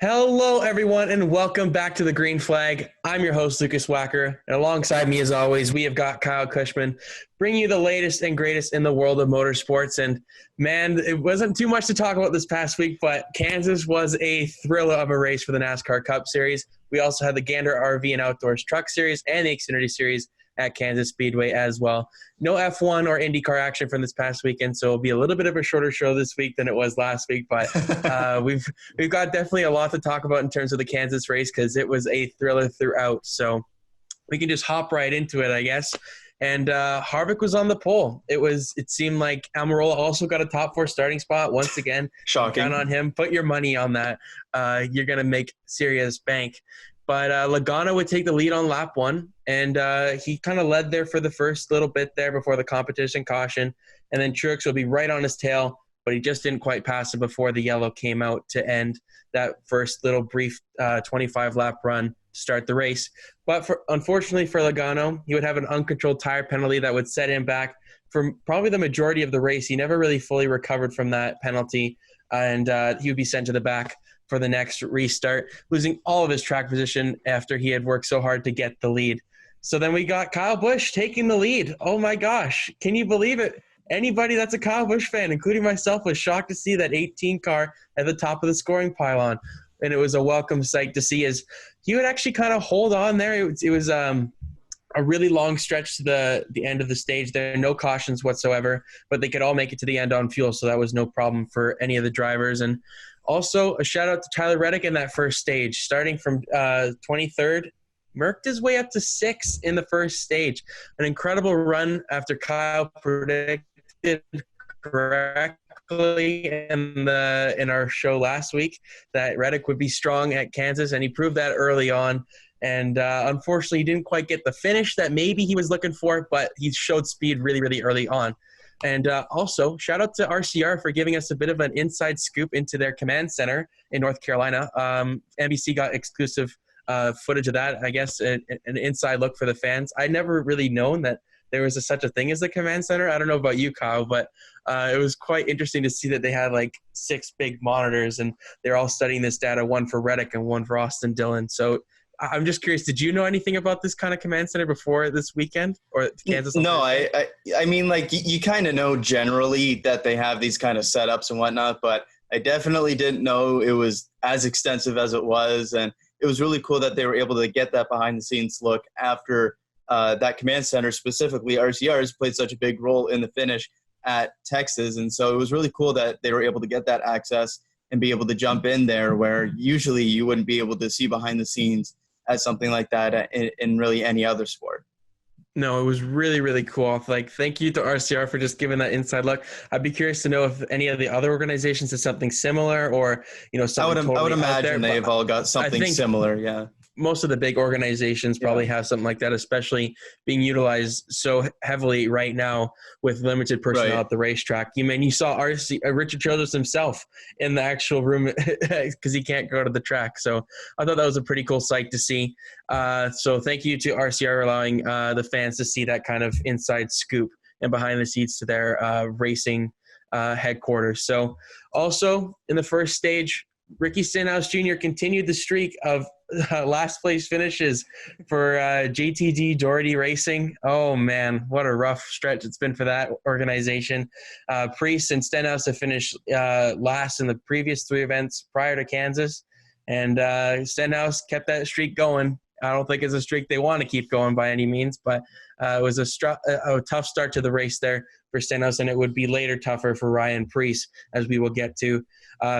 Hello, everyone, and welcome back to the Green Flag. I'm your host, Lukas Wacker, and alongside me, as always, we have got Kyle Cushman, bringing you the latest and greatest in the world of motorsports. And man, it wasn't too much to talk about this past week, but Kansas was a thriller of a race for the NASCAR Cup Series. We also had the Gander RV and Outdoors Truck Series and the Xfinity Series at Kansas Speedway as well. No F1 or IndyCar action from this past weekend, so it'll be a little bit of a shorter show this week than it was last week, but we've got definitely a lot to talk about in terms of the Kansas race because it was a thriller throughout. So we can just hop right into it, I guess. And Harvick was on the pole. It seemed like Almirola also got a top 4 starting spot once again. Shocking. Count on him. Put your money on that. You're going to make serious bank. But Logano would take the lead on lap 1, and he kind of led there for the first little bit there before the competition caution. And then Truex will be right on his tail, but he just didn't quite pass it before the yellow came out to end that first little brief 25-lap run to start the race. But unfortunately for Logano, he would have an uncontrolled tire penalty that would set him back for probably the majority of the race. He never really fully recovered from that penalty, and he would be sent to the back for the next restart, losing all of his track position after he had worked so hard to get the lead. So then we got Kyle Busch taking the lead. Oh my gosh, can you believe it? Anybody that's a Kyle Busch fan, including myself, was shocked to see that 18 car at the top of the scoring pylon. And it was a welcome sight to see as he would actually kind of hold on there. It was a really long stretch to the end of the stage. There are no cautions whatsoever, but they could all make it to the end on fuel, so that was no problem for any of the drivers. And also, a shout-out to Tyler Reddick in that first stage. Starting from 23rd, merked his way up to 6th in the first stage. An incredible run after Kyle predicted correctly in our show last week that Reddick would be strong at Kansas, and he proved that early on. And unfortunately, he didn't quite get the finish that maybe he was looking for, but he showed speed really, really early on. And also, shout out to RCR for giving us a bit of an inside scoop into their command center in North Carolina. NBC got exclusive footage of that, I guess, an inside look for the fans. I'd never really known that there was such a thing as the command center. I don't know about you, Kyle, but it was quite interesting to see that they had like 6 big monitors, and they're all studying this data, one for Reddick and one for Austin Dillon. So I'm just curious, did you know anything about this kind of command center before this weekend or Kansas? No, I mean, like, you kind of know generally that they have these kind of setups and whatnot, but I definitely didn't know it was as extensive as it was. And it was really cool that they were able to get that behind the scenes look after that command center, specifically RCR, has played such a big role in the finish at Texas. And so it was really cool that they were able to get that access and be able to jump in there where usually you wouldn't be able to see behind the scenes at something like that in really any other sport. No, it was really, really cool. Like, thank you to RCR for just giving that inside look. I'd be curious to know if any of the other organizations have something similar or, something I would imagine they've all got something similar. Yeah. Most of the big organizations probably have something like that, especially being utilized so heavily right now with limited personnel at the racetrack. You saw Richard Childress himself in the actual room because he can't go to the track. So I thought that was a pretty cool sight to see. So thank you to RCR allowing the fans to see that kind of inside scoop and behind the scenes to their racing headquarters. So also in the first stage, Ricky Stenhouse Jr. continued the streak of last place finishes for JTG Doherty Racing. Oh man, what a rough stretch it's been for that organization. Priest and Stenhouse have finished last in the previous 3 events prior to Kansas, and Stenhouse kept that streak going. I don't think it's a streak they want to keep going by any means, but it was a tough start to the race there for Stenhouse, and it would be later tougher for Ryan Priest, as we will get to.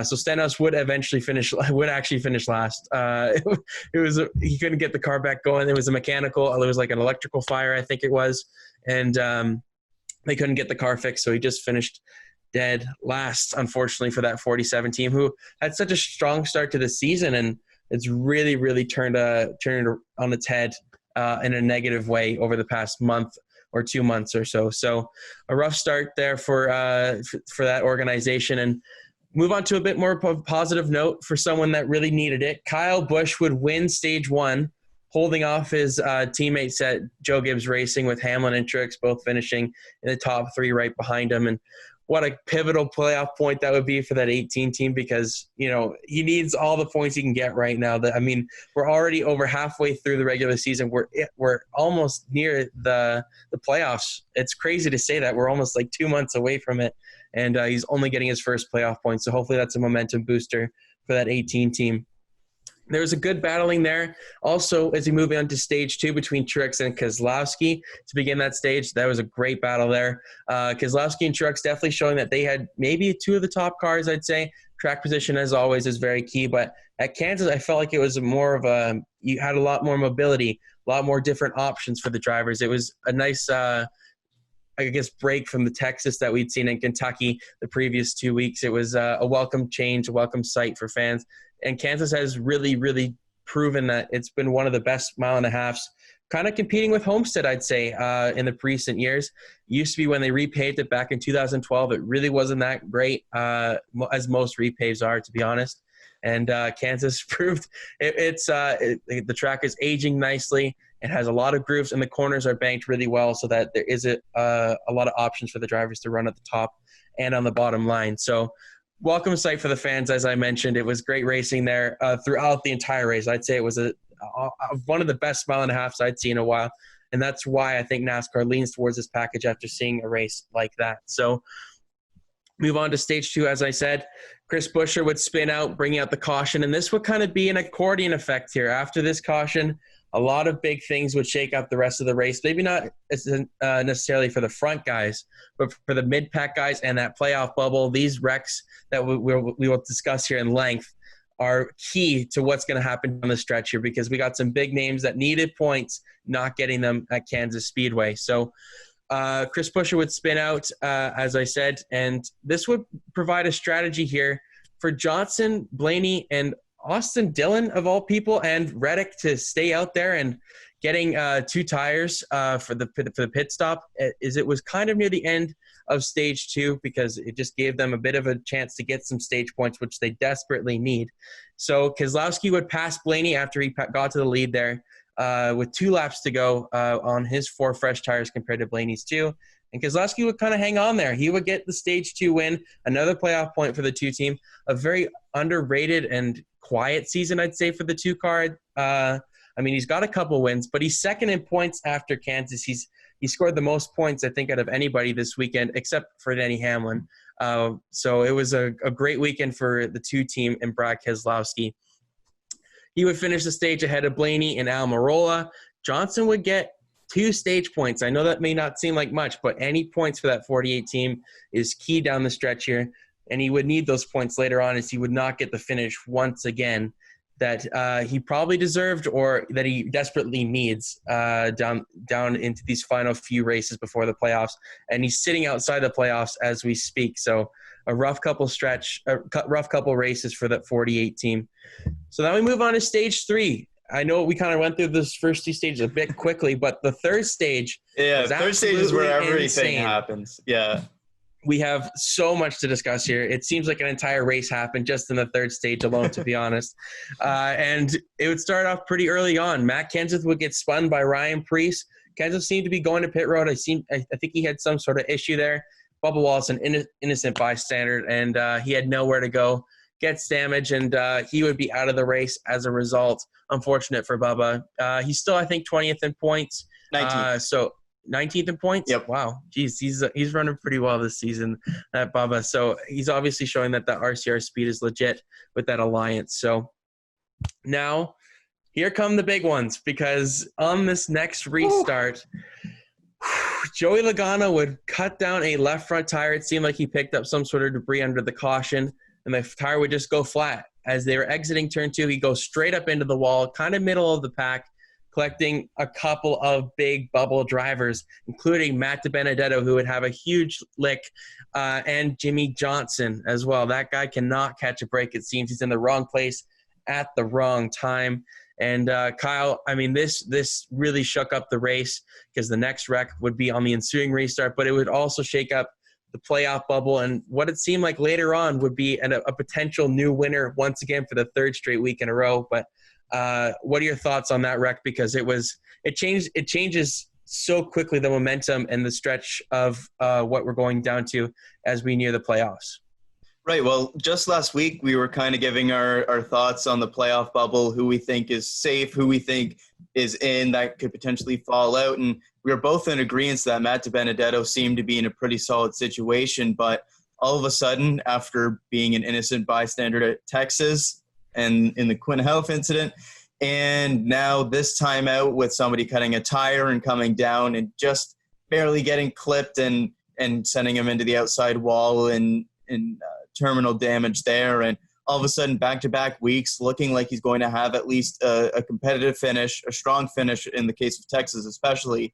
So Stenhouse would actually finish last. He couldn't get the car back going. It was like an electrical fire, I think it was, and they couldn't get the car fixed, so he just finished dead last, unfortunately, for that 47 team, who had such a strong start to the season, and it's really, really turned on its head in a negative way over the past month or 2 months or so. So a rough start there for that organization. And move on to a bit more of a positive note for someone that really needed it. Kyle Busch would win stage 1, holding off his teammates at Joe Gibbs Racing with Hamlin and Truex both finishing in the top 3 right behind him. And what a pivotal playoff point that would be for that 18 team, because, he needs all the points he can get right now. We're already over halfway through the regular season. We're almost near the playoffs. It's crazy to say that. We're almost like 2 months away from it, and he's only getting his first playoff point. So hopefully that's a momentum booster for that 18 team. There's a good battling there. Also, as we move on to stage 2 between Truex and Keselowski to begin that stage, that was a great battle there. Keselowski and Truex definitely showing that they had maybe 2 of the top cars, I'd say. Track position, as always, is very key. But at Kansas, I felt like it was more of you had a lot more mobility, a lot more different options for the drivers. It was a nice, break from the Texas that we'd seen in Kentucky the previous 2 weeks. It was a welcome change, a welcome sight for fans. And Kansas has really, really proven that it's been one of the best mile and a halves, kind of competing with Homestead, I'd say, in the recent years. It used to be when they repaved it back in 2012. It really wasn't that great, as most repaves are, to be honest. And Kansas proved the track is aging nicely. It has a lot of grooves, and the corners are banked really well, so that there is a lot of options for the drivers to run at the top and on the bottom line. So welcome sight for the fans, as I mentioned. It was great racing there throughout the entire race. I'd say it was one of the best mile and a halves I'd seen in a while, and that's why I think NASCAR leans towards this package after seeing a race like that. So move on to stage 2, as I said. Chris Buescher would spin out, bringing out the caution, and this would kind of be an accordion effect here. After this caution, a lot of big things would shake up the rest of the race. Maybe not necessarily for the front guys, but for the mid-pack guys and that playoff bubble. These wrecks that we will discuss here in length are key to what's going to happen on the stretch here, because we got some big names that needed points, not getting them at Kansas Speedway. So Chris Buescher would spin out, as I said, and this would provide a strategy here for Johnson, Blaney, and Austin Dillon, of all people, and Reddick to stay out there and getting 2 tires for the pit stop. It was kind of near the end of stage 2, because it just gave them a bit of a chance to get some stage points, which they desperately need. So Keselowski would pass Blaney after he got to the lead there with 2 laps to go on his 4 fresh tires compared to Blaney's 2. And Keselowski would kind of hang on there. He would get the stage 2 win, another playoff point for the 2 team, a very underrated and quiet season, I'd say, for the 2 car. He's got a couple wins, but he's second in points after Kansas. He scored the most points, I think, out of anybody this weekend, except for Denny Hamlin. So it was a great weekend for the 2 team and Brad Keselowski. He would finish the stage ahead of Blaney and Almirola. Johnson would get 2 stage points. I know that may not seem like much, but any points for that 48 team is key down the stretch here. And he would need those points later on, as he would not get the finish once again that he probably deserved, or that he desperately needs down into these final few races before the playoffs. And he's sitting outside the playoffs as we speak. So a rough couple races for that 48 team. So now we move on to stage 3. I know we kind of went through this first 2 stages a bit quickly, but the third stage, third stage is where everything happens. Yeah. We have so much to discuss here. It seems like an entire race happened just in the third stage alone, to be honest. And it would start off pretty early on. Matt Kenseth would get spun by Ryan Preece. Kenseth seemed to be going to pit road. I think he had some sort of issue there. Bubba Wallace, an innocent bystander, and he had nowhere to go. Gets damaged, and he would be out of the race as a result. Unfortunate for Bubba. He's still, I think, 20th in points. 19th. 19th in points? Yep. Wow. Geez, he's running pretty well this season, that Bubba. So he's obviously showing that the RCR speed is legit with that alliance. So now here come the big ones, because on this next restart, Joey Logano would cut down a left front tire. It seemed like he picked up some sort of debris under the caution, and the tire would just go flat. As they were exiting turn 2, he goes straight up into the wall, kind of middle of the pack, collecting a couple of big bubble drivers, including Matt DiBenedetto, who would have a huge lick, and Jimmy Johnson as well. That guy cannot catch a break, it seems. He's in the wrong place at the wrong time. And Kyle, I mean, this really shook up the race, because the next wreck would be on the ensuing restart, but it would also shake up the playoff bubble, and what it seemed like later on would be a potential new winner once again for the 3rd straight week in a row. But what are your thoughts on that wreck? Because it changes so quickly the momentum and the stretch of what we're going down to as we near the playoffs. Right. Well, just last week, we were kind of giving our thoughts on the playoff bubble, who we think is safe, who we think is in that could potentially fall out. And we were both in agreement that Matt DiBenedetto seemed to be in a pretty solid situation. But all of a sudden, after being an innocent bystander at Texas and in the Quinn Houff incident, and now this time out with somebody cutting a tire and coming down and just barely getting clipped and sending him into the outside wall and terminal damage there, and all of a sudden back-to-back weeks looking like he's going to have at least a competitive finish, a strong finish in the case of Texas especially,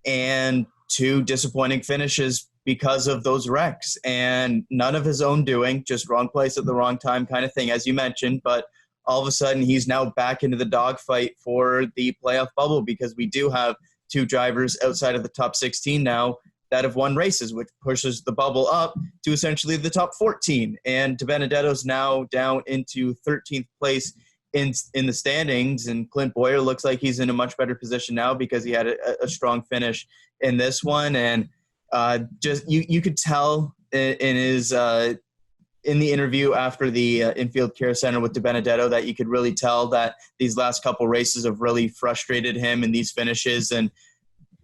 and 2 disappointing finishes because of those wrecks, and none of his own doing, just wrong place at the wrong time kind of thing, as you mentioned. But all of a sudden he's now back into the dogfight for the playoff bubble, because we do have 2 drivers outside of the top 16 now that have won races, which pushes the bubble up to essentially the top 14. And DiBenedetto's now down into 13th place in the standings, and Clint Boyer looks like he's in a much better position now because he had a strong finish in this one. And just you could tell in his in the interview after the infield care center with DiBenedetto that you could really tell that these last couple races have really frustrated him in these finishes, and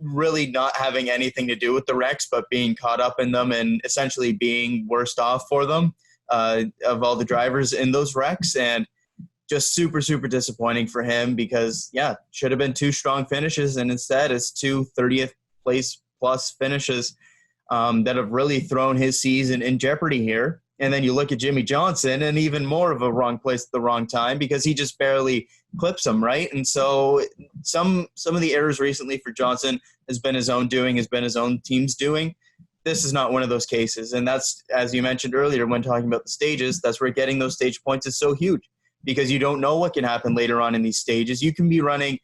really not having anything to do with the wrecks, but being caught up in them and essentially being worst off for them of all the drivers in those wrecks. And just super, super disappointing for him because, should have been 2 strong finishes, and instead it's 2 30th place plus finishes that have really thrown his season in jeopardy here. And then you look at Jimmy Johnson, and even more of a wrong place at the wrong time because he just barely clips him, right? And so some of the errors recently for Johnson has been his own doing, has been his own team's doing. This is not one of those cases. And that's, as you mentioned earlier when talking about the stages, that's where getting those stage points is so huge, because you don't know what can happen later on in these stages. You can be running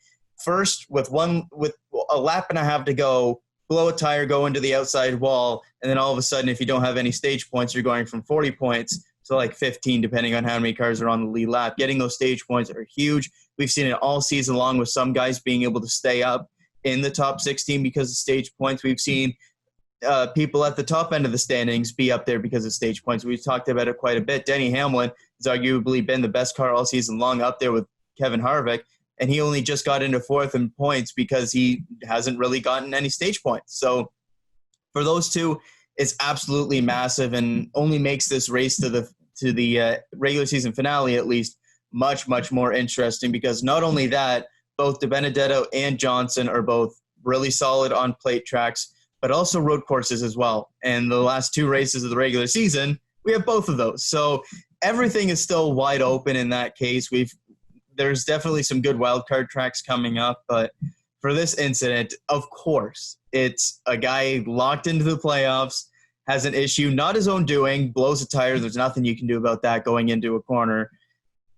first with a lap and a half to go, blow a tire, go into the outside wall, and then all of a sudden, if you don't have any stage points, you're going from 40 points to like 15, depending on how many cars are on the lead lap. Getting those stage points are huge. We've seen it all season long with some guys being able to stay up in the top 16 because of stage points. We've seen people at the top end of the standings be up there because of stage points. We've talked about it quite a bit. Denny Hamlin has arguably been the best car all season long, up there with Kevin Harvick, and he only just got into 4th in points because he hasn't really gotten any stage points. So for those 2, it's absolutely massive and only makes this race to the regular season finale at least much, much more interesting, because not only that, both DiBenedetto and Johnson are both really solid on plate tracks, but also road courses as well. And the last 2 races of the regular season, we have both of those. So everything is still wide open in that case. There's definitely some good wildcard tracks coming up, but for this incident, of course, it's a guy locked into the playoffs, has an issue, not his own doing, blows a tire. There's nothing you can do about that going into a corner,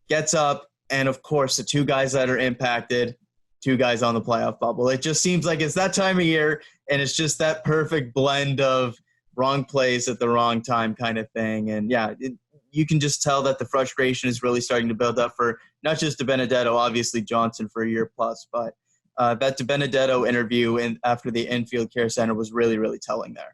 gets up, and of course, the 2 guys that are impacted, 2 guys on the playoff bubble. It just seems like it's that time of year, and it's just that perfect blend of wrong place at the wrong time kind of thing. And you can just tell that the frustration is really starting to build up for not just DiBenedetto, obviously Johnson for a year plus, but that DiBenedetto interview after the infield care center was really, really telling there.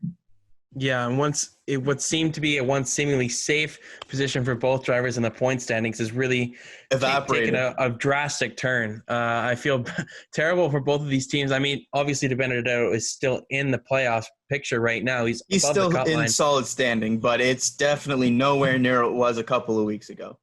Yeah, and what seemed to be a once seemingly safe position for both drivers in the point standings is really evaporated. Taken a drastic turn. I feel terrible for both of these teams. I mean, obviously DiBenedetto is still in the playoff picture right now. He's above still the cut line. In solid standing, but it's definitely nowhere near what it was a couple of weeks ago.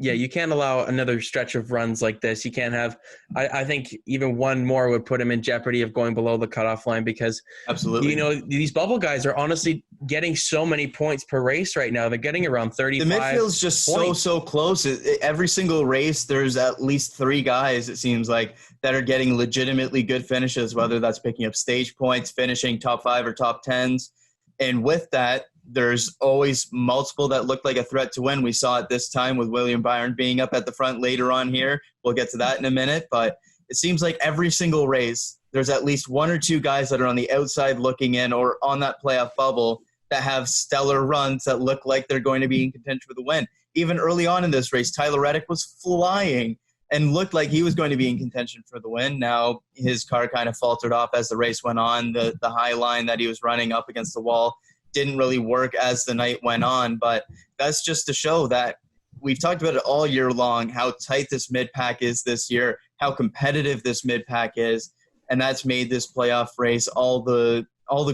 Yeah, you can't allow another stretch of runs like this. You can't have – I think even one more would put him in jeopardy of going below the cutoff line because, absolutely, these bubble guys are honestly getting so many points per race right now. They're getting around 35 The midfield's just points. so close. Every single race, there's at least 3 guys, it seems like, that are getting legitimately good finishes, whether that's picking up stage points, finishing top 5 or top 10s. And with that, there's always multiple that look like a threat to win. We saw it this time with William Byron being up at the front later on here. We'll get to that in a minute. But it seems like every single race, there's at least 1 or 2 guys that are on the outside looking in or on that playoff bubble that have stellar runs that look like they're going to be in contention for the win. Even early on in this race, Tyler Reddick was flying and looked like he was going to be in contention for the win. Now his car kind of faltered off as the race went on. The high line that he was running up against the wall didn't really work as the night went on, but that's just to show that we've talked about it all year long, how tight this mid-pack is this year, how competitive this mid-pack is, and that's made this playoff race all the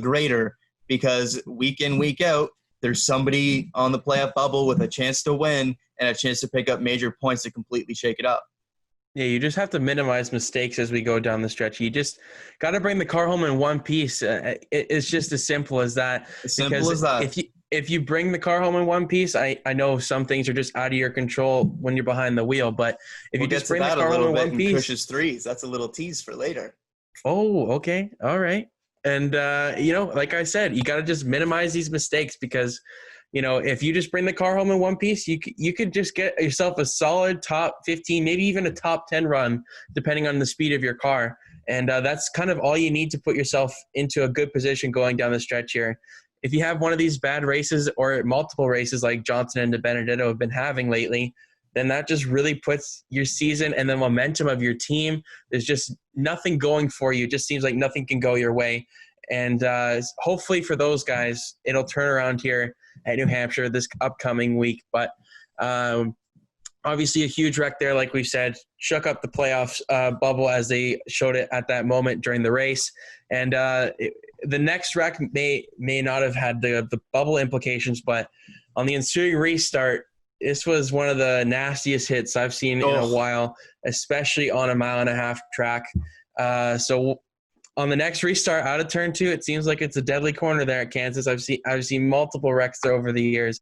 greater because week in, week out, there's somebody on the playoff bubble with a chance to win and a chance to pick up major points to completely shake it up. Yeah, you just have to minimize mistakes as we go down the stretch. You just got to bring the car home in one piece. It's just as simple as that. As simple as that. If you bring the car home in one piece, I know some things are just out of your control when you're behind the wheel, but if you just bring the car home in one piece. Cush's threes, that's a little tease for later. Oh, okay. All right. And, like I said, you got to just minimize these mistakes because, if you just bring the car home in one piece, you could just get yourself a solid top 15, maybe even a top 10 run, depending on the speed of your car. And that's kind of all you need to put yourself into a good position going down the stretch here. If you have one of these bad races or multiple races like Johnson and DiBenedetto have been having lately, then that just really puts your season and the momentum of your team. There's just nothing going for you. It just seems like nothing can go your way. And hopefully for those guys, it'll turn around here at New Hampshire this upcoming week. But obviously a huge wreck there, like we said, shook up the playoffs bubble as they showed it at that moment during the race. And the next wreck may not have had the bubble implications, but on the ensuing restart, this was one of the nastiest hits I've seen in a while, especially on a 1.5 mile track. So on the next restart out of turn 2, it seems like it's a deadly corner there at Kansas. I've seen multiple wrecks there over the years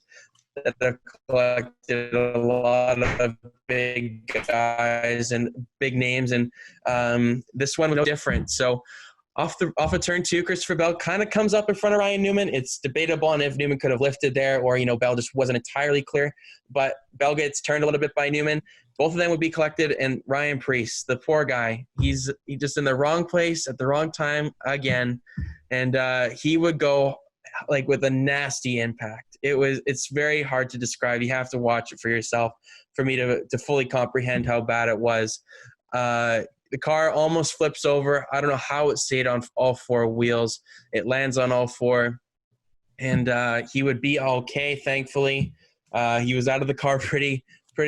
that have collected a lot of big guys and big names, and this one was no different. So off of turn 2, Christopher Bell kind of comes up in front of Ryan Newman. It's debatable on if Newman could have lifted there or, Bell just wasn't entirely clear. But Bell gets turned a little bit by Newman. Both of them would be collected, and Ryan Preece, the poor guy, he's just in the wrong place at the wrong time again, and he would go like with a nasty impact. It's very hard to describe. You have to watch it for yourself for me to fully comprehend how bad it was. The car almost flips over. I don't know how it stayed on all 4 wheels. It lands on all 4, and he would be okay, thankfully. He was out of the car pretty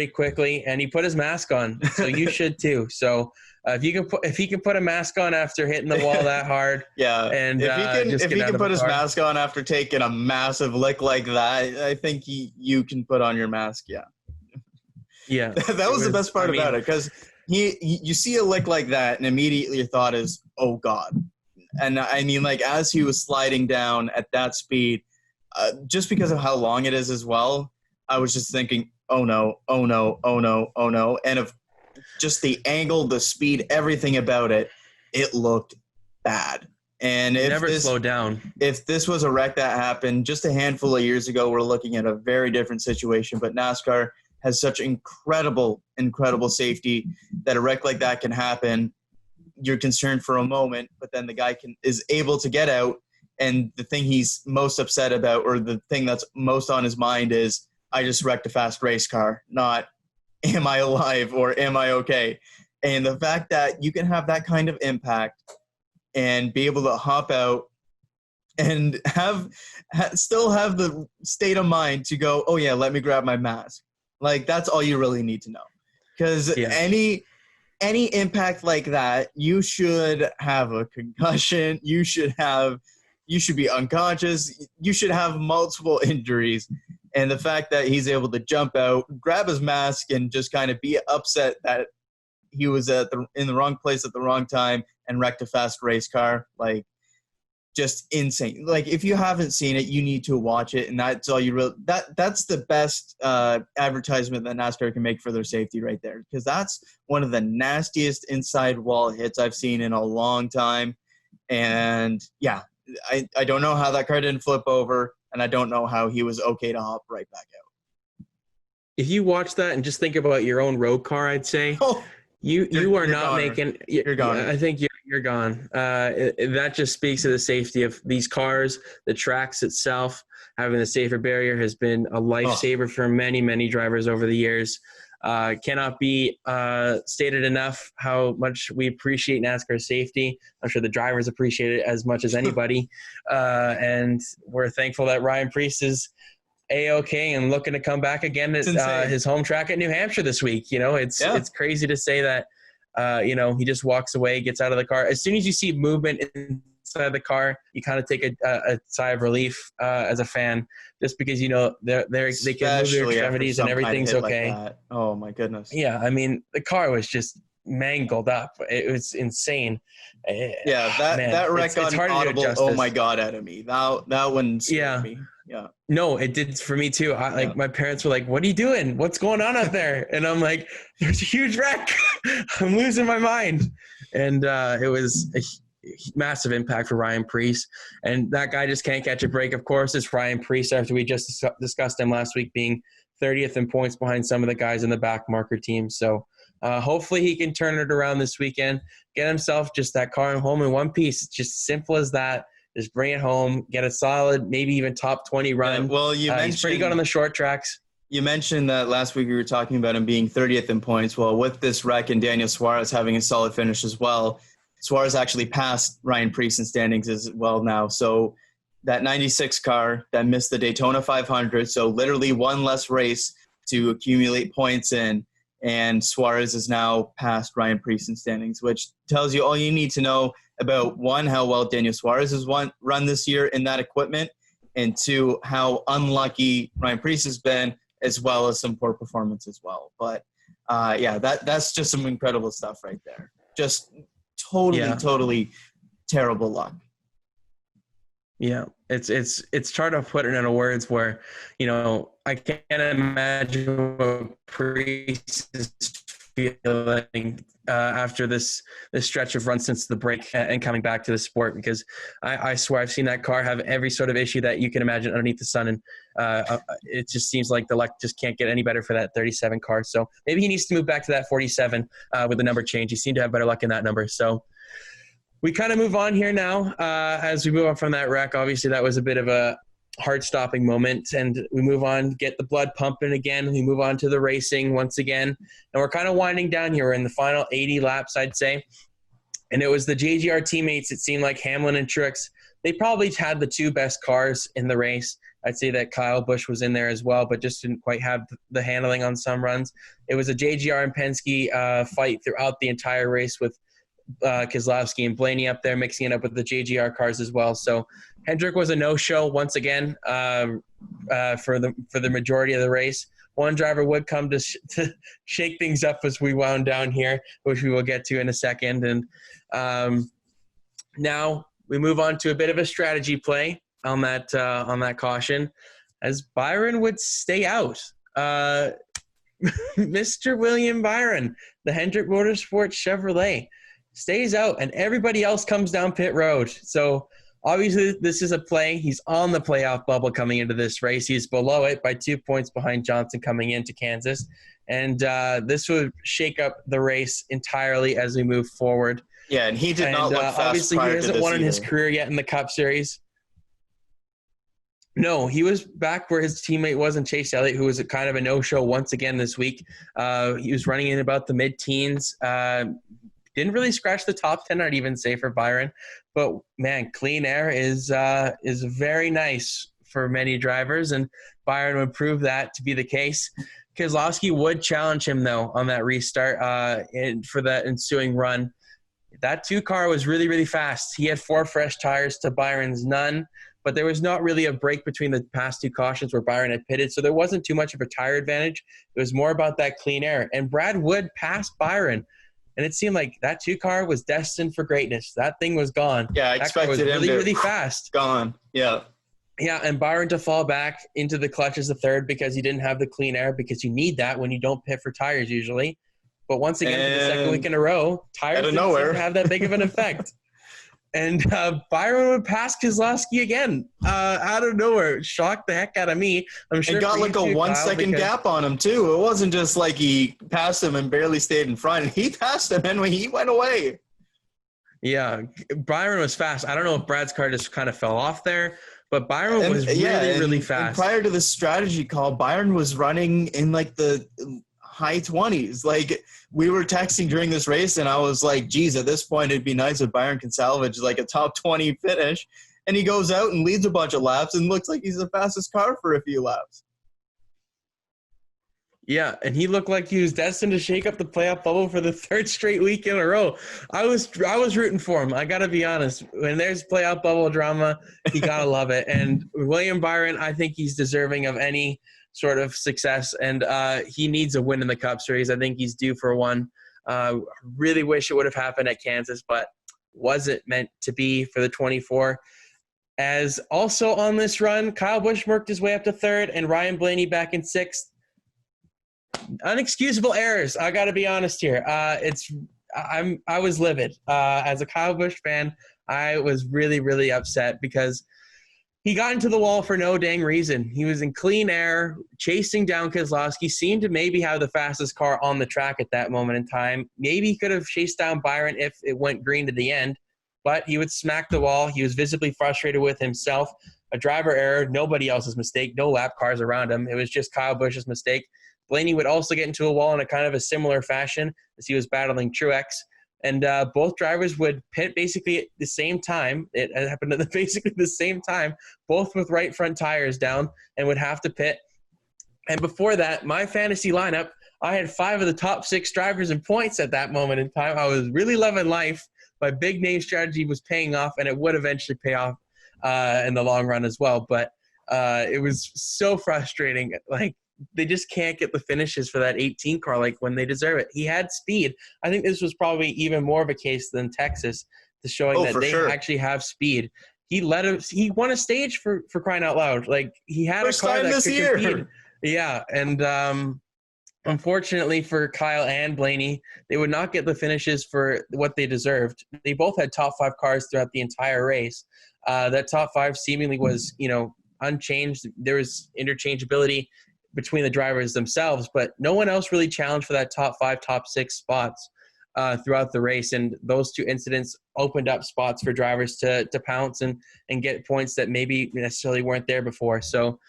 quickly, and he put his mask on. So you should too. So if he can put a mask on after hitting the wall that hard, yeah. And if he can put his mask on after taking a massive lick like that, I think you can put on your mask. Yeah. Yeah. That was the best part about it, because you see a lick like that, and immediately your thought is, oh God. And I mean, like, as he was sliding down at that speed, just because of how long it is as well, I was just thinking, oh no, oh no, oh no, oh no. And of just the angle, the speed, everything about it, it looked bad. And if never slowed down. If this was a wreck that happened just a handful of years ago, we're looking at a very different situation. But NASCAR has such incredible safety that a wreck like that can happen. You're concerned for a moment, but then the guy is able to get out. And the thing he's most upset about, or the thing that's most on his mind, is, I just wrecked a fast race car, not am I alive or am I okay? And the fact that you can have that kind of impact and be able to hop out and still have the state of mind to go, oh yeah, let me grab my mask. Like, that's all you really need to know. Because any impact like that, you should have a concussion. You should be unconscious. You should have multiple injuries. And the fact that he's able to jump out, grab his mask, and just kind of be upset that he was in the wrong place at the wrong time and wrecked a fast race car, like, just insane. Like, if you haven't seen it, you need to watch it, and that's all that's the best advertisement that NASCAR can make for their safety right there, because that's one of the nastiest inside wall hits I've seen in a long time. And yeah, I don't know how that car didn't flip over. And I don't know how he was okay to hop right back out. If you watch that and just think about your own road car, I'd say you are not making. You're gone. I think you're gone. That just speaks to the safety of these cars. The tracks itself, having the safer barrier has been a lifesaver for many drivers over the years. Cannot be stated enough how much we appreciate NASCAR safety. I'm sure the drivers appreciate it as much as anybody. And we're thankful that Ryan Preece is A-OK and looking to come back again at his home track at New Hampshire this week. It's crazy to say that, he just walks away, gets out of the car. As soon as you see movement inside the car, you kind of take a sigh of relief as a fan, just because they can move their extremities and everything's okay. Like oh my goodness. Yeah, I mean the car was just mangled up. It was insane. Yeah, that wreck on Audible. Oh my god, out of me. That one scared me. Yeah. No, it did for me too. My parents were like, "What are you doing? What's going on out there?" And I'm like, "There's a huge wreck. I'm losing my mind." And it was a massive impact for Ryan Preece. And that guy just can't catch a break. Of course, it's Ryan Preece, after we just discussed him last week, being 30th in points behind some of the guys in the back marker team. So hopefully he can turn it around this weekend, get himself just that car home in one piece. It's just simple as that. Just bring it home, get a solid, maybe even top 20 run. Yeah, well, he's pretty good on the short tracks. You mentioned that last week we were talking about him being 30th in points. Well, with this wreck and Daniel Suarez having a solid finish as well, Suarez actually passed Ryan Preece in standings as well now. So that 96 car that missed the Daytona 500, so literally one less race to accumulate points in, and Suarez is now past Ryan Preece in standings, which tells you all you need to know about, one, how well Daniel Suarez has run this year in that equipment, and two, how unlucky Ryan Preece has been, as well as some poor performance as well. But that's just some incredible stuff right there. Just totally terrible luck. Yeah, it's hard to put it into words where, I can't imagine what Preece is feeling after this stretch of run since the break and coming back to the sport, because I swear I've seen that car have every sort of issue that you can imagine underneath the sun, and it just seems like the luck just can't get any better for that 37 car. So maybe he needs to move back to that 47 with the number change. He seemed to have better luck in that number. So we kind of move on here now as we move on from that wreck. Obviously, that was a bit of a heart-stopping moment, and we move on, get the blood pumping again. We move on to the racing once again, and we're kind of winding down here. We're in the final 80 laps, I'd say, and it was the JGR teammates. It seemed like Hamlin and Truex, they probably had the two best cars in the race. I'd say that Kyle Busch was in there as well, but just didn't quite have the handling on some runs. It was a JGR and Penske fight throughout the entire race, with Keselowski and Blaney up there mixing it up with the JGR cars as well. So Hendrick was a no-show once again for the majority of the race. One driver would come to shake things up as we wound down here, which we will get to in a second. And now we move on to a bit of a strategy play on that caution, as Byron would stay out. Mr. William Byron, the Hendrick Motorsports Chevrolet, stays out, and everybody else comes down pit road. So obviously this is a play. He's on the playoff bubble coming into this race. He's below it by 2 points behind Johnson coming into Kansas. And this would shake up the race entirely as we move forward. Yeah, and he did not look fast. Obviously, he hasn't won in his career yet in the Cup Series. No, he was back where his teammate was in Chase Elliott, who was kind of a no-show once again this week. He was running in about the mid-teens. Didn't really scratch the top 10, I'd even say, for Byron. But, man, clean air is very nice for many drivers, and Byron would prove that to be the case. Keselowski would challenge him, though, on that restart for that ensuing run. That 2 car was really, really fast. He had 4 fresh tires to Byron's none, but there was not really a break between the past 2 cautions where Byron had pitted, so there wasn't too much of a tire advantage. It was more about that clean air. And Brad Wood passed Byron. And it seemed like that 2 car was destined for greatness. That thing was gone. Yeah, I expected him really, really fast. Gone. Yeah. Yeah, and Byron to fall back into the clutch as the third because he didn't have the clean air, because you need that when you don't pit for tires usually. But once again, for the second week in a row, tires didn't seem to have that big of an effect. And Byron would pass Keselowski again out of nowhere. It shocked the heck out of me. I'm sure. It got like a 1 second gap on him, too. It wasn't just like he passed him and barely stayed in front. He passed him and he went away. Yeah, Byron was fast. I don't know if Brad's car just kind of fell off there, but Byron was really fast. And prior to the strategy call, Byron was running in like the high 20s. Like, we were texting during this race, and I was like, geez, at this point, it'd be nice if Byron can salvage like a top 20 finish. And he goes out and leads a bunch of laps and looks like he's the fastest car for a few laps. Yeah, and he looked like he was destined to shake up the playoff bubble for the third straight week in a row. I was rooting for him. I got to be honest. When there's playoff bubble drama, you got to love it. And William Byron, I think he's deserving of any sort of success, and he needs a win in the Cup Series. I think he's due for one. Really wish it would have happened at Kansas, but wasn't meant to be for the 24. As also on this run, Kyle Busch worked his way up to third, and Ryan Blaney back in sixth. Unexcusable errors. I got to be honest here. I was livid. As a Kyle Busch fan, I was really, really upset because he got into the wall for no dang reason. He was in clean air, chasing down Keselowski, seemed to maybe have the fastest car on the track at that moment in time. Maybe he could have chased down Byron if it went green to the end, but he would smack the wall. He was visibly frustrated with himself. A driver error, nobody else's mistake, no lap cars around him. It was just Kyle Busch's mistake. Blaney would also get into a wall in a kind of a similar fashion as he was battling Truex. And both drivers would pit basically at the same time. It happened at basically the same time, both with right front tires down, and would have to pit. And before that, my fantasy lineup, I had 5 of the top 6 drivers in points at that moment in time. I was really loving life. My big name strategy was paying off, and it would eventually pay off in the long run as well. But it was so frustrating. Like, they just can't get the finishes for that 18 car like when they deserve it. He had speed. I think this was probably even more of a case than Texas, to showing that they actually have speed. He won a stage for crying out loud. Like, he had First a car time that this could year. compete. Yeah, and unfortunately for Kyle and Blaney, they would not get the finishes for what they deserved. They both had top 5 cars throughout the entire race. That top 5 seemingly was, unchanged. There was interchangeability between the drivers themselves, but no one else really challenged for that top 5, top 6 spots throughout the race. And those 2 incidents opened up spots for drivers to pounce and get points that maybe necessarily weren't there before. So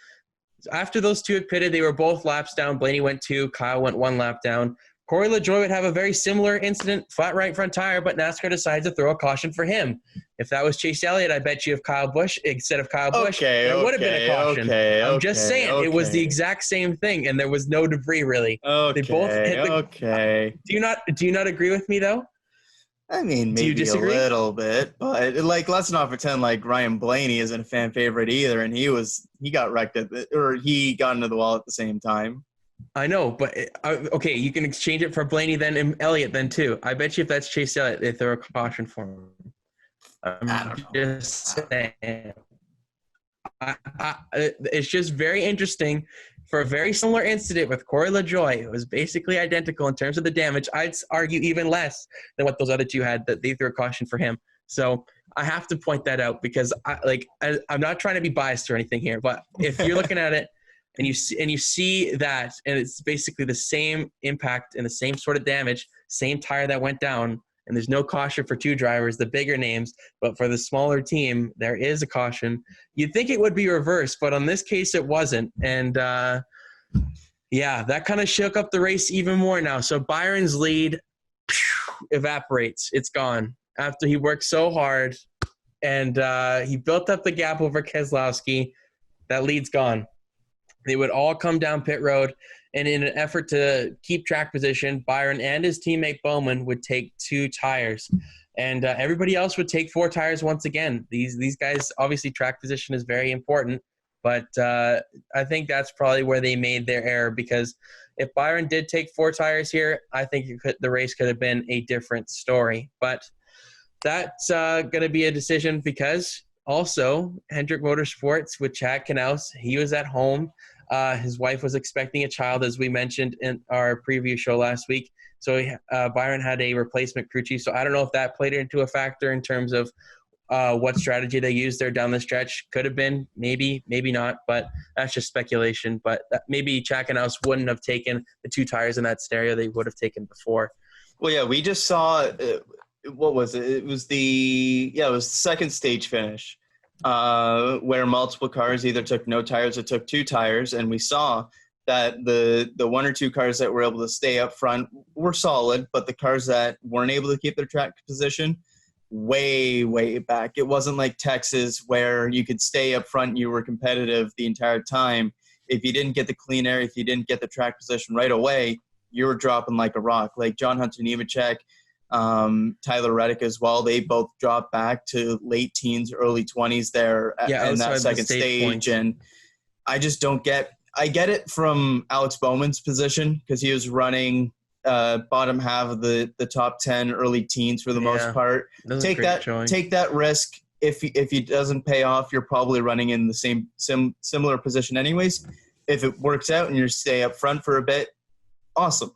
after those 2 had pitted, they were both laps down. Blaney went 2, Kyle went 1 lap down. Corey LaJoie would have a very similar incident, flat right front tire, but NASCAR decides to throw a caution for him. If that was Chase Elliott, I bet you if Kyle Busch, instead of Kyle Busch, there would have been a caution. I'm just saying, it was the exact same thing, and there was no debris really. They both hit the. Do you not agree with me though? I mean, maybe a little bit, but let's not pretend like Ryan Blaney isn't a fan favorite either, and he got wrecked he got into the wall at the same time. I know, but okay, you can exchange it for Blaney then and Elliott then too. I bet you if that's Chase Elliott, they throw a caution for him. I'm just saying. It's just very interesting. For a very similar incident with Corey LaJoie, it was basically identical in terms of the damage. I'd argue even less than what those other 2 had, that they threw a caution for him. So I have to point that out because I'm not trying to be biased or anything here, but if you're looking at it and you see that, and it's basically the same impact and the same sort of damage, same tire that went down, and there's no caution for 2 drivers, the bigger names, but for the smaller team, there is a caution. You'd think it would be reversed, but on this case, it wasn't. And, that kind of shook up the race even more now. So Byron's lead evaporates. It's gone. After he worked so hard and he built up the gap over Keselowski, that lead's gone. They would all come down pit road, and in an effort to keep track position, Byron and his teammate Bowman would take 2 tires, and everybody else would take 4 tires once again. These guys, obviously track position is very important, but I think that's probably where they made their error, because if Byron did take 4 tires here, I think the race could have been a different story. But that's going to be a decision because also Hendrick Motorsports with Chad Knaus, he was at home. His wife was expecting a child, as we mentioned in our preview show last week. So Byron had a replacement crew chief. So I don't know if that played into a factor in terms of what strategy they used there down the stretch. Could have been, maybe not, but that's just speculation. But maybe Chad Knaus wouldn't have taken the 2 tires in that scenario they would have taken before. Well, yeah, we just saw what was it? It was the second stage finish. Where multiple cars either took no tires or took 2 tires, and we saw that the one or two cars that were able to stay up front were solid, but the cars that weren't able to keep their track position, way back. It wasn't like Texas where you could stay up front and you were competitive the entire time. If you didn't get the clean air, if you didn't get the track position right away, you were dropping like a rock. Like John Hunter Nemechek, Tyler Reddick as well, they both dropped back to late teens, early 20s there in that second stage. And I just don't get – I get it from Alex Bowman's position because he was running bottom half of the top 10, early teens for the most part. Take that risk. If it doesn't pay off, you're probably running in the same similar position anyways. If it works out and you stay up front for a bit, awesome.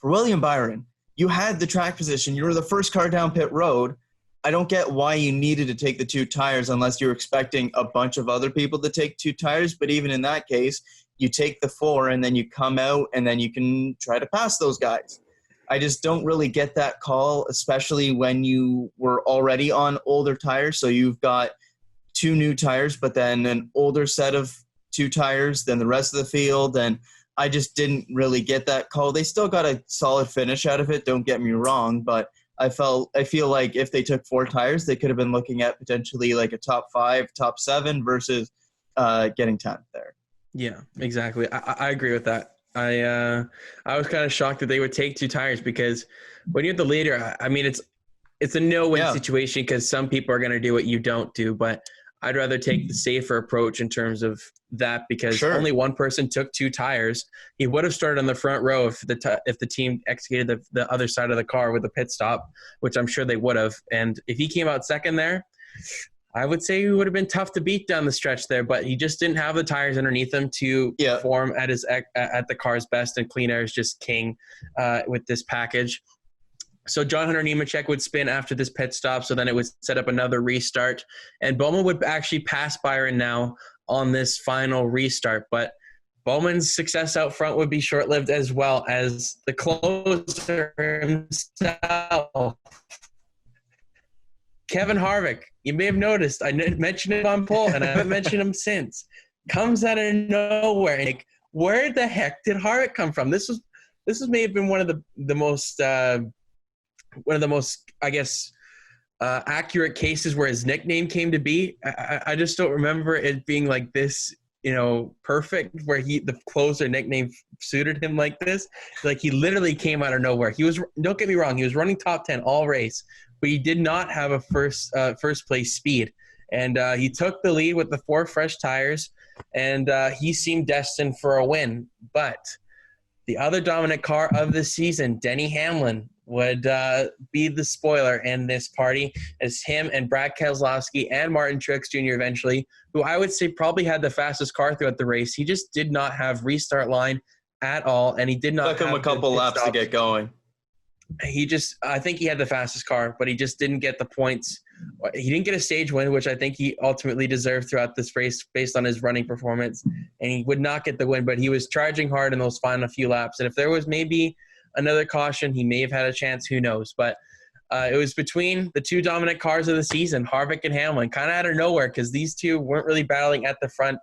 For William Byron, you had the track position. You were the first car down pit road. I don't get why you needed to take the two tires unless you're expecting a bunch of other people to take two tires. But even in that case, you take the 4 and then you come out and then you can try to pass those guys. I just don't really get that call, especially when you were already on older tires. So you've got 2 new tires, but then an older set of 2 tires than the rest of the field. And I just didn't really get that call. They still got a solid finish out of it, don't get me wrong, but I feel like if they took 4 tires, they could have been looking at potentially like a top 5, top 7 versus getting 10th there. Yeah, exactly. I agree with that. I was kind of shocked that they would take 2 tires because when you're the leader, I mean, it's a no-win situation because some people are going to do what you don't do, but I'd rather take the safer approach in terms of that because only one person took 2 tires. He would have started on the front row if the team executed the other side of the car with a pit stop, which I'm sure they would have. And if he came out second there, I would say he would have been tough to beat down the stretch there, but he just didn't have the tires underneath him to perform at the car's best, and clean air is just king with this package. So John Hunter Nemechek would spin after this pit stop, so then it would set up another restart. And Bowman would actually pass Byron now on this final restart. But Bowman's success out front would be short-lived as well as the closer himself. Kevin Harvick, you may have noticed, I mentioned him on poll, and I haven't mentioned him since. Comes out of nowhere. Like, where the heck did Harvick come from? This may have been one of the most I guess, accurate cases where his nickname came to be. I just don't remember it being like this, perfect, where the closer nickname suited him like this. Like, he literally came out of nowhere. Don't get me wrong, he was running top 10 all race, but he did not have a first place speed. And he took the lead with the 4 fresh tires, and he seemed destined for a win. But the other dominant car of the season, Denny Hamlin, would be the spoiler in this party, as him and Brad Keselowski and Martin Truex Jr. eventually, who I would say probably had the fastest car throughout the race. He just did not have restart line at all, and he did not took him a couple laps to get going. I think he had the fastest car, but he just didn't get the points. He didn't get a stage win, which I think he ultimately deserved throughout this race based on his running performance. And he would not get the win, but he was charging hard in those final few laps. And if there was maybe another caution, he may have had a chance. Who knows? But it was between the 2 dominant cars of the season, Harvick and Hamlin, kind of out of nowhere because these 2 weren't really battling at the front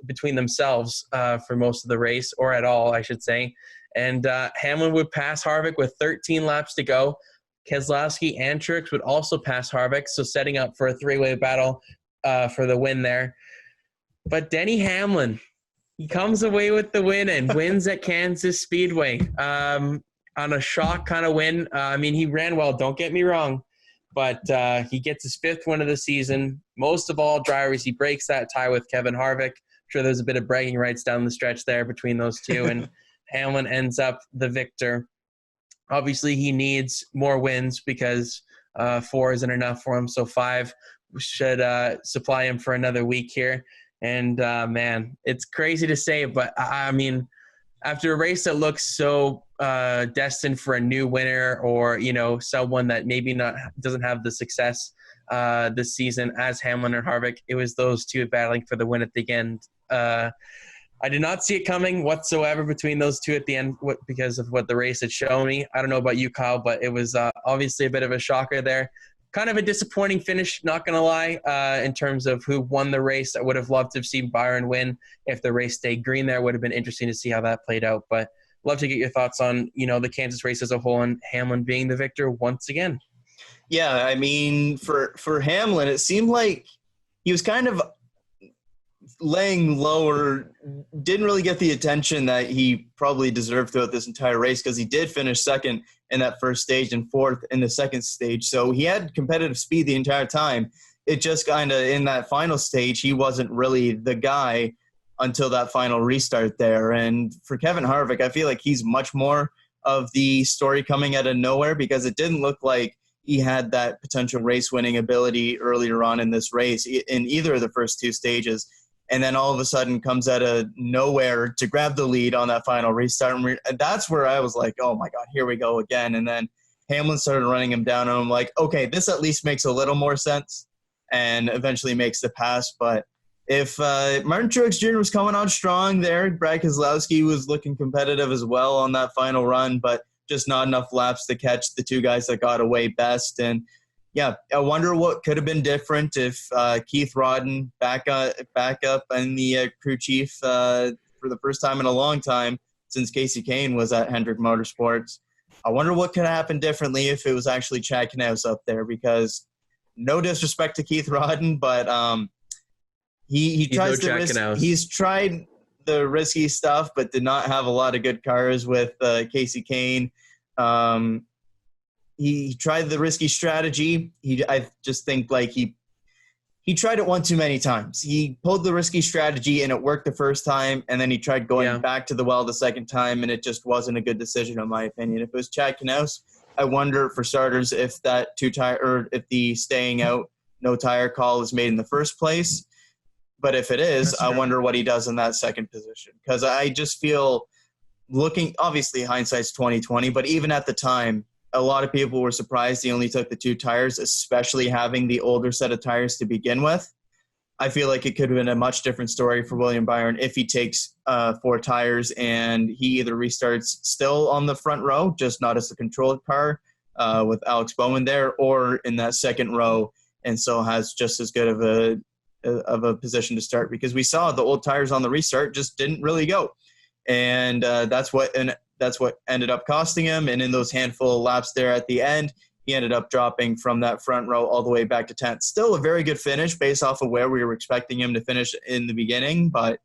between themselves for most of the race, or at all, I should say. And Hamlin would pass Harvick with 13 laps to go. Keselowski and Truex would also pass Harvick, so setting up for a 3-way battle for the win there. But Denny Hamlin, he comes away with the win and wins at Kansas Speedway on a shock kind of win. I mean, he ran well, don't get me wrong, but he gets his 5th win of the season. Most of all drivers, he breaks that tie with Kevin Harvick. I'm sure there's a bit of bragging rights down the stretch there between those 2, and Hamlin ends up the victor. Obviously, he needs more wins because 4 isn't enough for him, so 5 should supply him for another week here. And, man, it's crazy to say, but, I mean, after a race that looks so destined for a new winner, or, someone that maybe doesn't have the success this season as Hamlin and Harvick, it was those 2 battling for the win at the end. I did not see it coming whatsoever between those 2 at the end because of what the race had shown me. I don't know about you, Kyle, but it was obviously a bit of a shocker there. kind of a disappointing finish, not going to lie, in terms of who won the race. I would have loved to have seen Byron win. If the race stayed green there, it would have been interesting to see how that played out. But love to get your thoughts on, the Kansas race as a whole and Hamlin being the victor once again. Yeah, I mean, for Hamlin, it seemed like he was kind of laying low or didn't really get the attention that he probably deserved throughout this entire race, because he did finish second in that first stage and fourth in the second stage. So he had competitive speed the entire time. It just kind of, in that final stage, he wasn't really the guy until that final restart there. And for Kevin Harvick, I feel like he's much more of the story coming out of nowhere, because it didn't look like he had that potential race-winning ability earlier on in this race in either of the first two stages. And then all of a sudden comes out of nowhere to grab the lead on that final restart. And that's where I was like, oh, my God, here we go again. And then Hamlin started running him down, and I'm like, okay, this at least makes a little more sense and eventually makes the pass. But if Martin Truex Jr. was coming on strong there, Brad Keselowski was looking competitive as well on that final run, but just not enough laps to catch the two guys that got away best. And yeah, I wonder what could have been different if Keith Rodden back up and the crew chief for the first time in a long time since Casey Kane was at Hendrick Motorsports. I wonder what could happen differently if it was actually Chad Knaus up there, because no disrespect to Keith Rodden, but he's tried the risky stuff, but did not have a lot of good cars with Casey Kane. He tried the risky strategy. I just think like he tried it one too many times. He pulled the risky strategy and it worked the first time, and then he tried going back to the well the second time, and it just wasn't a good decision in my opinion. If it was Chad Knaus, I wonder for starters if that if the staying out no tire call is made in the first place. But if it is, I wonder what he does in that second position, because I just feel, obviously hindsight's 20/20, but even at the time, a lot of people were surprised he only took the two tires, especially having the older set of tires to begin with. I feel like it could have been a much different story for William Byron if he takes 4 tires and he either restarts still on the front row, just not as a controlled car with Alex Bowman there, or in that second row, and so has just as good of a position to start, because we saw the old tires on the restart just didn't really go. And that's what ended up costing him. And in those handful of laps there at the end, he ended up dropping from that front row all the way back to 10th. Still a very good finish based off of where we were expecting him to finish in the beginning, but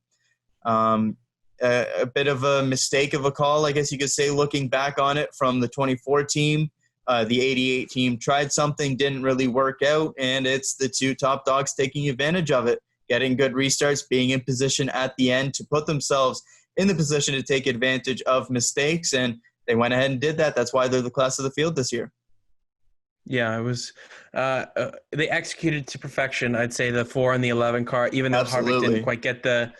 a bit of a mistake of a call, I guess you could say, looking back on it from the 24 team. The 88 team tried something, didn't really work out, and it's the two top dogs taking advantage of it, getting good restarts, being in position at the end to put themselves in the position to take advantage of mistakes, and they went ahead and did that. That's why they're the class of the field this year. Yeah, it was they executed to perfection. I'd say the 4 and the 11 car, even though Harvick didn't quite get the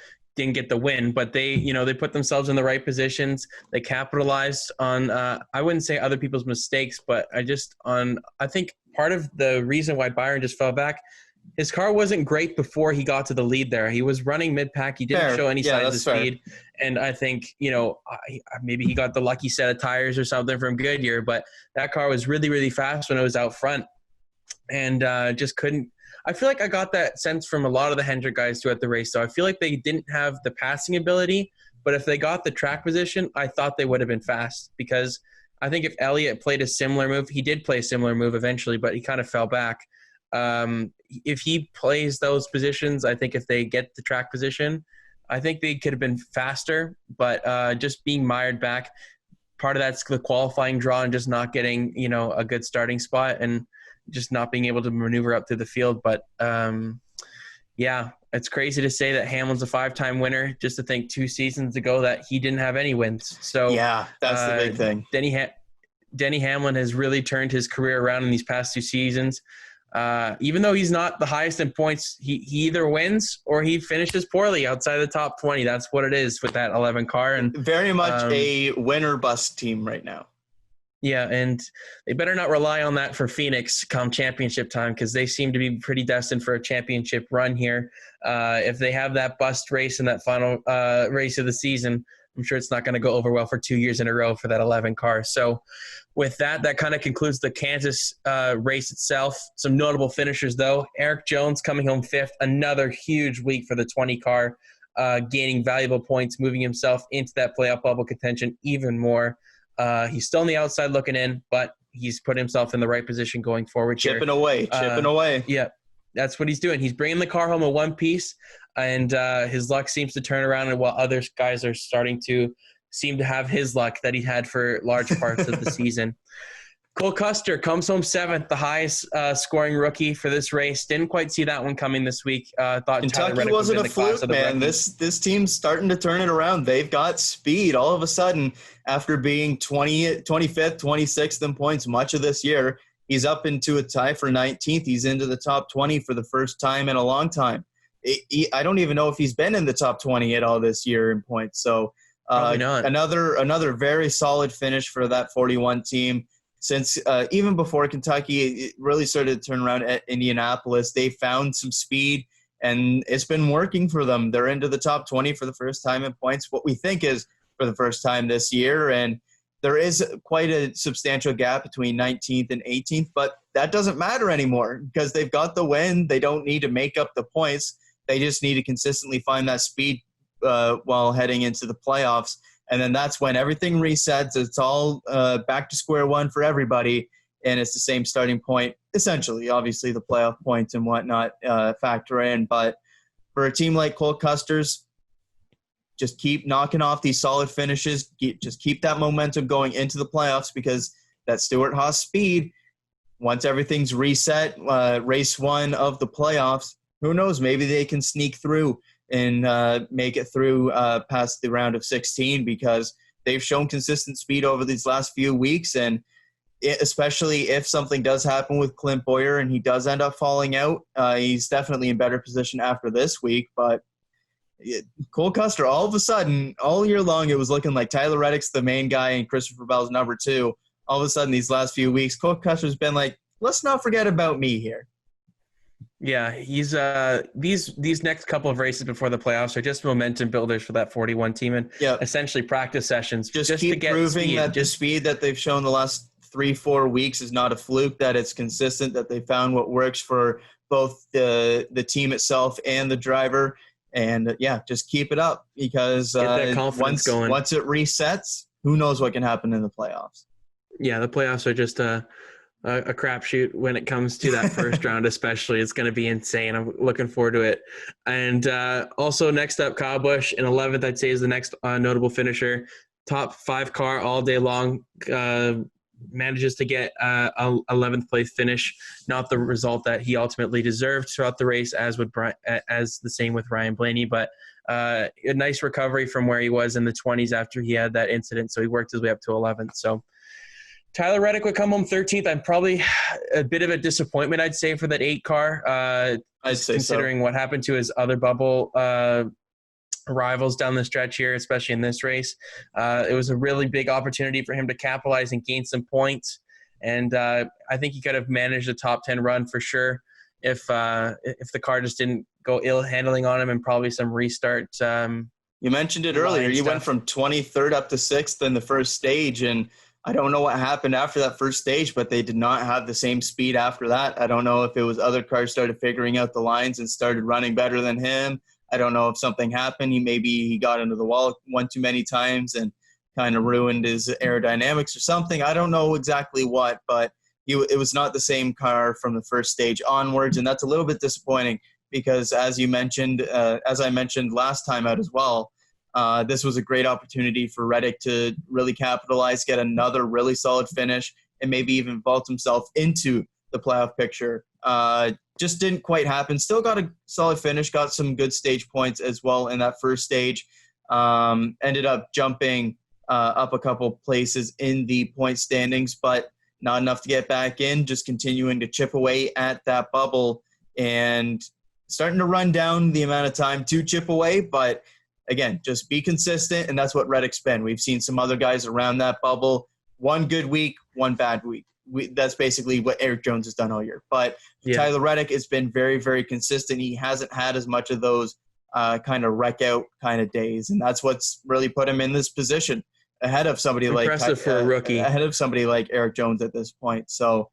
win, but they put themselves in the right positions. They capitalized on I wouldn't say other people's mistakes, but I think part of the reason why Byron just fell back, his car wasn't great before he got to the lead there. He was running mid-pack. He didn't show any signs of speed. And I think, maybe he got the lucky set of tires or something from Goodyear, but that car was really, really fast when it was out front, and just couldn't. I feel like I got that sense from a lot of the Hendrick guys throughout the race. So I feel like they didn't have the passing ability, but if they got the track position, I thought they would have been fast, because I think if Elliott played a similar move, he did play a similar move eventually, but he kind of fell back. If he plays those positions, I think if they get the track position, I think they could have been faster, but just being mired back, part of that's the qualifying draw and just not getting, a good starting spot and just not being able to maneuver up through the field. But it's crazy to say that Hamlin's a 5-time winner, just to think 2 seasons ago that he didn't have any wins. So yeah, that's the big thing. Denny Hamlin has really turned his career around in these past 2 seasons. Even though he's not the highest in points, he either wins or he finishes poorly outside the top 20. That's what it is with that 11 car. And very much a winner bust team right now. Yeah, and they better not rely on that for Phoenix come championship time, because they seem to be pretty destined for a championship run here. If they have that bust race in that final race of the season, I'm sure it's not going to go over well for 2 years in a row for that 11 car. So with that kind of concludes the Kansas race itself. Some notable finishers, though. Eric Jones coming home 5th, another huge week for the 20 car, gaining valuable points, moving himself into that playoff bubble contention even more. He's still on the outside looking in, but he's put himself in the right position going forward. Chipping away. Yeah, that's what he's doing. He's bringing the car home in one piece, and his luck seems to turn around, and while other guys are starting to seem to have his luck that he had for large parts of the season. Cole Custer comes home 7th, the highest scoring rookie for this race. Didn't quite see that one coming this week. Thought Kentucky wasn't a fluke, man. This team's starting to turn it around. They've got speed all of a sudden after being 25th, 26th in points much of this year. He's up into a tie for 19th. He's into the top 20 for the first time in a long time. I don't even know if he's been in the top 20 at all this year in points. So another very solid finish for that 41 team. Since even before Kentucky, it really started to turn around at Indianapolis. They found some speed, and it's been working for them. They're into the top 20 for the first time in points, what we think is for the first time this year. And there is quite a substantial gap between 19th and 18th, but that doesn't matter anymore because they've got the win. They don't need to make up the points. They just need to consistently find that speed while heading into the playoffs. And then that's when everything resets. It's all back to square one for everybody, and it's the same starting point. Essentially, obviously, the playoff points and whatnot factor in. But for a team like Cole Custer's, just keep knocking off these solid finishes. Just keep that momentum going into the playoffs because that Stewart-Haas speed, once everything's reset, race one of the playoffs, who knows, maybe they can sneak through and make it through past the round of 16 because they've shown consistent speed over these last few weeks. And especially if something does happen with Clint Boyer and he does end up falling out, he's definitely in better position after this week. But Cole Custer, all of a sudden, all year long, it was looking like Tyler Reddick's the main guy and Christopher Bell's number 2. All of a sudden, these last few weeks, Cole Custer's been like, let's not forget about me here. Yeah, he's these next couple of races before the playoffs are just momentum builders for that 41 team and essentially practice sessions. Just keep to get proving speed. That the speed that they've shown the last 3-4 weeks is not a fluke, that it's consistent, that they found what works for both the team itself and the driver. And, just keep it up because once it resets, who knows what can happen in the playoffs. Yeah, the playoffs are just a crapshoot when it comes to that first round, especially. It's going to be insane. I'm looking forward to it. And also next up, Kyle Busch in 11th, I'd say, is the next notable finisher. Top 5 car all day long, manages to get a 11th place finish. Not the result that he ultimately deserved throughout the race, as the same with Ryan Blaney, but a nice recovery from where he was in the 20s after he had that incident. So he worked his way up to 11th. So Tyler Reddick would come home 13th. I'm probably a bit of a disappointment, I'd say, for that 8 car. I'd say considering what happened to his other bubble rivals down the stretch here, especially in this race. It was a really big opportunity for him to capitalize and gain some points. And I think he could have managed a top 10 run for sure if the car just didn't go ill handling on him and probably some restart. You mentioned it earlier. You went from 23rd up to 6th in the first stage, and I don't know what happened after that first stage, but they did not have the same speed after that. I don't know if it was other cars started figuring out the lines and started running better than him. I don't know if something happened. Maybe he got into the wall one too many times and kind of ruined his aerodynamics or something. I don't know exactly what, but it was not the same car from the first stage onwards, and that's a little bit disappointing because, as I mentioned last time out as well, this was a great opportunity for Reddick to really capitalize, get another really solid finish, and maybe even vault himself into the playoff picture. Just didn't quite happen. Still got a solid finish, got some good stage points as well in that first stage. Ended up jumping up a couple places in the point standings, but not enough to get back in, just continuing to chip away at that bubble and starting to run down the amount of time to chip away. But again, just be consistent, and that's what Reddick's been. We've seen some other guys around that bubble, one good week, one bad week. That's basically what Eric Jones has done all year. But Tyler Reddick has been very, very consistent. He hasn't had as much of those kind of wreck out kind of days. And that's what's really put him in this position ahead of somebody Impressive for a rookie. Ahead of somebody like Eric Jones at this point. So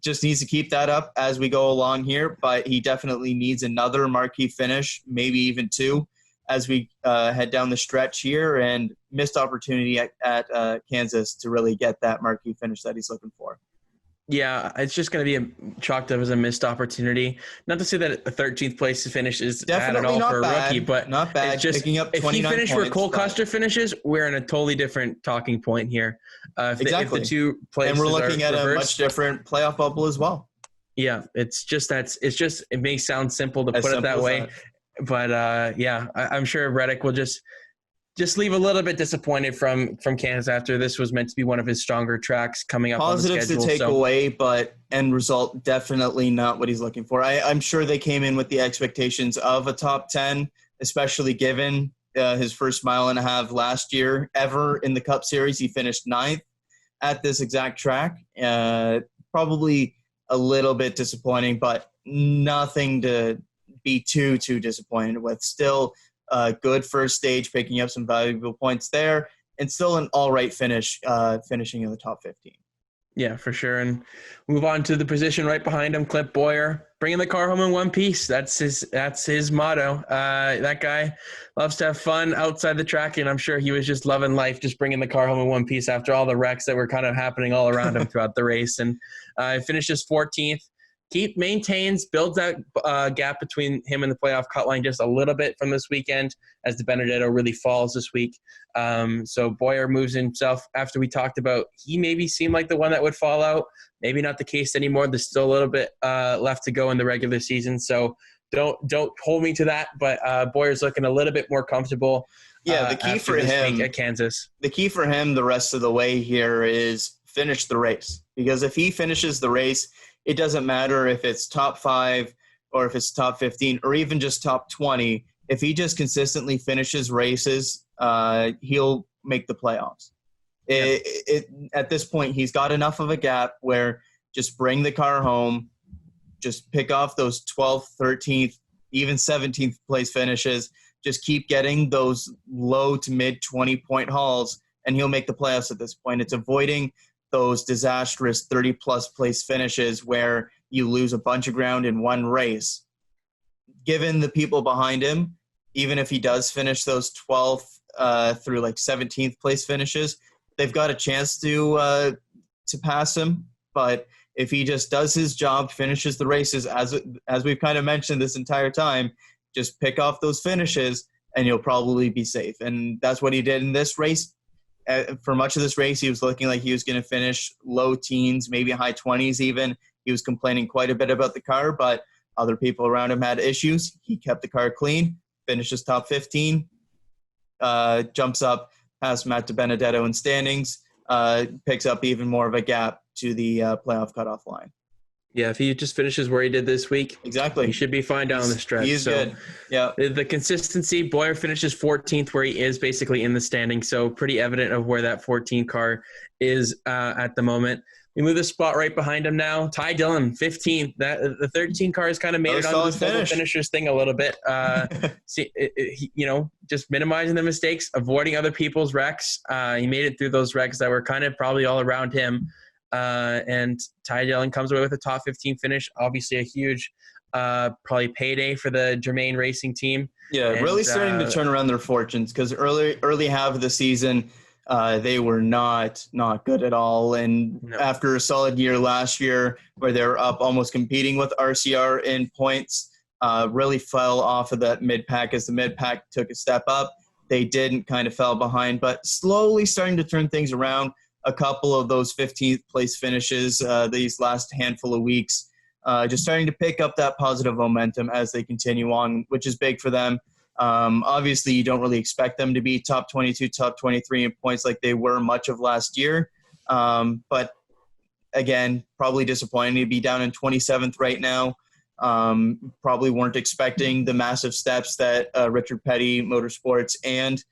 just needs to keep that up as we go along here, but he definitely needs another marquee finish, maybe even two, as we head down the stretch here, and missed opportunity at Kansas to really get that marquee finish that he's looking for. Yeah, it's just going to be chalked up as a missed opportunity. Not to say that a 13th place finish is Definitely bad at all not for a bad, rookie, but not bad. It's just, picking up if he finished where Cole points, Custer finishes, we're in a totally different talking point here. Exactly. If the two places and we're looking at reversed, a much different playoff bubble as well. Yeah, it may sound simple to put it that way, but I'm sure Reddick will just leave a little bit disappointed from Kansas after this was meant to be one of his stronger tracks coming up. Positives on the schedule, to take away, but end result definitely not what he's looking for. I'm sure they came in with the expectations of a top 10, especially given his first mile and a half last year ever in the Cup Series. He finished 9th at this exact track. Probably a little bit disappointing, but nothing to be too disappointed with. Still good first stage, picking up some valuable points there, and still an all right finish, finishing in the top 15. Yeah, for sure. And move on to the position right behind him, Clint Bowyer, bringing the car home in one piece. That's his motto. That guy loves to have fun outside the track, and I'm sure he was just loving life, just bringing the car home in one piece after all the wrecks that were kind of happening all around him throughout the race. And finishes 14th. Builds that gap between him and the playoff cut line just a little bit from this weekend as the Benedetto really falls this week. So Bowyer moves himself after we talked about he maybe seemed like the one that would fall out. Maybe not the case anymore. There's still a little bit left to go in the regular season. So don't hold me to that. But Boyer's looking a little bit more comfortable. Yeah, the key for him at Kansas. The key for him the rest of the way here is finish the race. Because if he finishes the race, it doesn't matter if it's top 5 or if it's top 15 or even just top 20. If he just consistently finishes races, he'll make the playoffs. Yeah. At this point, he's got enough of a gap where just bring the car home, just pick off those 12th, 13th, even 17th place finishes. Just keep getting those low to mid 20-point hauls, and he'll make the playoffs at this point. It's avoiding those disastrous 30-plus place finishes where you lose a bunch of ground in one race. Given the people behind him, even if he does finish those 12th through like 17th place finishes, they've got a chance to pass him. But if he just does his job, finishes the races, as we've kind of mentioned this entire time, just pick off those finishes, and you'll probably be safe. And that's what he did in this race. For much of this race, he was looking like he was going to finish low teens, maybe high 20s even. He was complaining quite a bit about the car, but other people around him had issues. He kept the car clean, finishes top 15, jumps up past Matt DiBenedetto in standings, picks up even more of a gap to the playoff cutoff line. Yeah, if he just finishes where he did this week, exactly, he should be fine down the stretch. He's good. Yeah, the consistency. Bowyer finishes 14th, where he is basically in the standing. So pretty evident of where that 14 car is at the moment. We move the spot right behind him now. Ty Dillon, 15th. The 13 car has kind of made it onto the finishers thing a little bit. Just minimizing the mistakes, avoiding other people's wrecks. He made it through those wrecks that were kind of probably all around him. And Ty Dillon comes away with a top 15 finish. Obviously a huge probably payday for the Germain Racing team. Yeah, and really starting to turn around their fortunes, because early half of the season they were not good at all. And after a solid year last year where they were up almost competing with RCR in points, really fell off of that mid-pack as the mid-pack took a step up. They didn't, kind of fell behind, but slowly starting to turn things around. A couple of those 15th place finishes these last handful of weeks, just starting to pick up that positive momentum as they continue on, which is big for them. Obviously, you don't really expect them to be top 22, top 23 in points like they were much of last year. But again, probably disappointing to be down in 27th right now. Probably weren't expecting the massive steps that Richard Petty, Motorsports, and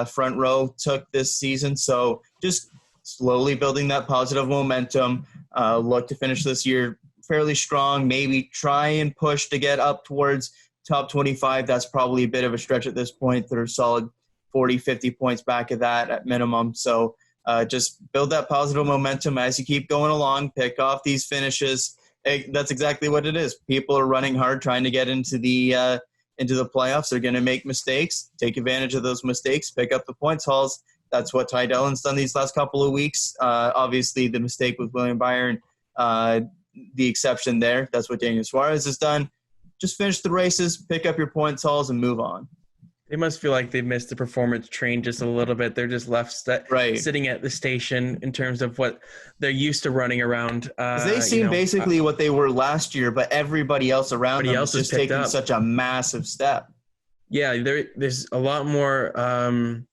Front Row took this season. So just slowly building that positive momentum, look to finish this year fairly strong, maybe try and push to get up towards top 25, that's probably a bit of a stretch at this point. They're solid 40, 50 points back of that at minimum. So just build that positive momentum as you keep going along, pick off these finishes. That's exactly what it is. People are running hard, trying to get into the playoffs. They're going to make mistakes, take advantage of those mistakes, pick up the points hauls. That's what Ty Dillon's done these last couple of weeks. Obviously, the mistake with William Byron, the exception there. That's what Daniel Suarez has done. Just finish the races, pick up your points hauls, and move on. They must feel like they've missed the performance train just a little bit. They're just left sitting at the station in terms of what they're used to running around. They seem basically what they were last year, but everybody else around them is just taking such a massive step. Yeah, there's a lot more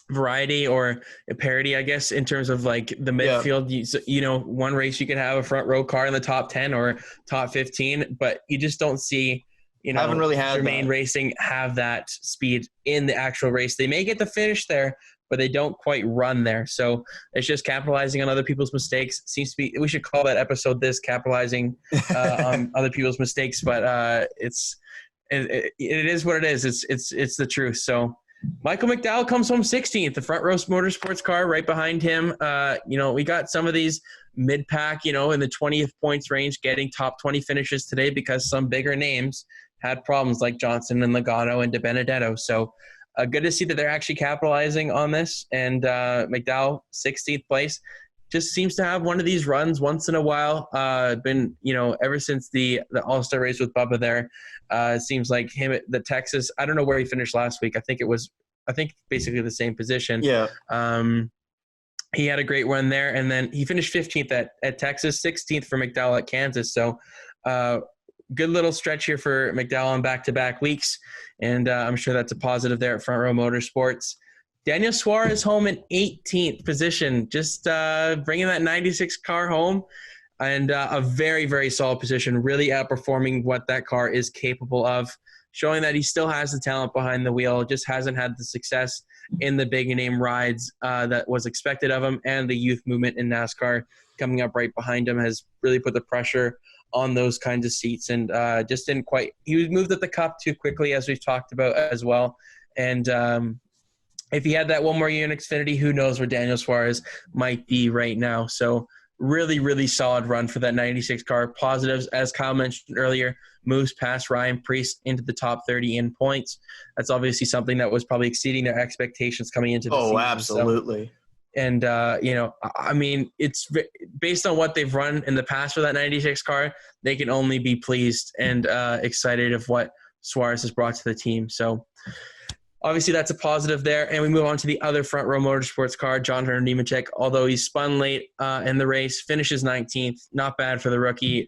variety or a parity, I guess, in terms of like the midfield. One race you could have a front row car in the top 10 or top 15, but you just don't see haven't really had Germain Racing have that speed in the actual race. They may get the finish there, but they don't quite run there. So it's just capitalizing on other people's mistakes. Seems to be, we should call that episode capitalizing on other people's mistakes, but it is what it is. It's the truth. So Michael McDowell comes home 16th, the front row Motorsports car right behind him. We got some of these mid-pack, in the 20th points range, getting top 20 finishes today because some bigger names had problems like Johnson and Logano and De Benedetto. So good to see that they're actually capitalizing on this. And McDowell, 16th place, just seems to have one of these runs once in a while. Been, ever since the All-Star race with Bubba there, it seems like him at the Texas, I don't know where he finished last week. I think basically the same position. Yeah. He had a great run there, and then he finished 15th at Texas, 16th for McDowell at Kansas. So good little stretch here for McDowell on back-to-back weeks, and I'm sure that's a positive there at Front Row Motorsports. Daniel Suarez home in 18th position, just bringing that 96 car home, and a very, very solid position, really outperforming what that car is capable of, showing that he still has the talent behind the wheel, just hasn't had the success in the big name rides that was expected of him, and the youth movement in NASCAR coming up right behind him has really put the pressure on those kinds of seats, and just didn't quite – he was moved at the cup too quickly, as we've talked about as well. And if he had that one more year in Xfinity, who knows where Daniel Suarez might be right now. So really, really solid run for that 96 car. Positives, as Kyle mentioned earlier, moves past Ryan Preece into the top 30 in points. That's obviously something that was probably exceeding their expectations coming into the season. Oh, absolutely. So, and, it's based on what they've run in the past for that 96 car, they can only be pleased and excited of what Suarez has brought to the team. So obviously that's a positive there. And we move on to the other Front Row Motorsports car, John Hunter Nemechek, although he spun late in the race, finishes 19th. Not bad for the rookie.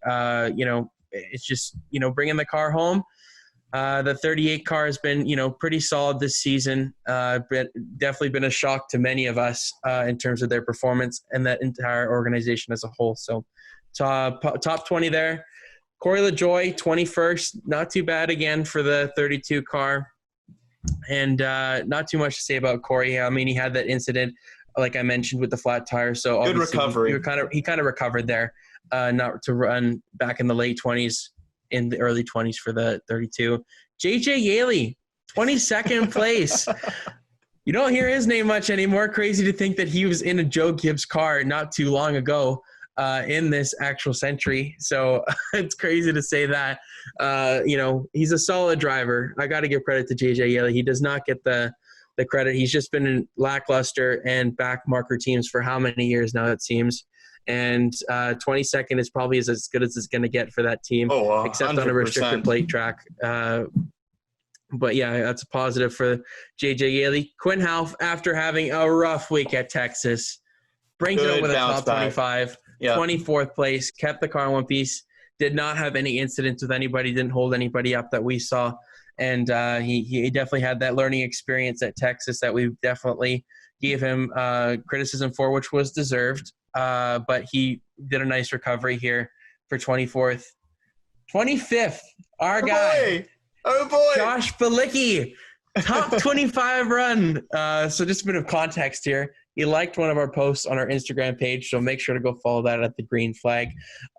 It's just, bringing the car home. The 38 car has been, pretty solid this season, but definitely been a shock to many of us in terms of their performance and that entire organization as a whole. So top 20 there. Corey LaJoie, 21st. Not too bad again for the 32 car. And not too much to say about Corey. I mean, he had that incident, like I mentioned, with the flat tire. So good recovery. He kind of recovered there, not to run back in the late 20s, in the early 20s for the 32. JJ Yaley, 22nd place. You don't hear his name much anymore. Crazy to think that he was in a Joe Gibbs car not too long ago in this actual century. So it's crazy to say that. He's a solid driver. I got to give credit to JJ Yaley. He does not get the credit. He's just been in lackluster and back marker teams for how many years now, it seems. And 22nd is probably as good as it's going to get for that team, except on a restricted plate track. But yeah, that's a positive for JJ Yaley. Quinn Half, after having a rough week at Texas, brings it up with a top 25, 24th place, kept the car in one piece, did not have any incidents with anybody, didn't hold anybody up that we saw. And he definitely had that learning experience at Texas that we definitely gave him criticism for, which was deserved. But he did a nice recovery here for 24th. 25th, our guy. Oh, boy. Josh Bilicki, top 25 run. So just a bit of context here. He liked one of our posts on our Instagram page, so make sure to go follow that at the green flag.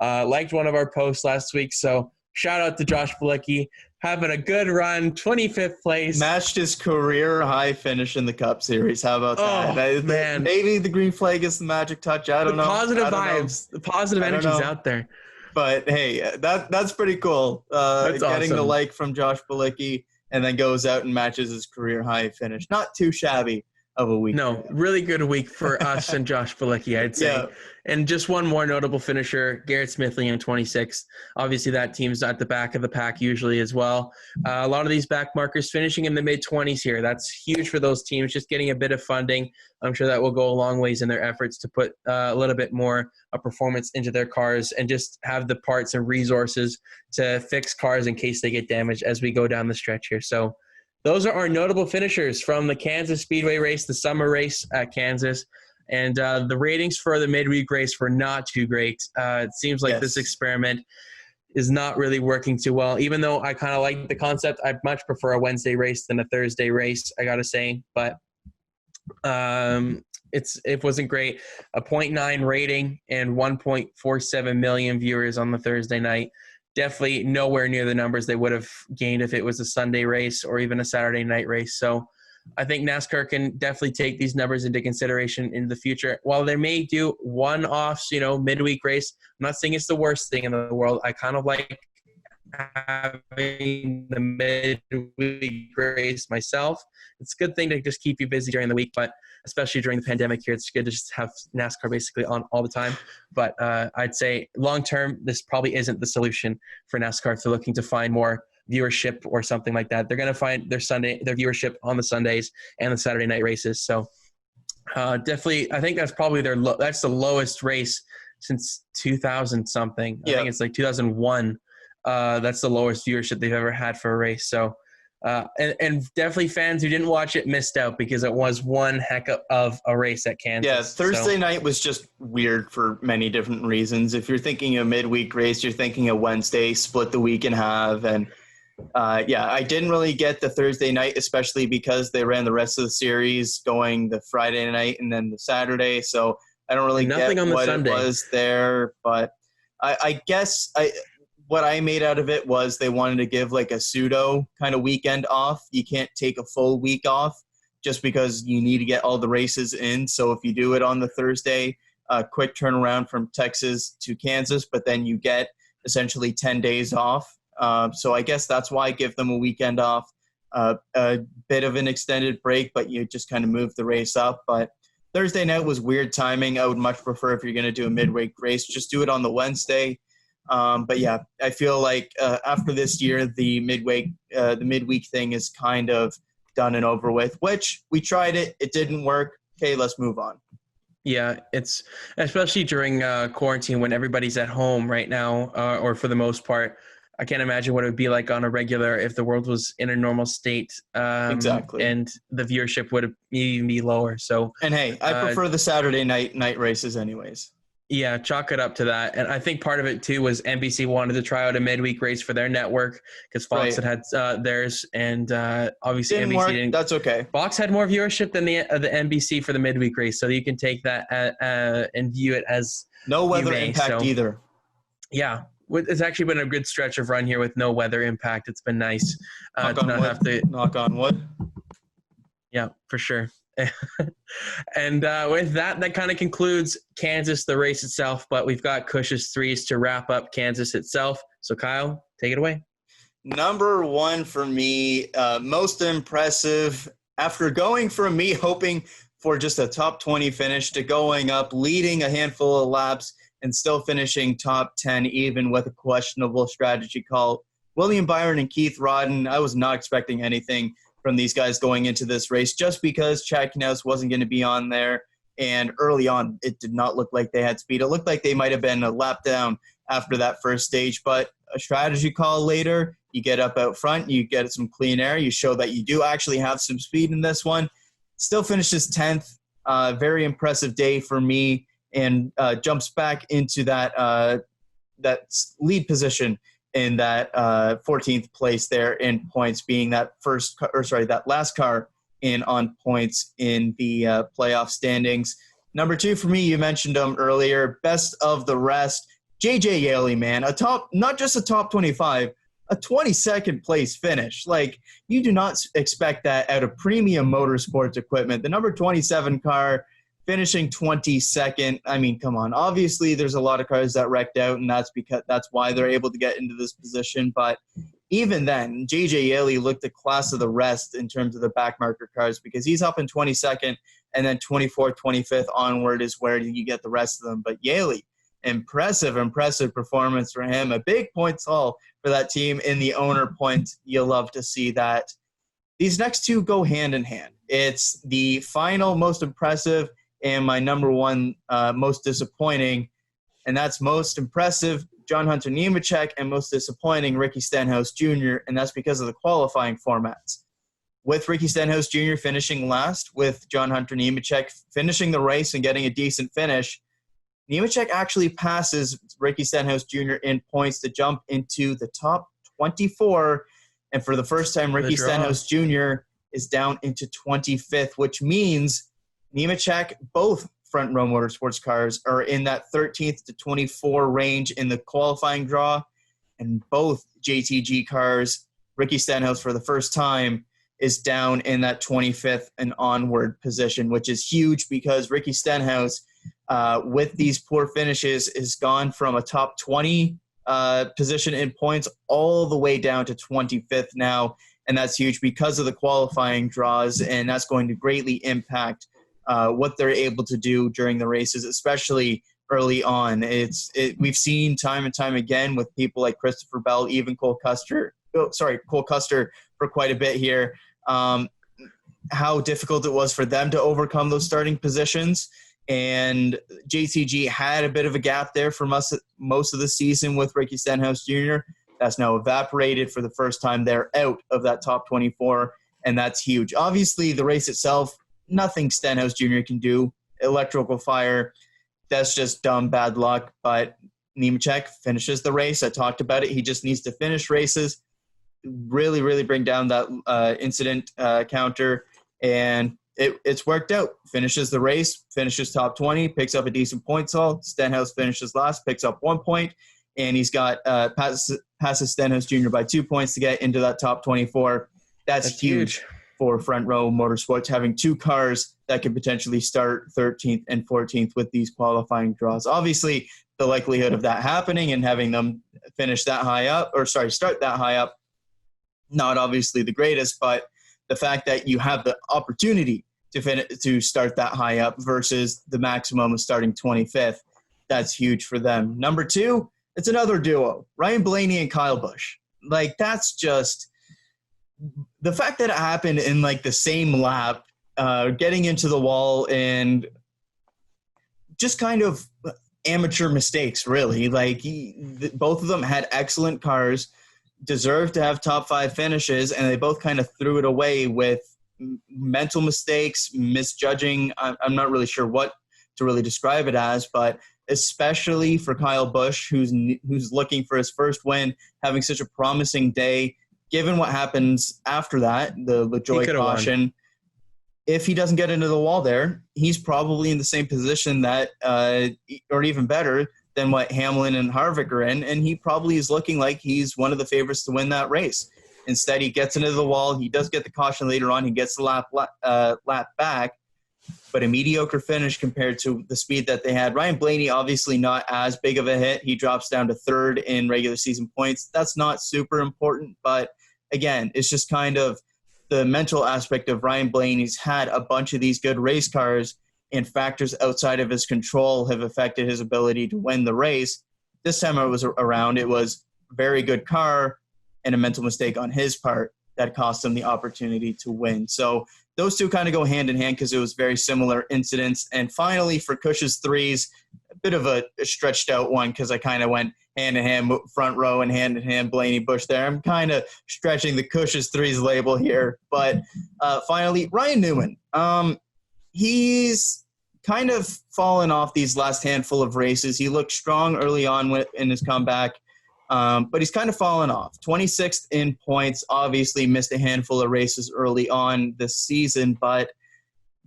Liked one of our posts last week, so shout out to Josh Bilicki, having a good run, 25th place. Matched his career high finish in the Cup Series. How about that? Man. Maybe the green flag is the magic touch. I don't know. Positive vibes. The positive energy's out there. But hey, that's pretty cool. That's getting awesome. the like from Josh Bilicki and then goes out and matches his career high finish. Not too shabby of a week. No, really good week for us and Josh Bilicki, I'd say. Yeah. And just one more notable finisher, Garrett Smithley in 26th. Obviously, that team's at the back of the pack usually as well. A lot of these back markers finishing in the mid-20s here. That's huge for those teams, just getting a bit of funding. I'm sure that will go a long ways in their efforts to put a little bit more performance into their cars and just have the parts and resources to fix cars in case they get damaged as we go down the stretch here. So those are our notable finishers from the Kansas Speedway race, the summer race at Kansas. And the ratings for the midweek race were not too great. It seems like this experiment is not really working too well. Even though I kind of like the concept, I much prefer a Wednesday race than a Thursday race, I got to say. But it wasn't great. A 0.9 rating and 1.47 million viewers on the Thursday night. Definitely nowhere near the numbers they would have gained if it was a Sunday race or even a Saturday night race. So I think NASCAR can definitely take these numbers into consideration in the future. While they may do one-offs, midweek race, I'm not saying it's the worst thing in the world. I kind of like having the midweek race myself. It's a good thing to just keep you busy during the week, but especially during the pandemic here, it's good to just have NASCAR basically on all the time. But I'd say long-term, this probably isn't the solution for NASCAR if they're looking to find more viewership or something like that. They're going to find their viewership on the Sundays and the Saturday night races. So definitely, I think that's probably that's the lowest race since 2000 something. I think it's like 2001. That's the lowest viewership they've ever had for a race. So, and definitely fans who didn't watch it missed out because it was one heck of a race at Kansas. Yeah, Thursday night was just weird for many different reasons. If you're thinking a midweek race, you're thinking a Wednesday, split the week in half. And I didn't really get the Thursday night, especially because they ran the rest of the series going the Friday night and then the Saturday. So I don't really get what it was there. But I guess what I made out of it was they wanted to give like a pseudo kind of weekend off. You can't take a full week off just because you need to get all the races in. So if you do it on the Thursday, quick turnaround from Texas to Kansas, but then you get essentially 10 days off. So I guess that's why I give them a weekend off, a bit of an extended break, but you just kind of move the race up. But Thursday night was weird timing. I would much prefer if you're going to do a midweek race, just do it on the Wednesday. But yeah, I feel like after this year, the midweek thing is kind of done and over with, which we tried it. It didn't work. Okay, let's move on. Yeah, it's especially during quarantine when everybody's at home right now, or for the most part. I can't imagine what it would be like on a regular if the world was in a normal state. Exactly. And the viewership would even be lower. So, and hey, I prefer the Saturday night races anyways. Yeah, chalk it up to that. And I think part of it, too, was NBC wanted to try out a midweek race for their network because Fox had theirs. And obviously NBC didn't. That's okay. Fox had more viewership than the NBC for the midweek race. So you can take that and view it as no weather impact either. Yeah. It's actually been a good stretch of run here with no weather impact. It's been nice to not have to – knock on wood. Yeah, for sure. And with that kind of concludes Kansas, the race itself. But we've got Cush's threes to wrap up Kansas itself. So, Kyle, take it away. Number one for me, most impressive. After going from me hoping for just a top 20 finish to going up, leading a handful of laps, and still finishing top 10, even with a questionable strategy call. William Byron and Keith Rodden, I was not expecting anything from these guys going into this race just because Chad Knaus wasn't going to be on there. And early on, it did not look like they had speed. It looked like they might have been a lap down after that first stage, but a strategy call later, you get up out front, you get some clean air, you show that you do actually have some speed in this one. Still finishes 10th. Very impressive day for me. And jumps back into that lead position in that 14th place there in points, being that last car in on points in the playoff standings. Number two for me, you mentioned him earlier, best of the rest. JJ Yeley, man, not just a top 25, a 22nd place finish. Like, you do not expect that out of premium motorsports equipment. The number 27 car finishing 22nd. I mean, come on. Obviously, there's a lot of cars that wrecked out, and that's why they're able to get into this position. But even then, JJ Yeley looked the class of the rest in terms of the backmarker cars, because he's up in 22nd, and then 24th, 25th onward is where you get the rest of them. But Yeley, impressive performance for him. A big points haul for that team in the owner points. You'll love to see that. These next two go hand in hand. It's the final most impressive and my number one most disappointing, and that's most impressive John Hunter Nemechek and most disappointing Ricky Stenhouse Jr., and that's because of the qualifying formats. With Ricky Stenhouse Jr. finishing last, with John Hunter Nemechek finishing the race and getting a decent finish, Nemechek actually passes Ricky Stenhouse Jr. in points to jump into the top 24, and for the first time, Ricky Stenhouse Jr. is down into 25th, which means Nemechek, both Front Row Motorsports cars, are in that 13th to 24 range in the qualifying draw, and both JTG cars, Ricky Stenhouse for the first time, is down in that 25th and onward position, which is huge because Ricky Stenhouse, with these poor finishes, is gone from a top 20 position in points all the way down to 25th now, and that's huge because of the qualifying draws, and that's going to greatly impact what they're able to do during the races, especially early on. We've seen time and time again with people like Christopher Bell, even Cole Custer for quite a bit here, how difficult it was for them to overcome those starting positions. And JTG had a bit of a gap there for most of the season with Ricky Stenhouse Jr. That's now evaporated for the first time. They're out of that top 24, and that's huge. Obviously, the race itself, nothing Stenhouse Jr. can do. Electrical fire, that's just dumb bad luck. But Nemechek finishes the race. I talked about it. He just needs to finish races, really, really bring down that incident counter, and it's worked out. Finishes the race, finishes top 20, picks up a decent points haul. Stenhouse finishes last, picks up 1 point, and he's got passes Stenhouse Jr. by 2 points to get into that top 24. That's huge for Front Row Motorsports, having two cars that could potentially start 13th and 14th with these qualifying draws. Obviously, the likelihood of that happening and having them start that high up, not obviously the greatest, but the fact that you have the opportunity to start that high up versus the maximum of starting 25th, that's huge for them. Number two, it's another duo, Ryan Blaney and Kyle Busch. Like, that's just the fact that it happened in like the same lap, getting into the wall, and just kind of amateur mistakes, really. Like, both of them had excellent cars, deserved to have top 5 finishes, and they both kind of threw it away with mental mistakes, misjudging. I'm not really sure what to really describe it as, but especially for Kyle Busch, who's looking for his first win, having such a promising day, given what happens after that, the LaJoie caution, if he doesn't get into the wall there, he's probably in the same position that, or even better than what Hamlin and Harvick are in, and he probably is looking like he's one of the favorites to win that race. Instead, he gets into the wall. He does get the caution later on. He gets the lap back, but a mediocre finish compared to the speed that they had. Ryan Blaney, obviously not as big of a hit. He drops down to 3rd in regular season points. That's not super important, but again, it's just kind of the mental aspect of Ryan Blaney's had a bunch of these good race cars, and factors outside of his control have affected his ability to win the race. This time it was a very good car and a mental mistake on his part that cost him the opportunity to win. So those two kind of go hand in hand because it was very similar incidents. And finally, for Cush's threes, a bit of a stretched out one because I kind of went hand in hand, front row and hand in hand, Blaney Busch there. I'm kind of stretching the Cush's threes label here. But finally, Ryan Newman. He's kind of fallen off these last handful of races. He looked strong early on in his comeback, but he's kind of fallen off. 26th in points, obviously missed a handful of races early on this season, but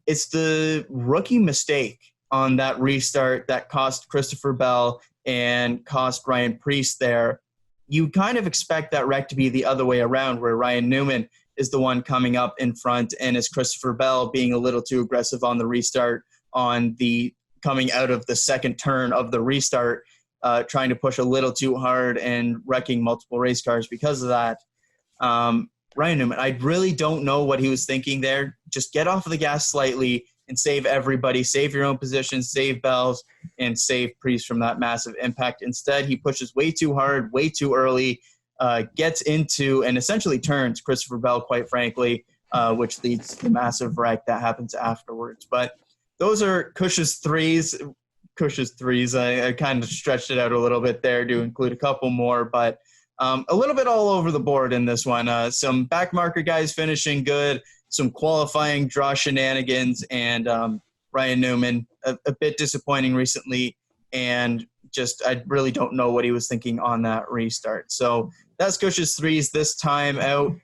it's the rookie mistake on that restart that cost Christopher Bell and cost Ryan Preece there. You kind of expect that wreck to be the other way around, where Ryan Newman is the one coming up in front, and is Christopher Bell being a little too aggressive on the restart, on the coming out of the second turn of the restart, trying to push a little too hard and wrecking multiple race cars because of that. Ryan Newman, I really don't know what he was thinking there. Just get off of the gas slightly and save everybody, save your own position, save Bell's, and save Preece from that massive impact. Instead, he pushes way too hard, way too early, gets into and essentially turns Christopher Bell, quite frankly, which leads to the massive wreck that happens afterwards. But those are Cush's threes. I kind of stretched it out a little bit there to include a couple more, but a little bit all over the board in this one. Some backmarker guys finishing good, some qualifying draw shenanigans, and Ryan Newman a bit disappointing recently, and just I really don't know what he was thinking on that restart. So that's Cush's threes this time out.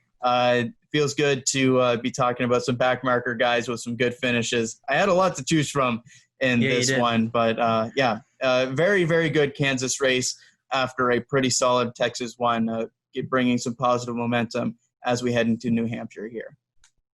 Feels good to be talking about some backmarker guys with some good finishes. I had a lot to choose from in this one, but very, very good Kansas race after a pretty solid Texas one, bringing some positive momentum as we head into New Hampshire here.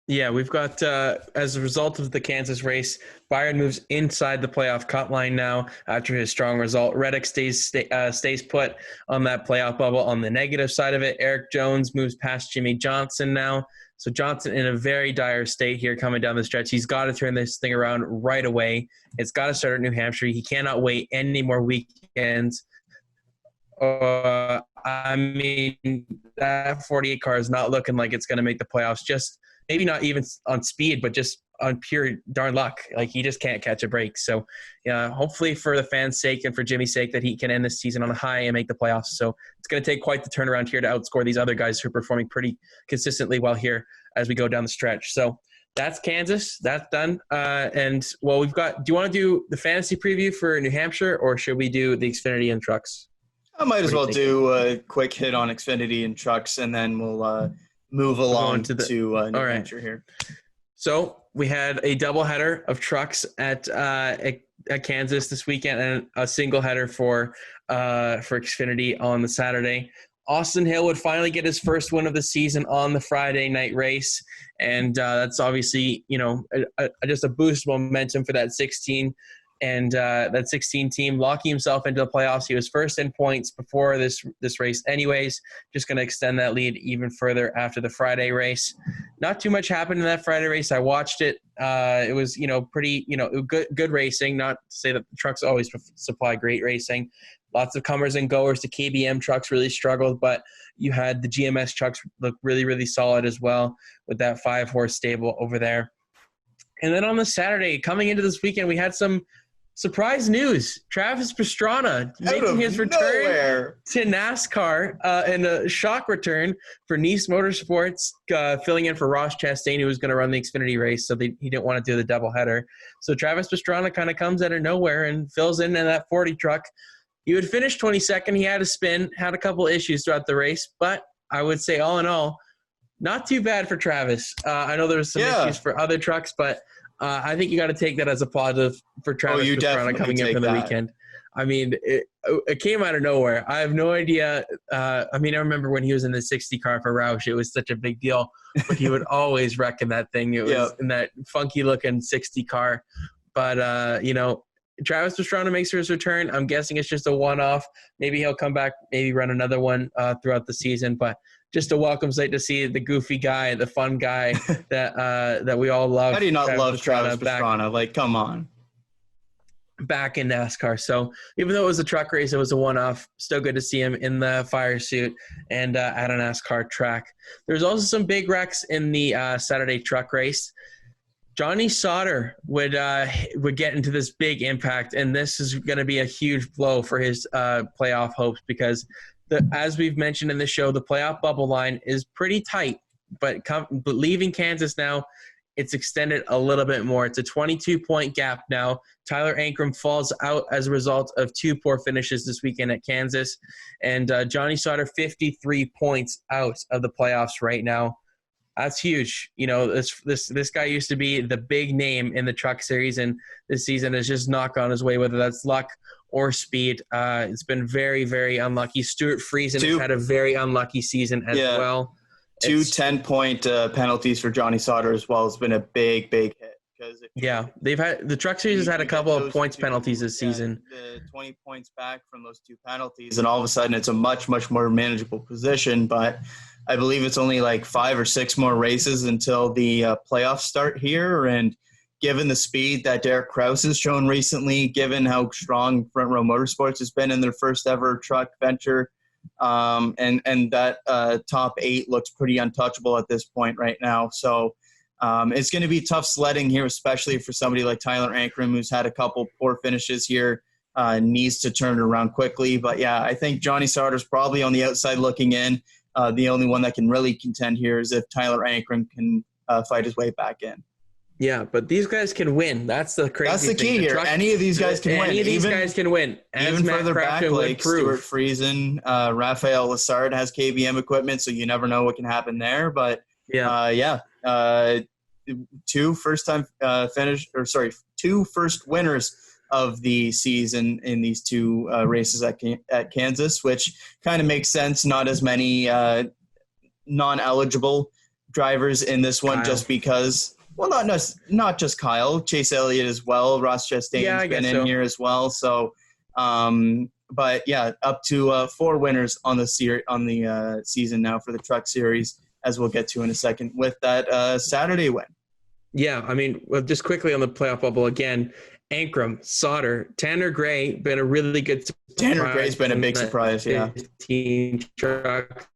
Yeah, we've got, as a result of the Kansas race, Byron moves inside the playoff cut line now after his strong result. Reddick stays put on that playoff bubble on the negative side of it. Eric Jones moves past Jimmy Johnson now. So Johnson in a very dire state here coming down the stretch. He's got to turn this thing around right away. It's got to start at New Hampshire. He cannot wait any more weekends. I mean, that 48 car is not looking like it's going to make the playoffs. Just maybe not even on speed, but just on pure darn luck. Like, he just can't catch a break. So, yeah, hopefully for the fans' sake and for Jimmy's sake that he can end this season on a high and make the playoffs. So it's going to take quite the turnaround here to outscore these other guys who are performing pretty consistently well here as we go down the stretch. So that's Kansas. That's done. And, well, we've got – do you want to do the fantasy preview for New Hampshire, or should we do the Xfinity and Trucks? I might as well do a quick hit on Xfinity and Trucks, and then we'll move along to New Hampshire here. So we had a doubleheader of trucks at Kansas this weekend, and a single header for Xfinity on the Saturday. Austin Hill would finally get his first win of the season on the Friday night race, and that's obviously just a boost of momentum for that 16. And that 16 team locking himself into the playoffs. He was first in points before this race anyways. Just going to extend that lead even further after the Friday race. Not too much happened in that Friday race. I watched it. It was, pretty, good racing. Not to say that the trucks always supply great racing. Lots of comers and goers. The KBM trucks really struggled, but you had the GMS trucks look really, really solid as well with that 5-horse stable over there. And then on the Saturday, coming into this weekend, we had some surprise news. Travis Pastrana making his return to NASCAR and a shock return for Nice Motorsports, filling in for Ross Chastain, who was going to run the Xfinity race, so he didn't want to do the doubleheader. So Travis Pastrana kind of comes out of nowhere and fills in that 40 truck. He would finish 22nd. He had a spin, had a couple issues throughout the race, but I would say all in all, not too bad for Travis. I know there was some issues for other trucks, but I think you got to take that as a positive for Travis Pastrana coming in for the weekend. I mean, it came out of nowhere. I have no idea. I remember when he was in the 60 car for Roush, it was such a big deal, but he would always wreck in that thing. It was in that funky looking 60 car. But, Travis Pastrana makes his return. I'm guessing it's just a one-off. Maybe he'll come back, maybe run another one throughout the season, but just a welcome sight to see the goofy guy, the fun guy that we all love. How do you not love Travis Pastrana? Like, come on. Back in NASCAR. So even though it was a truck race, it was a one-off. Still good to see him in the fire suit and at a NASCAR track. There's also some big wrecks in the Saturday truck race. Johnny Sauter would get into this big impact, and this is going to be a huge blow for his playoff hopes because as we've mentioned in the show, the playoff bubble line is pretty tight, but leaving Kansas now, it's extended a little bit more. It's a 22-point gap now. Tyler Ankrum falls out as a result of 2 poor finishes this weekend at Kansas, and Johnny Sauter 53 points out of the playoffs right now. That's huge. This guy used to be the big name in the truck series, and this season has just not gone his way, whether that's luck or speed. It's been very, very unlucky. Stuart Friesen has had a very unlucky season as well. Two 10-point penalties for Johnny Sauter as well has been a big, big hit. They've had the Truck Series has had a couple of points penalties this season. The 20 points back from those 2 penalties, and all of a sudden it's a much, much more manageable position. But I believe it's only like 5 or 6 more races until the playoffs start here. And given the speed that Derek Kraus has shown recently, given how strong Front Row Motorsports has been in their first ever truck venture, and that top 8 looks pretty untouchable at this point right now. So it's going to be tough sledding here, especially for somebody like Tyler Ankrum, who's had a couple poor finishes here, needs to turn it around quickly. But, yeah, I think Johnny Sauter's probably on the outside looking in. The only one that can really contend here is if Tyler Ankrum can fight his way back in. Yeah, but these guys can win. That's the crazy That's the key thing. Here. Any of these guys can win. Any of these guys can win. Even further back, like Stuart Friesen, Raphael Lessard has KBM equipment, so you never know what can happen there. But, two first winners of the season in these 2 races at Kansas, which kind of makes sense. Not as many non-eligible drivers in this one, just because. Well, not just Kyle, Chase Elliott as well. Ross Chastain's been in here as well. So, but yeah, up to 4 winners on the season now for the Truck Series, as we'll get to in a second with that Saturday win. Yeah, I mean, well, just quickly on the playoff bubble again, Ankrum, Sauter, Tanner Gray, been a really good surprise. Tanner Gray's been a big surprise, yeah. Team truck.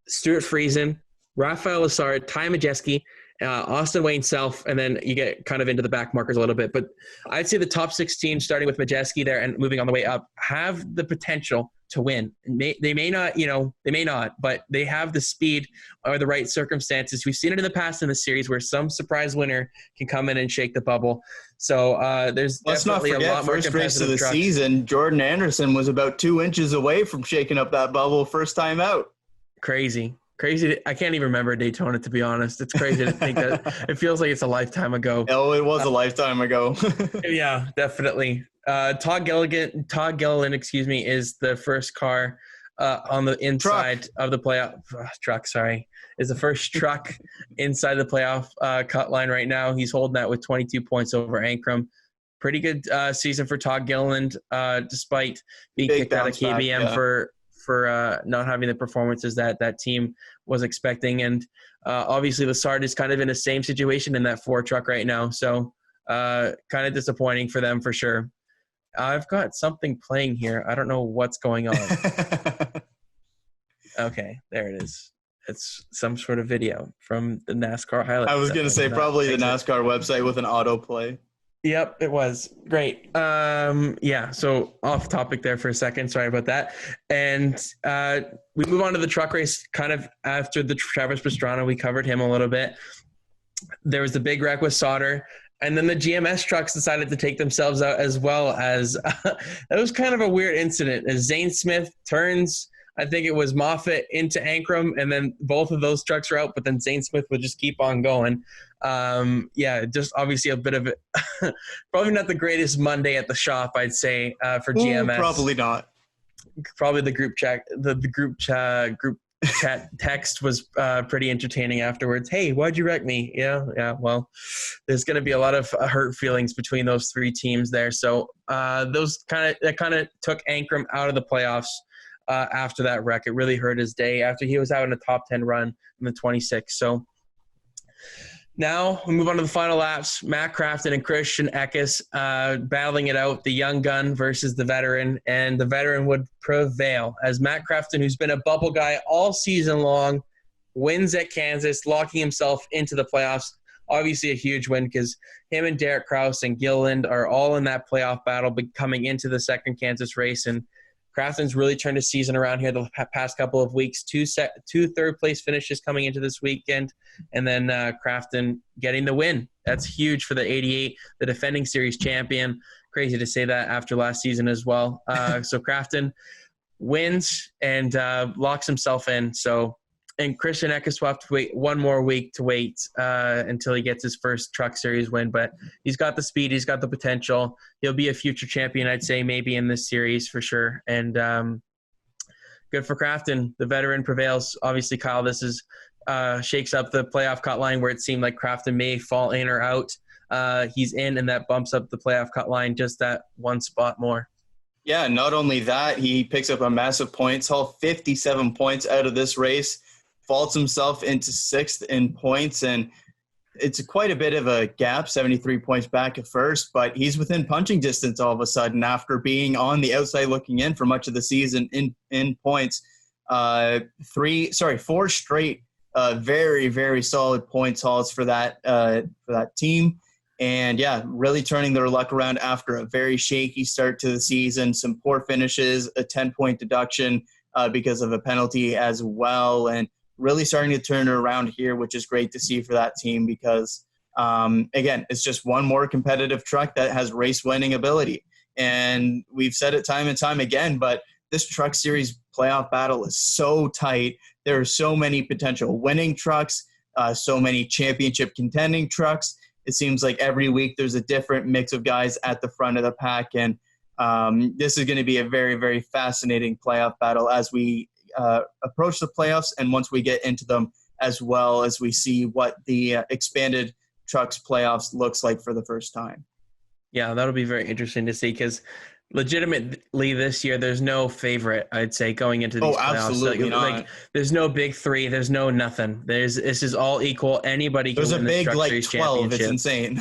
Stuart Friesen, Raphael Lessard, Ty Majeski, Austin Wayne Self, and then you get kind of into the back markers a little bit. But I'd say the top 16, starting with Majeski there and moving on the way up, have the potential to win. They may not, but they have the speed or the right circumstances. We've seen it in the past in the series where some surprise winner can come in and shake the bubble. So there's definitely a lot more competitive race of the trucks. Season, Jordan Anderson was about 2 inches away from shaking up that bubble first time out. Crazy. I can't even remember Daytona, to be honest. It's crazy to think that it feels like it's a lifetime ago. Oh, it was a lifetime ago. Yeah, definitely. Todd Gilliland, is the first car on the inside of the playoff truck. Is the first truck inside the playoff cut line right now. He's holding that with 22 points over Ankrum. Pretty good season for Todd Gilliland, despite being kicked out of KBM for not having the performances that team was expecting. And obviously Lessard is kind of in the same situation in that 4 truck right now. So kind of disappointing for them for sure. I've got something playing here. I don't know what's going on. Okay, there it is. It's some sort of video from the NASCAR highlights. I was going to say probably the NASCAR website with an autoplay. Yep, it was. Great. So off topic there for a second. Sorry about that. And we move on to the truck race kind of after the Travis Pastrana. We covered him a little bit. There was the big wreck with Sauter. And then the GMS trucks decided to take themselves out as well as that was kind of a weird incident as Zane Smith turns, I think it was Moffitt into Ankrum, and then both of those trucks are out, but then Zane Smith would just keep on going. Just obviously a bit of it. Probably not the greatest Monday at the shop, I'd say, for GMS. Probably not. Probably the group chat, the group chat text was pretty entertaining afterwards. Hey, why'd you wreck me? Yeah. Well, there's going to be a lot of hurt feelings between those 3 teams there. So that kind of took Ankrum out of the playoffs. After that wreck, it really hurt his day after he was having a top 10 run in the 26. So now we move on to the final laps. Matt Crafton and Christian Eckes battling it out, the young gun versus the veteran, and the veteran would prevail as Matt Crafton, who's been a bubble guy all season long, wins at Kansas, locking himself into the playoffs. Obviously a huge win because him and Derek Kraus and Gilliland are all in that playoff battle coming into the second Kansas race, and Crafton's really turned his season around here the past couple of weeks. 2 third-place finishes coming into this weekend, and then Crafton getting the win. That's huge for the 88, the defending series champion. Crazy to say that after last season as well. So Crafton wins and locks himself in. So And Christian Eckes will have to wait one more week to wait until he gets his first Truck Series win. But he's got the speed. He's got the potential. He'll be a future champion, I'd say, maybe in this series for sure. And good for Crafton. The veteran prevails. Obviously, Kyle, this is shakes up the playoff cut line where it seemed like Crafton may fall in or out. He's in, and that bumps up the playoff cut line just that one spot more. Yeah, not only that, he picks up a massive points haul, 57 points out of this race, vaults himself into sixth in points, and it's quite a bit of a gap, 73 points back at first, but he's within punching distance all of a sudden after being on the outside looking in for much of the season in points. 4 straight very, very solid points hauls for that team. And yeah, really turning their luck around after a very shaky start to the season, some poor finishes, a 10-point deduction because of a penalty as well, and really starting to turn it around here, which is great to see for that team because, again, it's just one more competitive truck that has race-winning ability. And we've said it time and time again, but this Truck Series playoff battle is so tight. There are so many potential winning trucks, so many championship contending trucks. It seems like every week there's a different mix of guys at the front of the pack, and this is going to be a very, very fascinating playoff battle as we approach the playoffs and once we get into them, as well as we see what the expanded trucks playoffs looks like for the first time. Yeah, that'll be very interesting to see because legitimately this year there's no favorite, I'd say, going into these playoffs. Absolutely not. Like there's no big three, there's no nothing. This is all equal. Anybody can win this Truck Series 12. It's insane.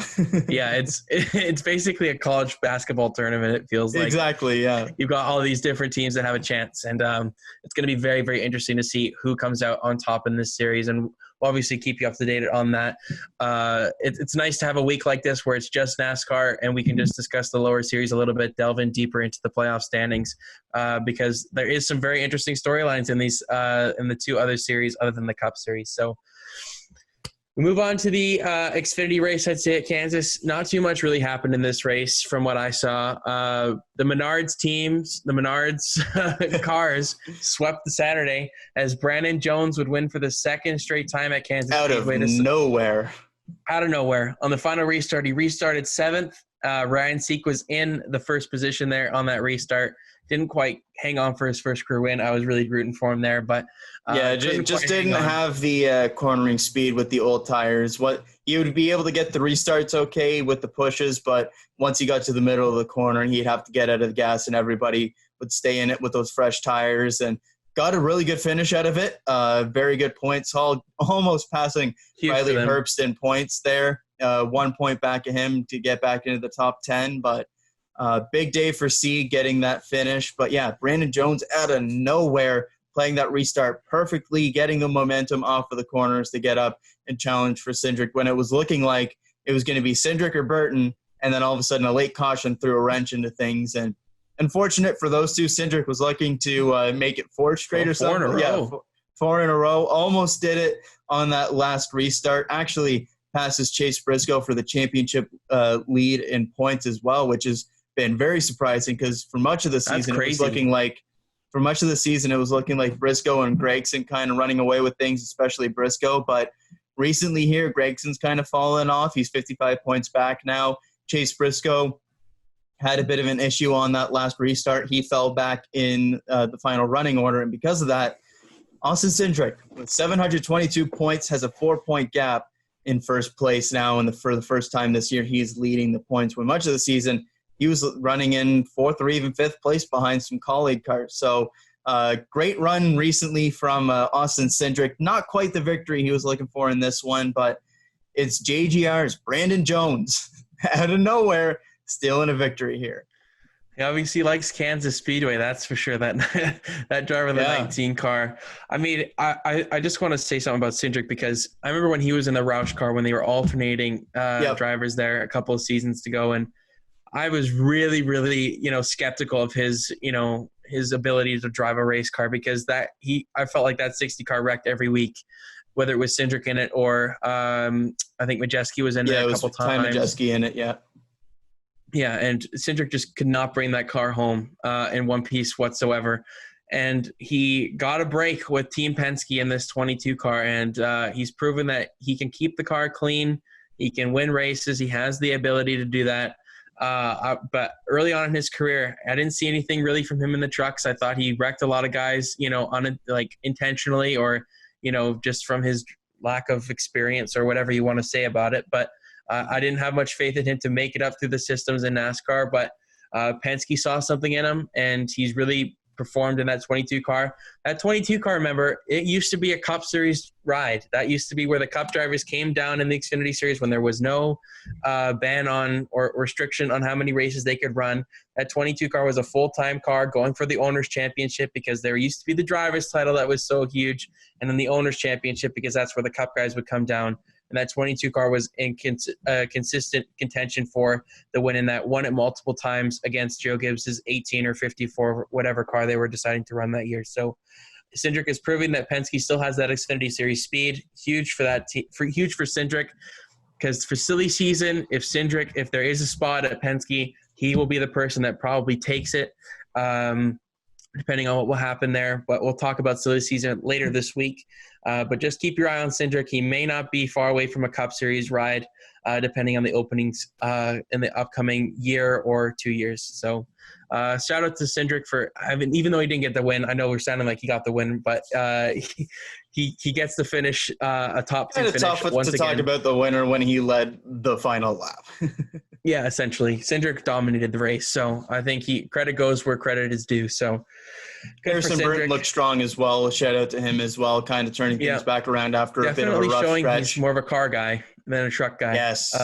Yeah, it's basically a college basketball tournament, it feels like. Exactly, yeah. You've got all these different teams that have a chance, and it's going to be very, very interesting to see who comes out on top in this series, and we'll obviously keep you up to date on that. It's nice to have a week like this where it's just NASCAR and we can just discuss the lower series a little bit, delve in deeper into the playoff standings because there is some very interesting storylines in these in the two other series other than the Cup Series. So we move on to the Xfinity race, I'd say, at Kansas. Not too much really happened in this race from what I saw. The Menards cars swept the Saturday as Brandon Jones would win for the second straight time at Kansas Speedway. Out of nowhere. On the final restart, he restarted seventh. Ryan Seek was in the first position there on that restart. Didn't quite hang on for his first career win. I was really rooting for him there, but just didn't have the cornering speed with the old tires. What he would be able to get the restarts okay with the pushes, but once he got to the middle of the corner, he'd have to get out of the gas, and everybody would stay in it with those fresh tires. And got a really good finish out of it. Very good points haul, almost passing Riley Herbst in points there. 1 point back of him to get back into the top 10, but big day for C getting that finish. But yeah, Brandon Jones out of nowhere playing that restart perfectly, getting the momentum off of the corners to get up and challenge for Hendrick when it was looking like it was going to be Hendrick or Burton, and then all of a sudden a late caution threw a wrench into things. And unfortunate for those two, Hendrick was looking to make it four straight or something. 4 in a row. Yeah, 4 in a row. Almost did it on that last restart. Actually passes Chase Briscoe for the championship lead in points as well, which has been very surprising because for much of the season it was looking like Briscoe and Gregson kind of running away with things, especially Briscoe. But recently here, Gregson's kind of fallen off. He's 55 points back now. Chase Briscoe had a bit of an issue on that last restart. He fell back in the final running order, and because of that, Austin Cindric with 722 points has a 4-point gap in first place now, and for the first time this year, he's leading the points. When much of the season, he was running in 4th or even 5th place behind some colleague cars. So great run recently from Austin Cindric. Not quite the victory he was looking for in this one, but it's JGR's Brandon Jones out of nowhere stealing a victory here. He obviously likes Kansas Speedway, that's for sure. That driver of the 19 car. I mean, I just want to say something about Cindric because I remember when he was in the Roush car when they were alternating drivers there a couple of seasons ago, and I was really, really, skeptical of his ability to drive a race car because I felt like that 60 car wrecked every week, whether it was Cindric in it or I think Majeski was in there a couple times. Yeah, Majeski in it, yeah. Yeah, and Cindric just could not bring that car home in one piece whatsoever. and he got a break with Team Penske in this 22 car, and he's proven that he can keep the car clean. He can win races. He has the ability to do that. But early on in his career, I didn't see anything really from him in the trucks. I thought he wrecked a lot of guys, intentionally, or, just from his lack of experience or whatever you want to say about it. But I didn't have much faith in him to make it up through the systems in NASCAR. But Penske saw something in him, and he's really performed in that 22 car. That 22 car, remember, it used to be a Cup Series ride. That used to be where the Cup drivers came down in the Xfinity Series when there was no ban on or restriction on how many races they could run. That 22 car was a full-time car going for the Owners' Championship, because there used to be the Drivers' title that was so huge, and then the Owners' Championship, because that's where the Cup guys would come down. And that 22 car was in consistent contention for the win, and that won it multiple times against Joe Gibbs's 18 or 54, whatever car they were deciding to run that year. So Hendrick is proving that Penske still has that Xfinity Series speed. Huge for that huge for Hendrick, because for silly season, if there is a spot at Penske, he will be the person that probably takes it, depending on what will happen there. But we'll talk about silly season later this week. But just keep your eye on Hendrick. He may not be far away from a Cup Series ride, depending on the openings in the upcoming year or 2 years. So shout out to Hendrick even though he didn't get the win. I know we're sounding like he got the win, but he gets to finish a top 10 finish tough once to again. Talk about the winner when he led the final lap. Yeah, essentially. Hendrick dominated the race, so I think credit goes where credit is due. So Harrison Burton looked strong as well. Shout out to him as well, kind of turning things back around after a bit of a rough showing stretch. He's more of a car guy than a truck guy. Yes.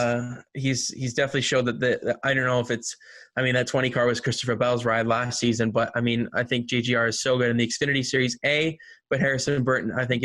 He's definitely showed that I don't know if it's – that 20 car was Christopher Bell's ride last season, but, I think JGR is so good in the Xfinity Series A, but Harrison Burton, I think,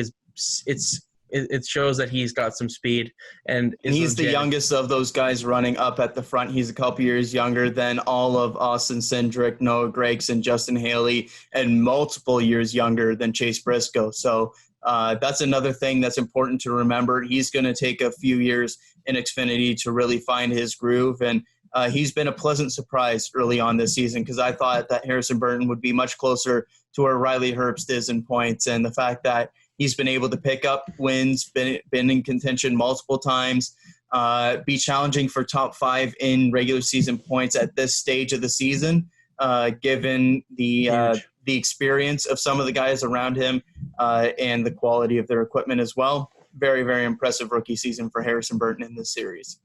it shows that he's got some speed. And he's the youngest of those guys running up at the front. He's a couple years younger than all of Austin Cindric, Noah Gragson, Justin Haley, and multiple years younger than Chase Briscoe. So that's another thing that's important to remember. He's going to take a few years in Xfinity to really find his groove. And he's been a pleasant surprise early on this season, because I thought that Harrison Burton would be much closer to where Riley Herbst is in points. And the fact that he's been able to pick up wins, been in contention multiple times, be challenging for top 5 in regular season points at this stage of the season, given the experience of some of the guys around him and the quality of their equipment as well. Very, very impressive rookie season for Harrison Burton in this series.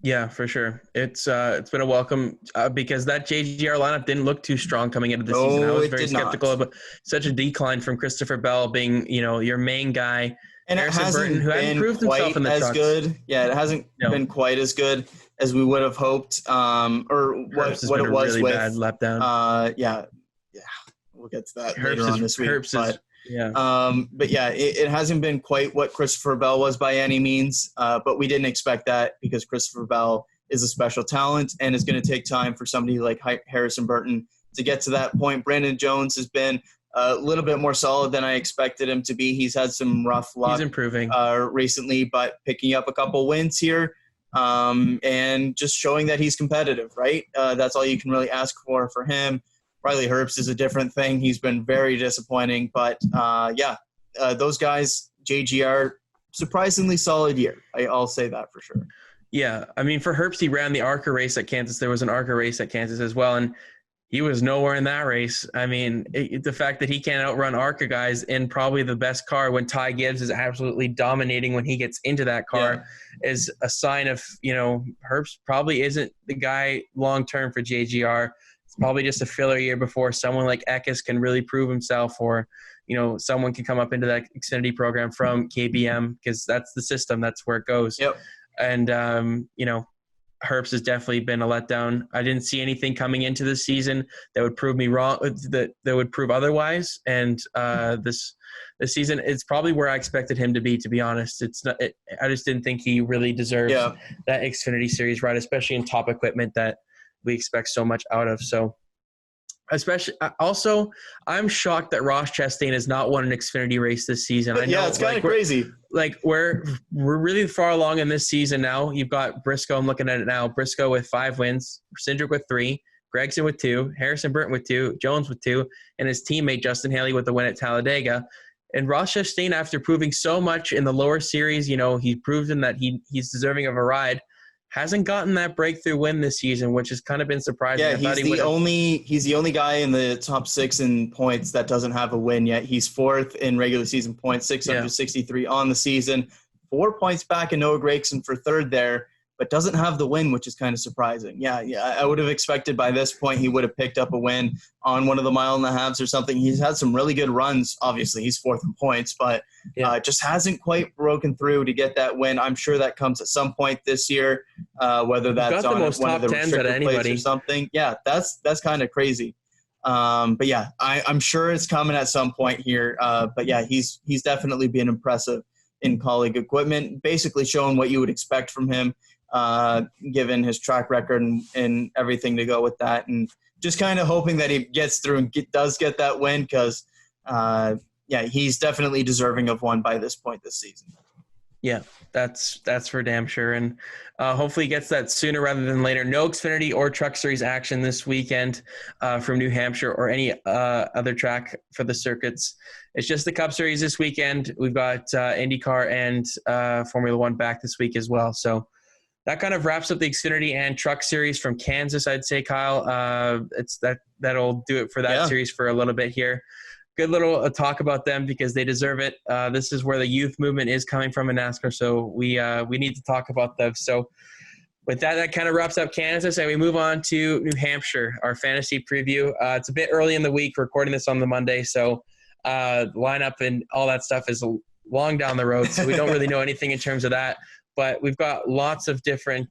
Yeah, for sure. It's been a welcome because that JGR lineup didn't look too strong coming into the season. I was very skeptical about such a decline from Christopher Bell being, your main guy. And Harrison it hasn't Burton, who hadn't proved himself in the trucks. Good. Yeah, it hasn't been quite as good as we would have hoped, or what it was really with. Bad lap down. Yeah, we'll get to that later on this week. But yeah, it hasn't been quite what Christopher Bell was by any means, but we didn't expect that, because Christopher Bell is a special talent, and it's going to take time for somebody like Harrison Burton to get to that point. Brandon Jones has been a little bit more solid than I expected him to be. He's had some rough luck. He's improving recently, but picking up a couple wins here and just showing that he's competitive, right? That's all you can really ask for him. Riley Herbst is a different thing. He's been very disappointing. But, those guys, JGR, surprisingly solid year. I'll say that for sure. Yeah. For Herbst, he ran the ARCA race at Kansas. There was an ARCA race at Kansas as well, and he was nowhere in that race. The fact that he can't outrun ARCA guys in probably the best car when Ty Gibbs is absolutely dominating when he gets into that car is a sign of, Herbst probably isn't the guy long-term for JGR. Probably just a filler year before someone like Eckes can really prove himself, or, someone can come up into that Xfinity program from KBM, because that's the system. That's where it goes. Yep. And, Herbst has definitely been a letdown. I didn't see anything coming into this season that would prove me wrong, that would prove otherwise. And this season, it's probably where I expected him to be honest. It's not. I just didn't think he really deserves that Xfinity Series ride, especially in top equipment that we expect so much out of. So especially also, I'm shocked that Ross Chastain has not won an Xfinity race this season. I know, it's kind of crazy. We're really far along in this season now. You've got Briscoe. I'm looking at it now. Briscoe with 5 wins, Hendrick with 3, Gregson with 2, Harrison Burton with 2, Jones with 2, and his teammate Justin Haley with the win at Talladega. And Ross Chastain, after proving so much in the lower series, he's proven that he's deserving of a ride, hasn't gotten that breakthrough win this season, which has kind of been surprising. Yeah, he's the only guy in the top 6 in points that doesn't have a win yet. He's 4th in regular season points, 663 on the season, 4 points back in Noah Gragson for 3rd there, but doesn't have the win, which is kind of surprising. Yeah, I would have expected by this point he would have picked up a win on one of the mile and a halves or something. He's had some really good runs. Obviously, he's 4th in points, but just hasn't quite broken through to get that win. I'm sure that comes at some point this year, whether that's on one of the restricted plates or something. Yeah, that's kind of crazy. But yeah, I'm sure it's coming at some point here. But yeah, he's definitely been impressive in colleague equipment, basically showing what you would expect from him, given his track record and everything to go with that. And just kind of hoping that he gets through and does get that win because, he's definitely deserving of one by this point this season. Yeah, that's for damn sure. And hopefully he gets that sooner rather than later. No Xfinity or Truck Series action this weekend from New Hampshire or any other track for the circuits. It's just the Cup Series this weekend. We've got IndyCar and Formula One back this week as well. So that kind of wraps up the Xfinity and Truck Series from Kansas, I'd say, Kyle. That'll do it for that series for a little bit here. Good little talk about them because they deserve it. This is where the youth movement is coming from in NASCAR, so we need to talk about them. So with that kind of wraps up Kansas, and we move on to New Hampshire, our fantasy preview. It's a bit early in the week, recording this on the Monday, so lineup and all that stuff is long down the road, so we don't really know anything in terms of that. But we've got lots of different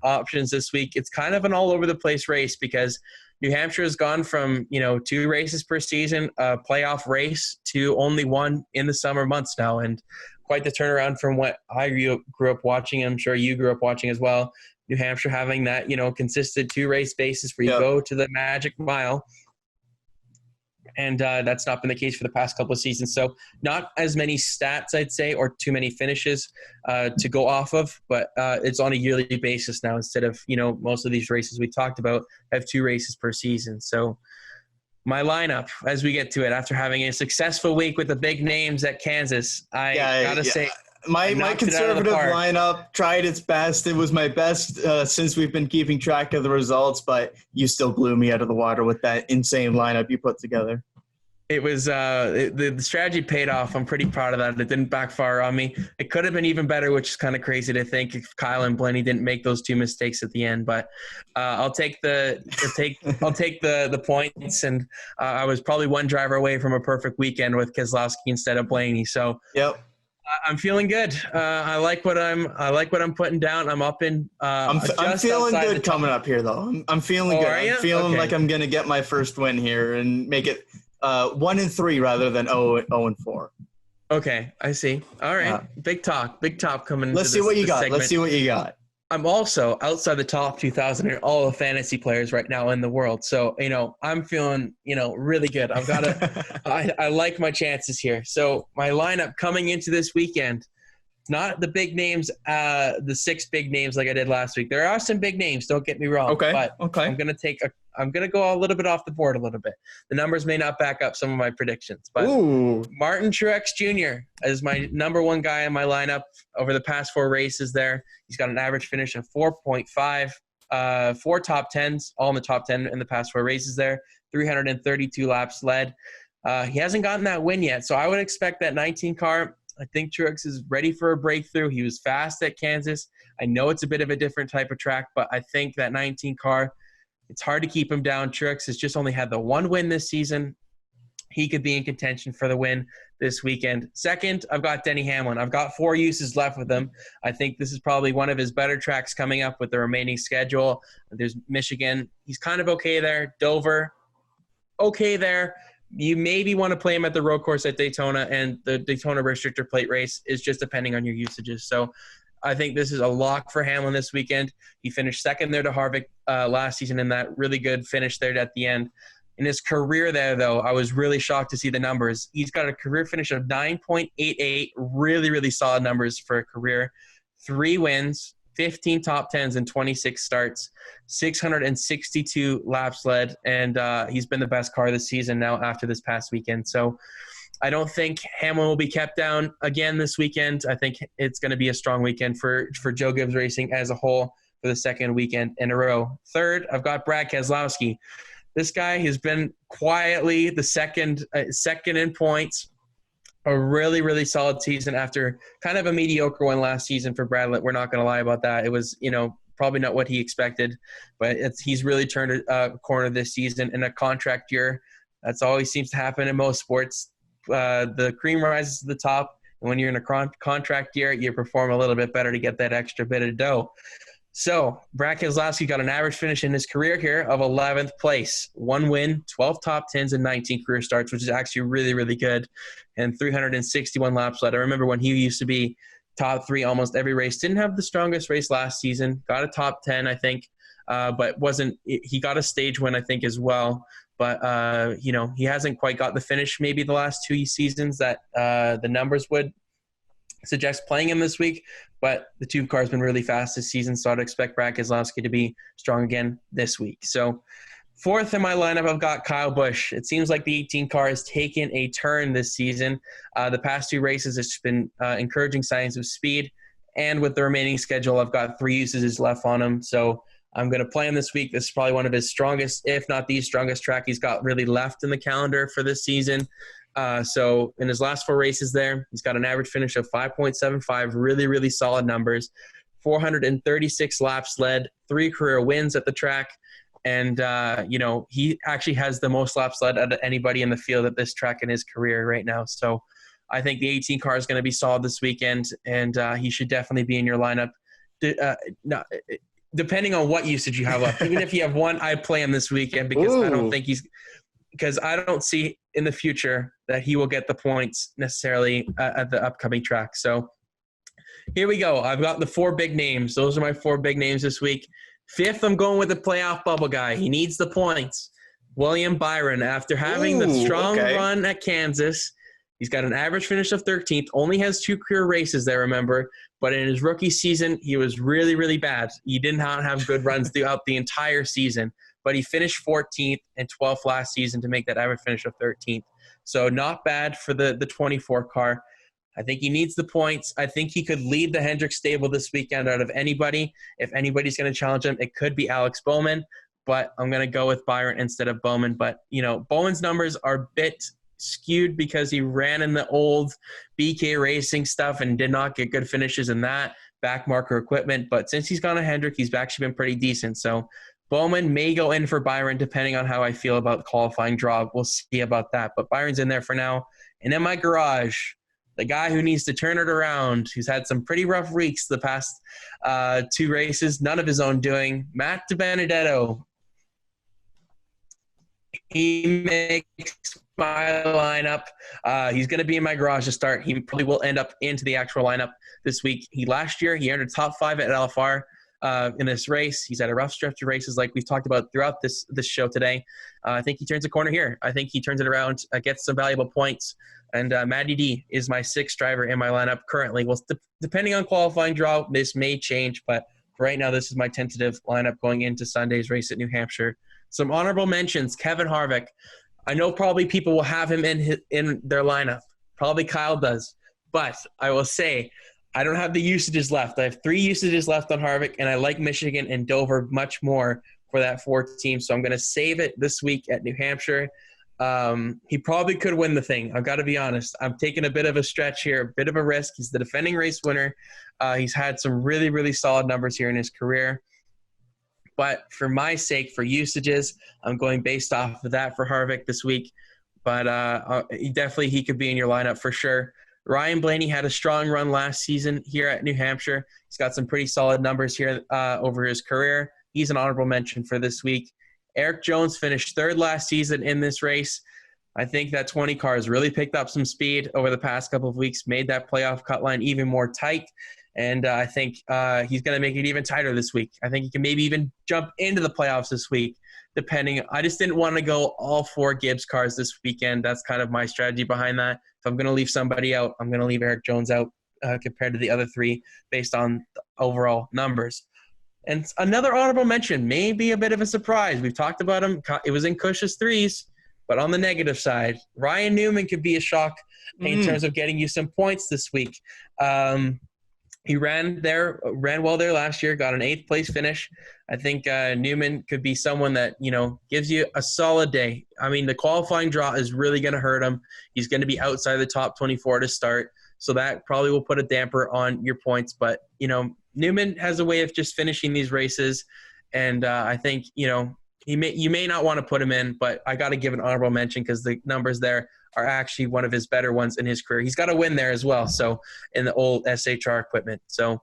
options this week. It's kind of an all-over-the-place race because New Hampshire has gone from, 2 races per season, a playoff race, to only 1 in the summer months now. And quite the turnaround from what I grew up watching. I'm sure you grew up watching as well. New Hampshire having that, consistent 2-race basis where you go to the magic mile. And that's not been the case for the past couple of seasons. So not as many stats, I'd say, or too many finishes to go off of, but it's on a yearly basis now instead of, most of these races we talked about have 2 races per season. So my lineup, as we get to it, after having a successful week with the big names at Kansas, I got to say – My conservative lineup tried its best. It was my best since we've been keeping track of the results, but you still blew me out of the water with that insane lineup you put together. It was the strategy paid off. I'm pretty proud of that. It didn't backfire on me. It could have been even better, which is kind of crazy to think if Kyle and Blenny didn't make those 2 mistakes at the end. But I'll take the points. And I was probably 1 driver away from a perfect weekend with Keselowski instead of Blaney. So yep. I'm feeling good. I like what I'm putting down. I'm up in. I'm feeling good coming up here, though. I'm feeling good. I'm feeling like I'm gonna get my first win here and make it 1-3 rather than 0-4. Okay, I see. All right, big talk coming. Let's see what you got. Let's see what you got. I'm also outside the top 2,000 in all the fantasy players right now in the world. So, I'm feeling, really good. I like my chances here. So my lineup coming into this weekend, not the big names, the 6 big names like I did last week. There are some big names, don't get me wrong. Okay. But I'm going to go a little bit off the board a little bit. The numbers may not back up some of my predictions, but Martin Truex Jr. is my number 1 guy in my lineup over the past 4 races there. He's got an average finish of 4.5, 4 top 10s, all in the top 10 in the past 4 races there, 332 laps led. He hasn't gotten that win yet, so I would expect that 19 car. I think Truex is ready for a breakthrough. He was fast at Kansas. I know it's a bit of a different type of track, but I think that 19 car, it's hard to keep him down. Truex has just only had the 1 win this season. He could be in contention for the win this weekend. Second, I've got Denny Hamlin. I've got 4 uses left with him. I think this is probably one of his better tracks coming up with the remaining schedule. There's Michigan. He's kind of okay there. Dover, okay there. You maybe want to play him at the road course at Daytona, and the Daytona restrictor plate race is just depending on your usages. So I think this is a lock for Hamlin this weekend. He finished second there to Harvick last season in that really good finish there at the end. In his career there, though, I was really shocked to see the numbers. He's got a career finish of 9.88, really, really solid numbers for a career. 3 wins, 15 top 10s in 26 starts, 662 laps led, and he's been the best car this season now after this past weekend. So I don't think Hamlin will be kept down again this weekend. I think it's going to be a strong weekend for Joe Gibbs Racing as a whole for the second weekend in a row. Third, I've got Brad Keselowski. This guy has been quietly the second in points. A really, really solid season after kind of a mediocre one last season for Brad. We're not going to lie about that. It was, probably not what he expected, but he's really turned a corner this season in a contract year. That's always seems to happen in most sports. The cream rises to the top, and when you're in a contract year, you perform a little bit better to get that extra bit of dough. So Brad Keselowski got an average finish in his career here of 11th place. 1 win, 12 top 10s, and 19 career starts, which is actually really, really good, and 361 laps led. I remember when he used to be top 3 almost every race. Didn't have the strongest race last season. Got a top 10, I think, but he got a stage win, I think, as well. But, he hasn't quite got the finish maybe the last 2 seasons that the numbers would suggest playing him this week. But the tube car has been really fast this season, so I'd expect Brad Keselowski to be strong again this week. So fourth in my lineup, I've got Kyle Busch. It seems like the 18 car has taken a turn this season. The past 2 races, it's been encouraging signs of speed. And with the remaining schedule, I've got 3 usages left on him. So I'm going to play him this week. This is probably one of his strongest, if not the strongest track he's got really left in the calendar for this season. So in his last 4 races there, he's got an average finish of 5.75, really, really solid numbers, 436 laps led, 3 career wins at the track. And, he actually has the most laps led out of anybody in the field at this track in his career right now. So I think the 18 car is going to be solid this weekend, and he should definitely be in your lineup. Depending on what usage you have left. Even if you have 1, I'd play him this weekend because I don't see in the future that he will get the points necessarily at the upcoming track. So here we go. I've got the 4 big names. Those are my 4 big names this week. Fifth, I'm going with the playoff bubble guy. He needs the points. William Byron, after having the strong run at Kansas, he's got an average finish of 13th, only has 2 career races there, remember. But in his rookie season, he was really, really bad. He did not have good runs throughout the entire season. But he finished 14th and 12th last season to make that average finish of 13th. So not bad for the 24 car. I think he needs the points. I think he could lead the Hendrick stable this weekend out of anybody. If anybody's going to challenge him, it could be Alex Bowman. But I'm going to go with Byron instead of Bowman. But, Bowman's numbers are a bit skewed because he ran in the old BK Racing stuff and did not get good finishes in that backmarker equipment. But since he's gone to Hendrick, he's actually been pretty decent. So Bowman may go in for Byron depending on how I feel about the qualifying draw. We'll see about that. But Byron's in there for now. And in my garage, the guy who needs to turn it around, who's had some pretty rough weeks the past 2 races, none of his own doing, Matt DiBenedetto. He makes my lineup. He's going to be in my garage to start. He probably will end up into the actual lineup this week. Last year, he earned a top 5 at LFR in this race. He's had a rough stretch of races like we've talked about throughout this show today. I think he turns a corner here. I think he turns it around, gets some valuable points. And Matty D is my 6th driver in my lineup currently. Well, depending on qualifying draw, this may change. But for right now, this is my tentative lineup going into Sunday's race at New Hampshire. Some honorable mentions, Kevin Harvick. I know probably people will have him in their lineup. Probably Kyle does. But I will say I don't have the usages left. I have 3 usages left on Harvick, and I like Michigan and Dover much more for that 4th team. So I'm going to save it this week at New Hampshire. He probably could win the thing. I've got to be honest. I'm taking a bit of a stretch here, a bit of a risk. He's the defending race winner. He's had some really, really solid numbers here in his career. But for my sake, for usages, I'm going based off of that for Harvick this week. But he could be in your lineup for sure. Ryan Blaney had a strong run last season here at New Hampshire. He's got some pretty solid numbers here over his career. He's an honorable mention for this week. Eric Jones finished 3rd last season in this race. I think that 20 car has really picked up some speed over the past couple of weeks, made that playoff cut line even more tight. And I think he's going to make it even tighter this week. I think he can maybe even jump into the playoffs this week, depending. I just didn't want to go all 4 Gibbs cars this weekend. That's kind of my strategy behind that. If I'm going to leave somebody out, I'm going to leave Eric Jones out compared to the other three based on the overall numbers. And another honorable mention, maybe a bit of a surprise. We've talked about him. It was in Cush's threes, but on the negative side, Ryan Newman could be a shock in terms of getting you some points this week. He ran well there last year, got an 8th place finish. I think Newman could be someone that, gives you a solid day. I mean, the qualifying draw is really going to hurt him. He's going to be outside the top 24 to start, so that probably will put a damper on your points. But, Newman has a way of just finishing these races, and I think, you may not want to put him in, but I got to give an honorable mention because the numbers there are actually one of his better ones in his career. He's got a win there as well, so in the old SHR equipment. So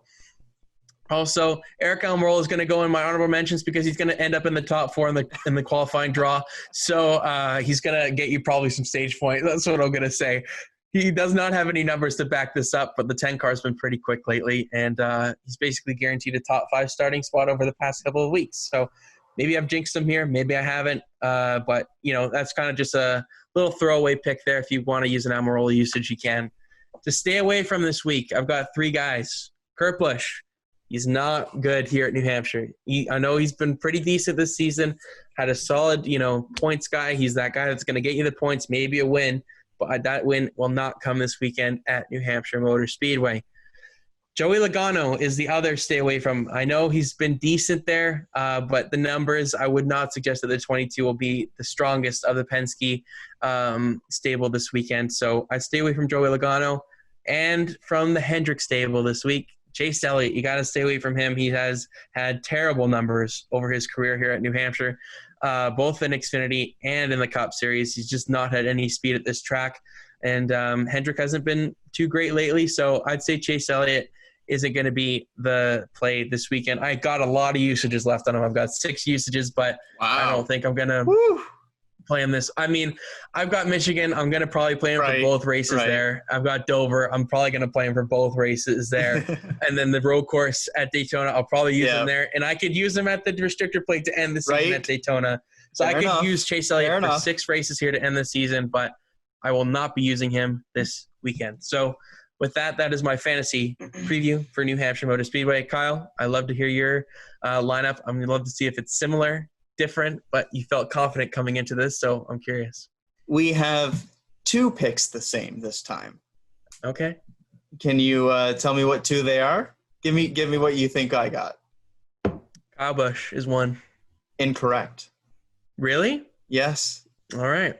also, Eric Almirola is going to go in my honorable mentions because he's going to end up in the top 4 in the qualifying draw. So he's going to get you probably some stage points. That's what I'm going to say. He does not have any numbers to back this up, but the 10 car's been pretty quick lately, and he's basically guaranteed a top 5 starting spot over the past couple of weeks. So maybe I've jinxed him here, maybe I haven't, but that's kind of just a little throwaway pick there. If you want to use an Almirola usage, you can. To stay away from this week, I've got 3 guys. Kurt Busch, he's not good here at New Hampshire. I know he's been pretty decent this season, had a solid, points guy. He's that guy that's going to get you the points, maybe a win. But that win will not come this weekend at New Hampshire Motor Speedway. Joey Logano is the other stay away from. I know he's been decent there, but the numbers, I would not suggest that the 22 will be the strongest of the Penske stable this weekend. So I'd stay away from Joey Logano. And from the Hendrick stable this week, Chase Elliott, you got to stay away from him. He has had terrible numbers over his career here at New Hampshire. Both in Xfinity and in the Cup Series. He's just not had any speed at this track. And Hendrick hasn't been too great lately, so I'd say Chase Elliott isn't going to be the play this weekend. I got a lot of usages left on him. I've got 6 usages, but I don't think I'm going to play him this. I mean, I've got Michigan. I'm going to probably play him for both races there. I've got Dover. I'm probably going to play him for both races there. And then the road course at Daytona, I'll probably use him there. And I could use him at the restrictor plate to end the season at Daytona. So I could use Chase Elliott for 6 races here to end the season, but I will not be using him this weekend. So with that, that is my fantasy preview for New Hampshire Motor Speedway. Kyle, I'd love to hear your lineup. I'm going to love to see if it's similar, different, but you felt confident coming into this, so I'm curious. We have 2 picks the same this time. Okay. Can you tell me what 2 they are? Give me what you think I got. Kyle Busch is 1. Incorrect. Really? Yes. All right.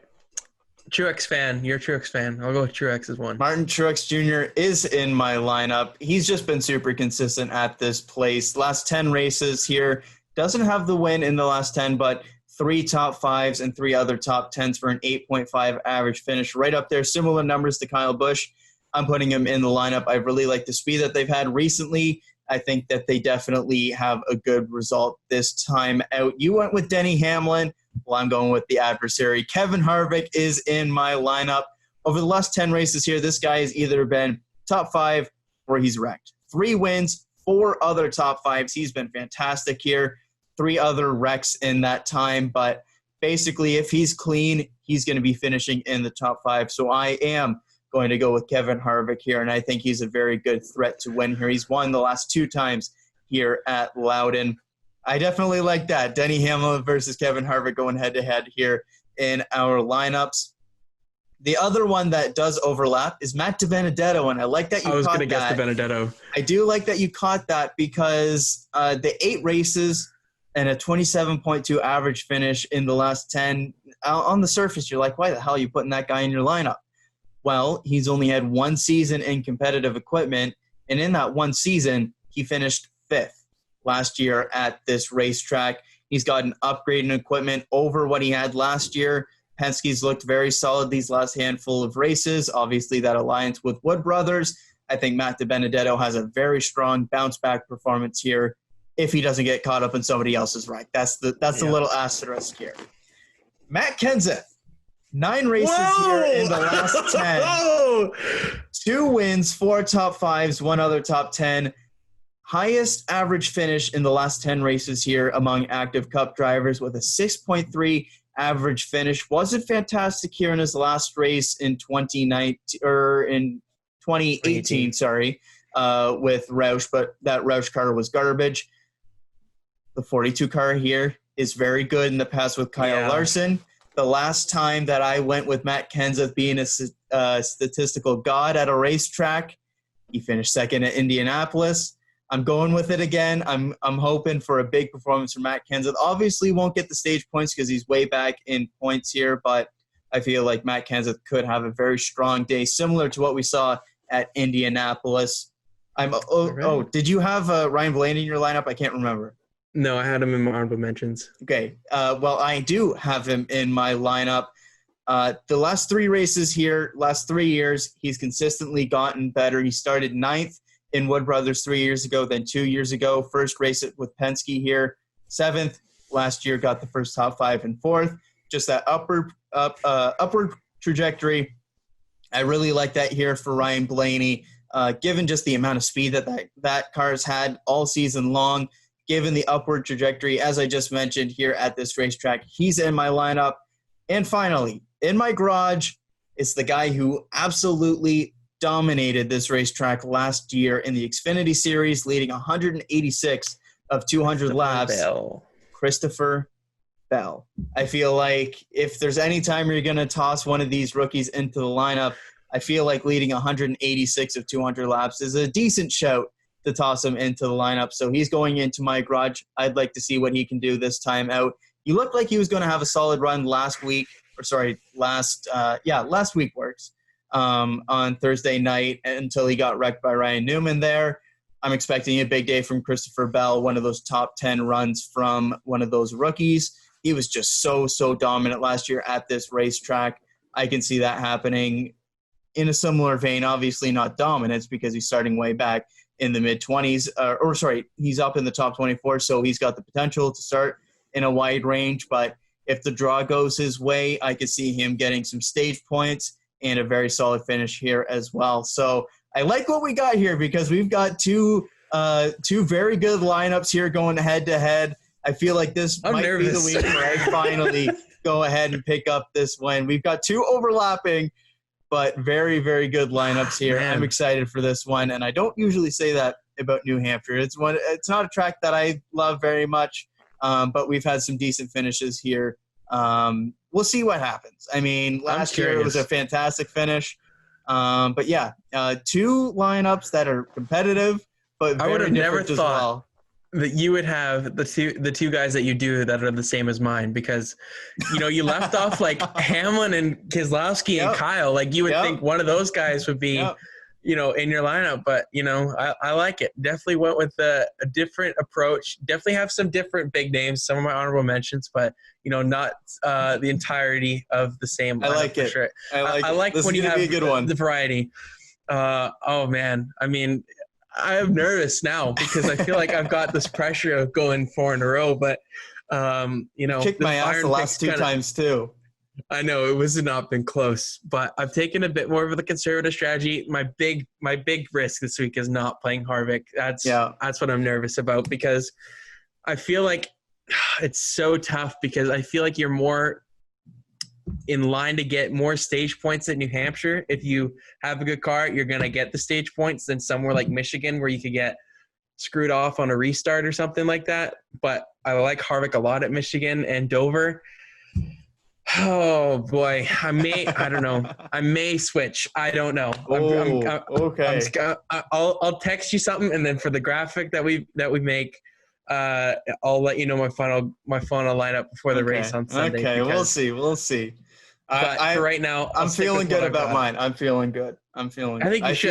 Truex fan. You're a Truex fan. I'll go with Truex as 1. Martin Truex Jr. is in my lineup. He's just been super consistent at this place. Last 10 races here. Doesn't have the win in the last 10, but 3 top 5s and 3 other top 10s for an 8.5 average finish. Right up there. Similar numbers to Kyle Busch. I'm putting him in the lineup. I really like the speed that they've had recently. I think that they definitely have a good result this time out. You went with Denny Hamlin. Well, I'm going with the adversary. Kevin Harvick is in my lineup. Over the last 10 races here, this guy has either been top 5 or he's wrecked. 3 wins, 4 other top 5s. He's been fantastic here. 3 other wrecks in that time. But basically, if he's clean, he's going to be finishing in the top 5. So I am going to go with Kevin Harvick here, and I think he's a very good threat to win here. He's won the last 2 times here at Loudon. I definitely like that. Denny Hamlin versus Kevin Harvick going head-to-head here in our lineups. The other one that does overlap is Matt DiBenedetto, and I like that you caught that. I was going to guess DiBenedetto. I do like that you caught that because the 8 races and a 27.2 average finish in the last 10, on the surface, you're like, why the hell are you putting that guy in your lineup? Well, he's only had 1 season in competitive equipment, and in that 1 season, he finished 5th last year at this racetrack. He's got an upgrade in equipment over what he had last year. Penske's looked very solid these last handful of races. Obviously, that alliance with Wood Brothers. I think Matt DiBenedetto has a very strong bounce-back performance here if he doesn't get caught up in somebody else's wreck. That's the little asterisk here. Matt Kenseth. 9 races here in the last 10. 2 wins, 4 top 5s, 1 other top 10. Highest average finish in the last 10 races here among active Cup drivers with a 6.3 average finish. Wasn't fantastic here in his last race in 2019 or in 2018, sorry, with Roush, but that Roush car was garbage. The 42 car here is very good in the past with Kyle Larson. The last time that I went with Matt Kenseth being a statistical god at a racetrack, he finished second at Indianapolis. I'm going with it again. I'm hoping for a big performance from Matt Kenseth. Obviously, won't get the stage points because he's way back in points here, but I feel like Matt Kenseth could have a very strong day, similar to what we saw at Indianapolis. Did you have Ryan Blaney in your lineup? I can't remember. No, I had him in my honorable mentions. Okay. Well, I do have him in my lineup. The last 3 races here, last 3 years, he's consistently gotten better. He started 9th in Wood Brothers 3 years ago, then 2 years ago. First race with Penske here, 7th. Last year got the first top 5 and 4th. Just that upward trajectory. I really like that here for Ryan Blaney, given just the amount of speed that car has had all season long, given the upward trajectory, as I just mentioned here at this racetrack. He's in my lineup. And finally, in my garage, it's the guy who absolutely dominated this racetrack last year in the Xfinity Series, leading 186 of 200 laps. Christopher Bell. I feel like if there's any time you're going to toss one of these rookies into the lineup, I feel like leading 186 of 200 laps is a decent shout to toss him into the lineup. So he's going into my garage. I'd like to see what he can do this time out. He looked like he was going to have a solid run last week works, on Thursday night until he got wrecked by Ryan Newman there. I'm expecting a big day from Christopher Bell, one of those top 10 runs from one of those rookies. He was just so dominant last year at this racetrack. I can see that happening in a similar vein, obviously not dominance because he's starting way back in the mid-20s. He's up in the top 24, so he's got the potential to start in a wide range. But if the draw goes his way, I could see him getting some stage points and a very solid finish here as well. So I like what we got here because we've got two very good lineups here going head-to-head. I feel like this might be the week where I finally go ahead and pick up this win. We've got 2 overlapping, but very, very good lineups here. Man. I'm excited for this one, and I don't usually say that about New Hampshire. It's not a track that I love very much, but we've had some decent finishes here. We'll see what happens. I mean, last year it was a fantastic finish. But yeah, 2 lineups that are competitive, but very I would have never thought well. That you would have the two guys that you do that are the same as mine because, you left off like Hamlin and Keselowski and Kyle. Like you would think one of those guys would be, in your lineup. But, I like it. Definitely went with a different approach. Definitely have some different big names, some of my honorable mentions, but, not the entirety of the same lineup. I like it. Sure. I like when you have the variety. Oh, man. I mean – I'm nervous now because I feel like I've got this pressure of going 4 in a row, but kicked my ass the last 2 times too. I know it was not been close, but I've taken a bit more of the conservative strategy. My big risk this week is not playing Harvick. That's what I'm nervous about because I feel like it's so tough because I feel like you're more in line to get more stage points at New Hampshire. If you have a good car, you're going to get the stage points than somewhere like Michigan where you could get screwed off on a restart or something like that. But I like Harvick a lot at Michigan and Dover. Oh boy. I don't know. I may switch. I don't know. Okay. I'll text you something. And then for the graphic that we make, I'll let you know my final lineup before the race on Sunday. Okay, we'll see. But for right now, I'm feeling good about mine. I'm feeling good. I feel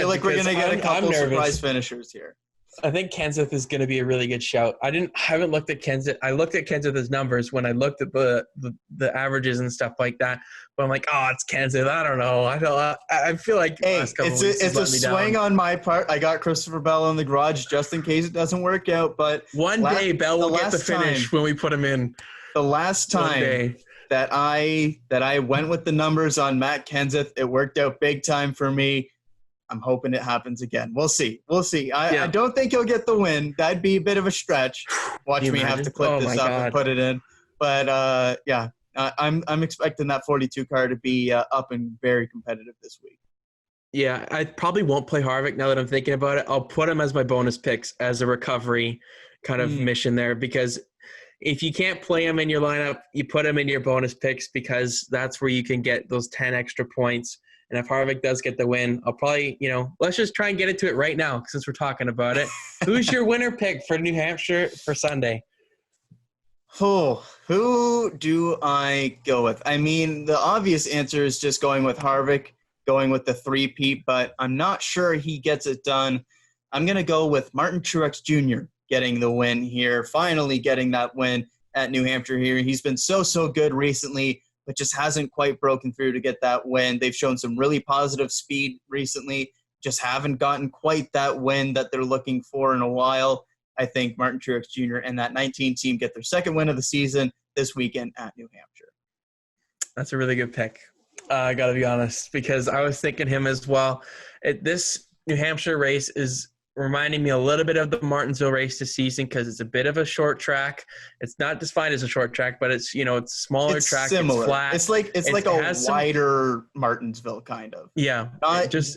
like we're gonna get a couple surprise finishers here. I think Kenseth is going to be a really good shout. I haven't looked at Kenseth. I looked at Kenseth's numbers when I looked at the averages and stuff like that. But I'm like, it's Kenseth. I don't know. I feel like it's a swing on my part. I got Christopher Bell in the garage just in case it doesn't work out. But one day Bell will get the finish when we put him in. The last time that I went with the numbers on Matt Kenseth, it worked out big time for me. I'm hoping it happens again. We'll see. I don't think he'll get the win. That'd be a bit of a stretch. Watch me have to clip this up and put it in. But I'm expecting that 42 car to be up and very competitive this week. Yeah, I probably won't play Harvick now that I'm thinking about it. I'll put him as my bonus picks as a recovery kind of mission there, because if you can't play him in your lineup, you put him in your bonus picks, because that's where you can get those 10 extra points. And if Harvick does get the win, I'll probably, let's just try and get into it right now since we're talking about it. Who's your winner pick for New Hampshire for Sunday? Oh, who do I go with? I mean, the obvious answer is just going with Harvick, going with the three-peat, but I'm not sure he gets it done. I'm going to go with Martin Truex Jr. getting the win here, finally getting that win at New Hampshire here. He's been so good recently, but just hasn't quite broken through to get that win. They've shown some really positive speed recently, just haven't gotten quite that win that they're looking for in a while. I think Martin Truex Jr. and that 19 team get their second win of the season this weekend at New Hampshire. That's a really good pick. I got to be honest, because I was thinking him as well. This New Hampshire race is reminding me a little bit of the Martinsville race this season, because it's a bit of a short track. It's not defined as a short track, but it's it's a smaller track. Similar. It's flat. It's like a wider Martinsville kind of. Yeah.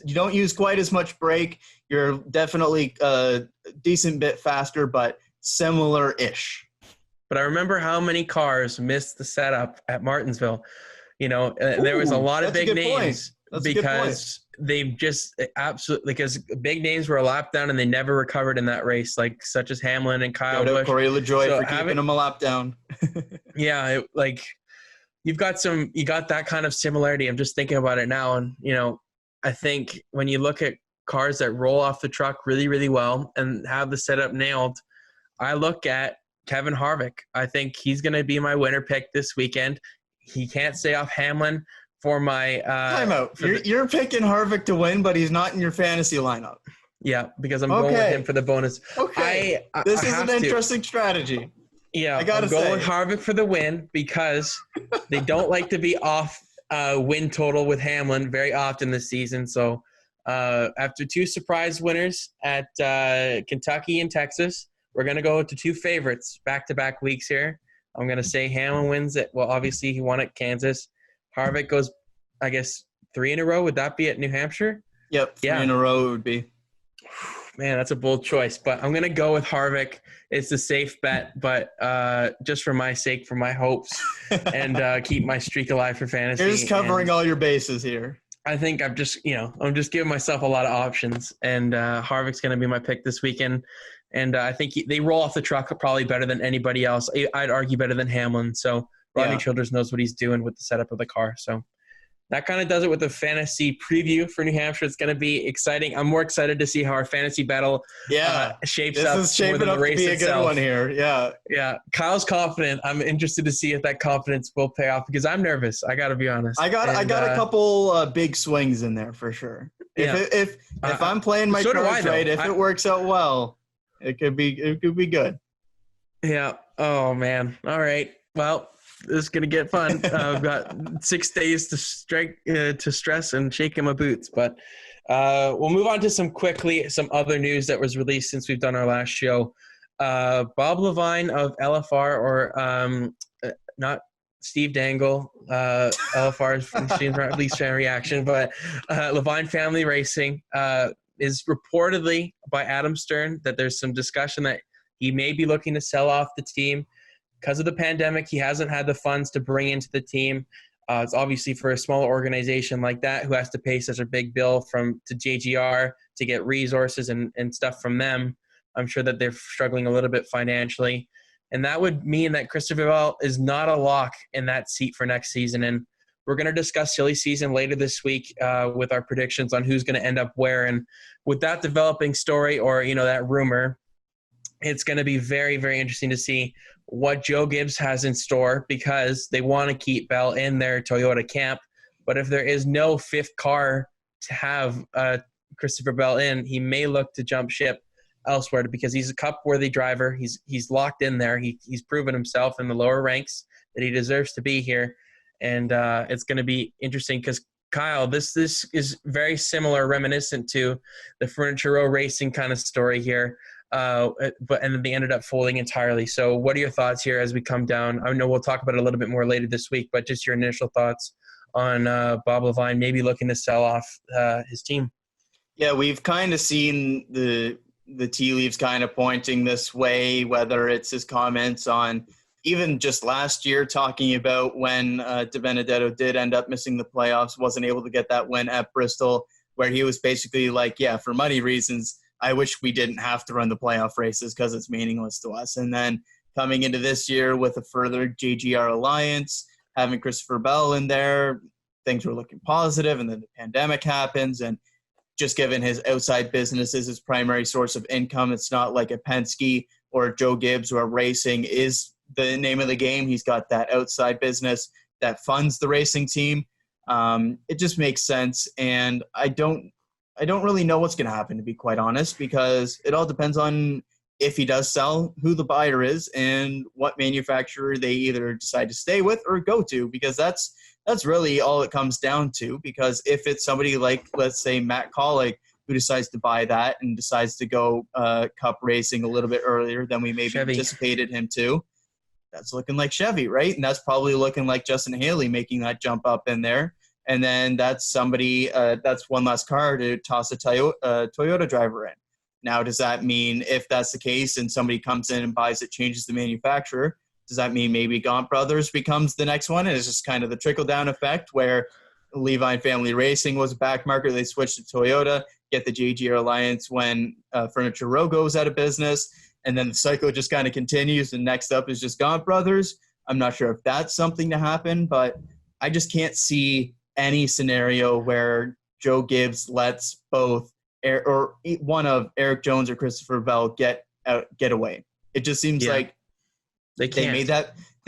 You don't use quite as much brake. You're definitely a decent bit faster, but similar-ish. But I remember how many cars missed the setup at Martinsville. There was a lot of big names because they've just absolutely, because big names were a lap down and they never recovered in that race, such as Hamlin and Kyle Busch. Corey LaJoie for keeping them a lap down. Yeah, you got that kind of similarity. I'm just thinking about it now, and I think when you look at cars that roll off the truck really, really well and have the setup nailed, I look at Kevin Harvick. I think he's going to be my winner pick this weekend. He can't stay off Hamlin for my time out. You're picking Harvick to win, but he's not in your fantasy lineup. Yeah, because I'm going with him for the bonus. Okay, this is an interesting strategy. Yeah, I'm going with Harvick for the win, because they don't like to be off win total with Hamlin very often this season. So after two surprise winners at Kentucky and Texas, we're going to go to two favorites back-to-back weeks here. I'm going to say Hamlin wins it. Well, obviously he won at Kansas. Harvick goes, I guess, 3 in a row. Would that be at New Hampshire? Yep, 3 in a row would be. Man, that's a bold choice. But I'm going to go with Harvick. It's a safe bet, but just for my sake, for my hopes, and keep my streak alive for fantasy. You're just covering all your bases here. I think I'm just giving myself a lot of options, and Harvick's going to be my pick this weekend. And I think they roll off the truck probably better than anybody else. I'd argue better than Hamlin. So Rodney Childers knows what he's doing with the setup of the car. So that kind of does it with the fantasy preview for New Hampshire. It's going to be exciting. I'm more excited to see how our fantasy battle shapes up. This is shaping up to be a good one here. Yeah. Yeah. Kyle's confident. I'm interested to see if that confidence will pay off, because I'm nervous. I got to be honest. I got a couple big swings in there for sure. If I'm playing my cards right, if it works out well, it could be good. Yeah. Oh man. All right. Well, this is gonna get fun. I've got 6 days to stress and shake in my boots. But we'll move on to some other news that was released since we've done our last show. Bob Leavine of LFR, or not Steve Dangle, LFR's least fan reaction, but Leavine Family Racing is reportedly by Adam Stern that there's some discussion that he may be looking to sell off the team. Because of the pandemic, he hasn't had the funds to bring into the team. It's obviously for a smaller organization like that, who has to pay such a big bill to JGR to get resources and stuff from them. I'm sure that they're struggling a little bit financially. And that would mean that Christopher Bell is not a lock in that seat for next season. And we're going to discuss silly season later this week with our predictions on who's going to end up where. And with that developing story, or, that rumor, it's going to be very, very interesting to see what Joe Gibbs has in store, because they want to keep Bell in their Toyota camp. But if there is no fifth car to have Christopher Bell in, he may look to jump ship elsewhere, because he's a cup-worthy driver. He's locked in there. He's proven himself in the lower ranks that he deserves to be here. And it's going to be interesting, because Kyle, this is very similar, reminiscent to the Furniture Row Racing kind of story here. And then they ended up folding entirely. So what are your thoughts here as we come down? I know we'll talk about it a little bit more later this week, but just your initial thoughts on Bob Leavine maybe looking to sell off his team. Yeah, we've kind of seen the tea leaves kind of pointing this way, whether it's his comments on even just last year talking about when De Benedetto did end up missing the playoffs, wasn't able to get that win at Bristol, where he was basically like, yeah, for money reasons, I wish we didn't have to run the playoff races because it's meaningless to us. And then coming into this year with a further JGR alliance, having Christopher Bell in there, things were looking positive, and then the pandemic happens, and just given his outside business is his primary source of income, it's not like a Penske or a Joe Gibbs where racing is the name of the game. He's got that outside business that funds the racing team. It just makes sense, and I don't really know what's going to happen, to be quite honest, because it all depends on if he does sell, who the buyer is, and what manufacturer they either decide to stay with or go to, because that's really all it comes down to. Because if it's somebody like, let's say, Matt Collick, who decides to buy that and decides to go Cup racing a little bit earlier than we maybe anticipated him to, that's looking like Chevy, right? And that's probably looking like Justin Haley making that jump up in there. And then that's somebody, that's one less car to toss a Toyota driver in. Now, does that mean if that's the case and somebody comes in and buys it, changes the manufacturer, does that mean maybe Gaunt Brothers becomes the next one? And it's just kind of the trickle-down effect where Leavine Family Racing was a back market. They switched to Toyota, get the JGR Alliance when Furniture Row goes out of business, and then the cycle just kind of continues, and next up is just Gaunt Brothers. I'm not sure if that's something to happen, but I just can't see any scenario where Joe Gibbs lets both or one of Eric Jones or Christopher Bell get away. It just seems like they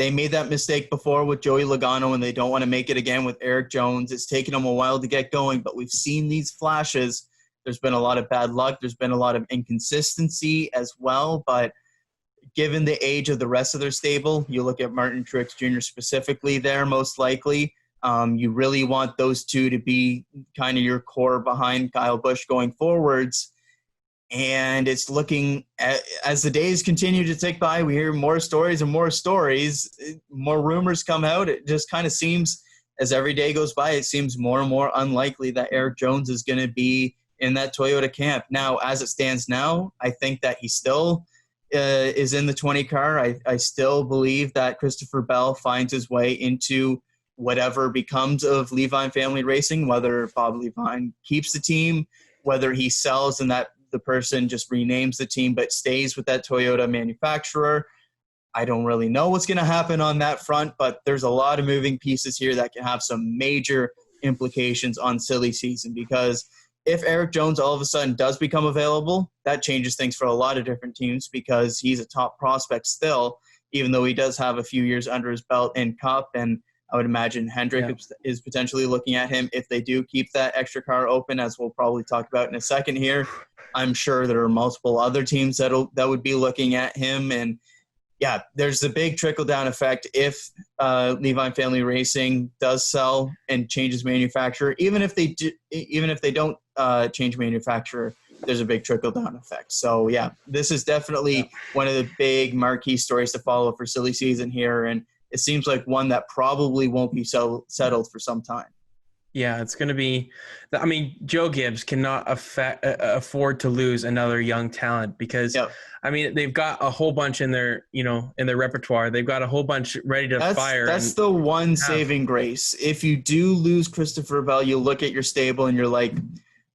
made that mistake before with Joey Logano, and they don't want to make it again with Eric Jones. It's taken them a while to get going, but we've seen these flashes. There's been a lot of bad luck. There's been a lot of inconsistency as well, but given the age of the rest of their stable, you look at Martin Truex Jr. specifically there, most likely. You really want those two to be kind of your core behind Kyle Busch going forwards. And it's looking at, as the days continue to tick by, we hear more stories and more stories, more rumors come out. It just kind of seems, as every day goes by, it seems more and more unlikely that Eric Jones is going to be in that Toyota camp. Now, as it stands now, I think that he still is in the 20 car. I still believe that Christopher Bell finds his way into whatever becomes of Leavine Family Racing, whether Bob Leavine keeps the team, whether he sells and that the person just renames the team but stays with that Toyota manufacturer. I don't really know what's going to happen on that front, but there's a lot of moving pieces here that can have some major implications on silly season, because if Eric Jones all of a sudden does become available, that changes things for a lot of different teams, because he's a top prospect still, even though he does have a few years under his belt in Cup. And I would imagine Hendrick is potentially looking at him if they do keep that extra car open, as we'll probably talk about in a second here. I'm sure there are multiple other teams that would be looking at him. And yeah, there's a big trickle-down effect if Leavine Family Racing does sell and changes manufacturer. Even if they don't change manufacturer, there's a big trickle-down effect. So yeah, this is definitely one of the big marquee stories to follow for silly season here, and it seems like one that probably won't be settled for some time. Yeah, it's going to be – I mean, Joe Gibbs cannot afford to lose another young talent, because, I mean, they've got a whole bunch in their repertoire. They've got a whole bunch ready to fire. That's the one saving grace. If you do lose Christopher Bell, you look at your stable and you're like,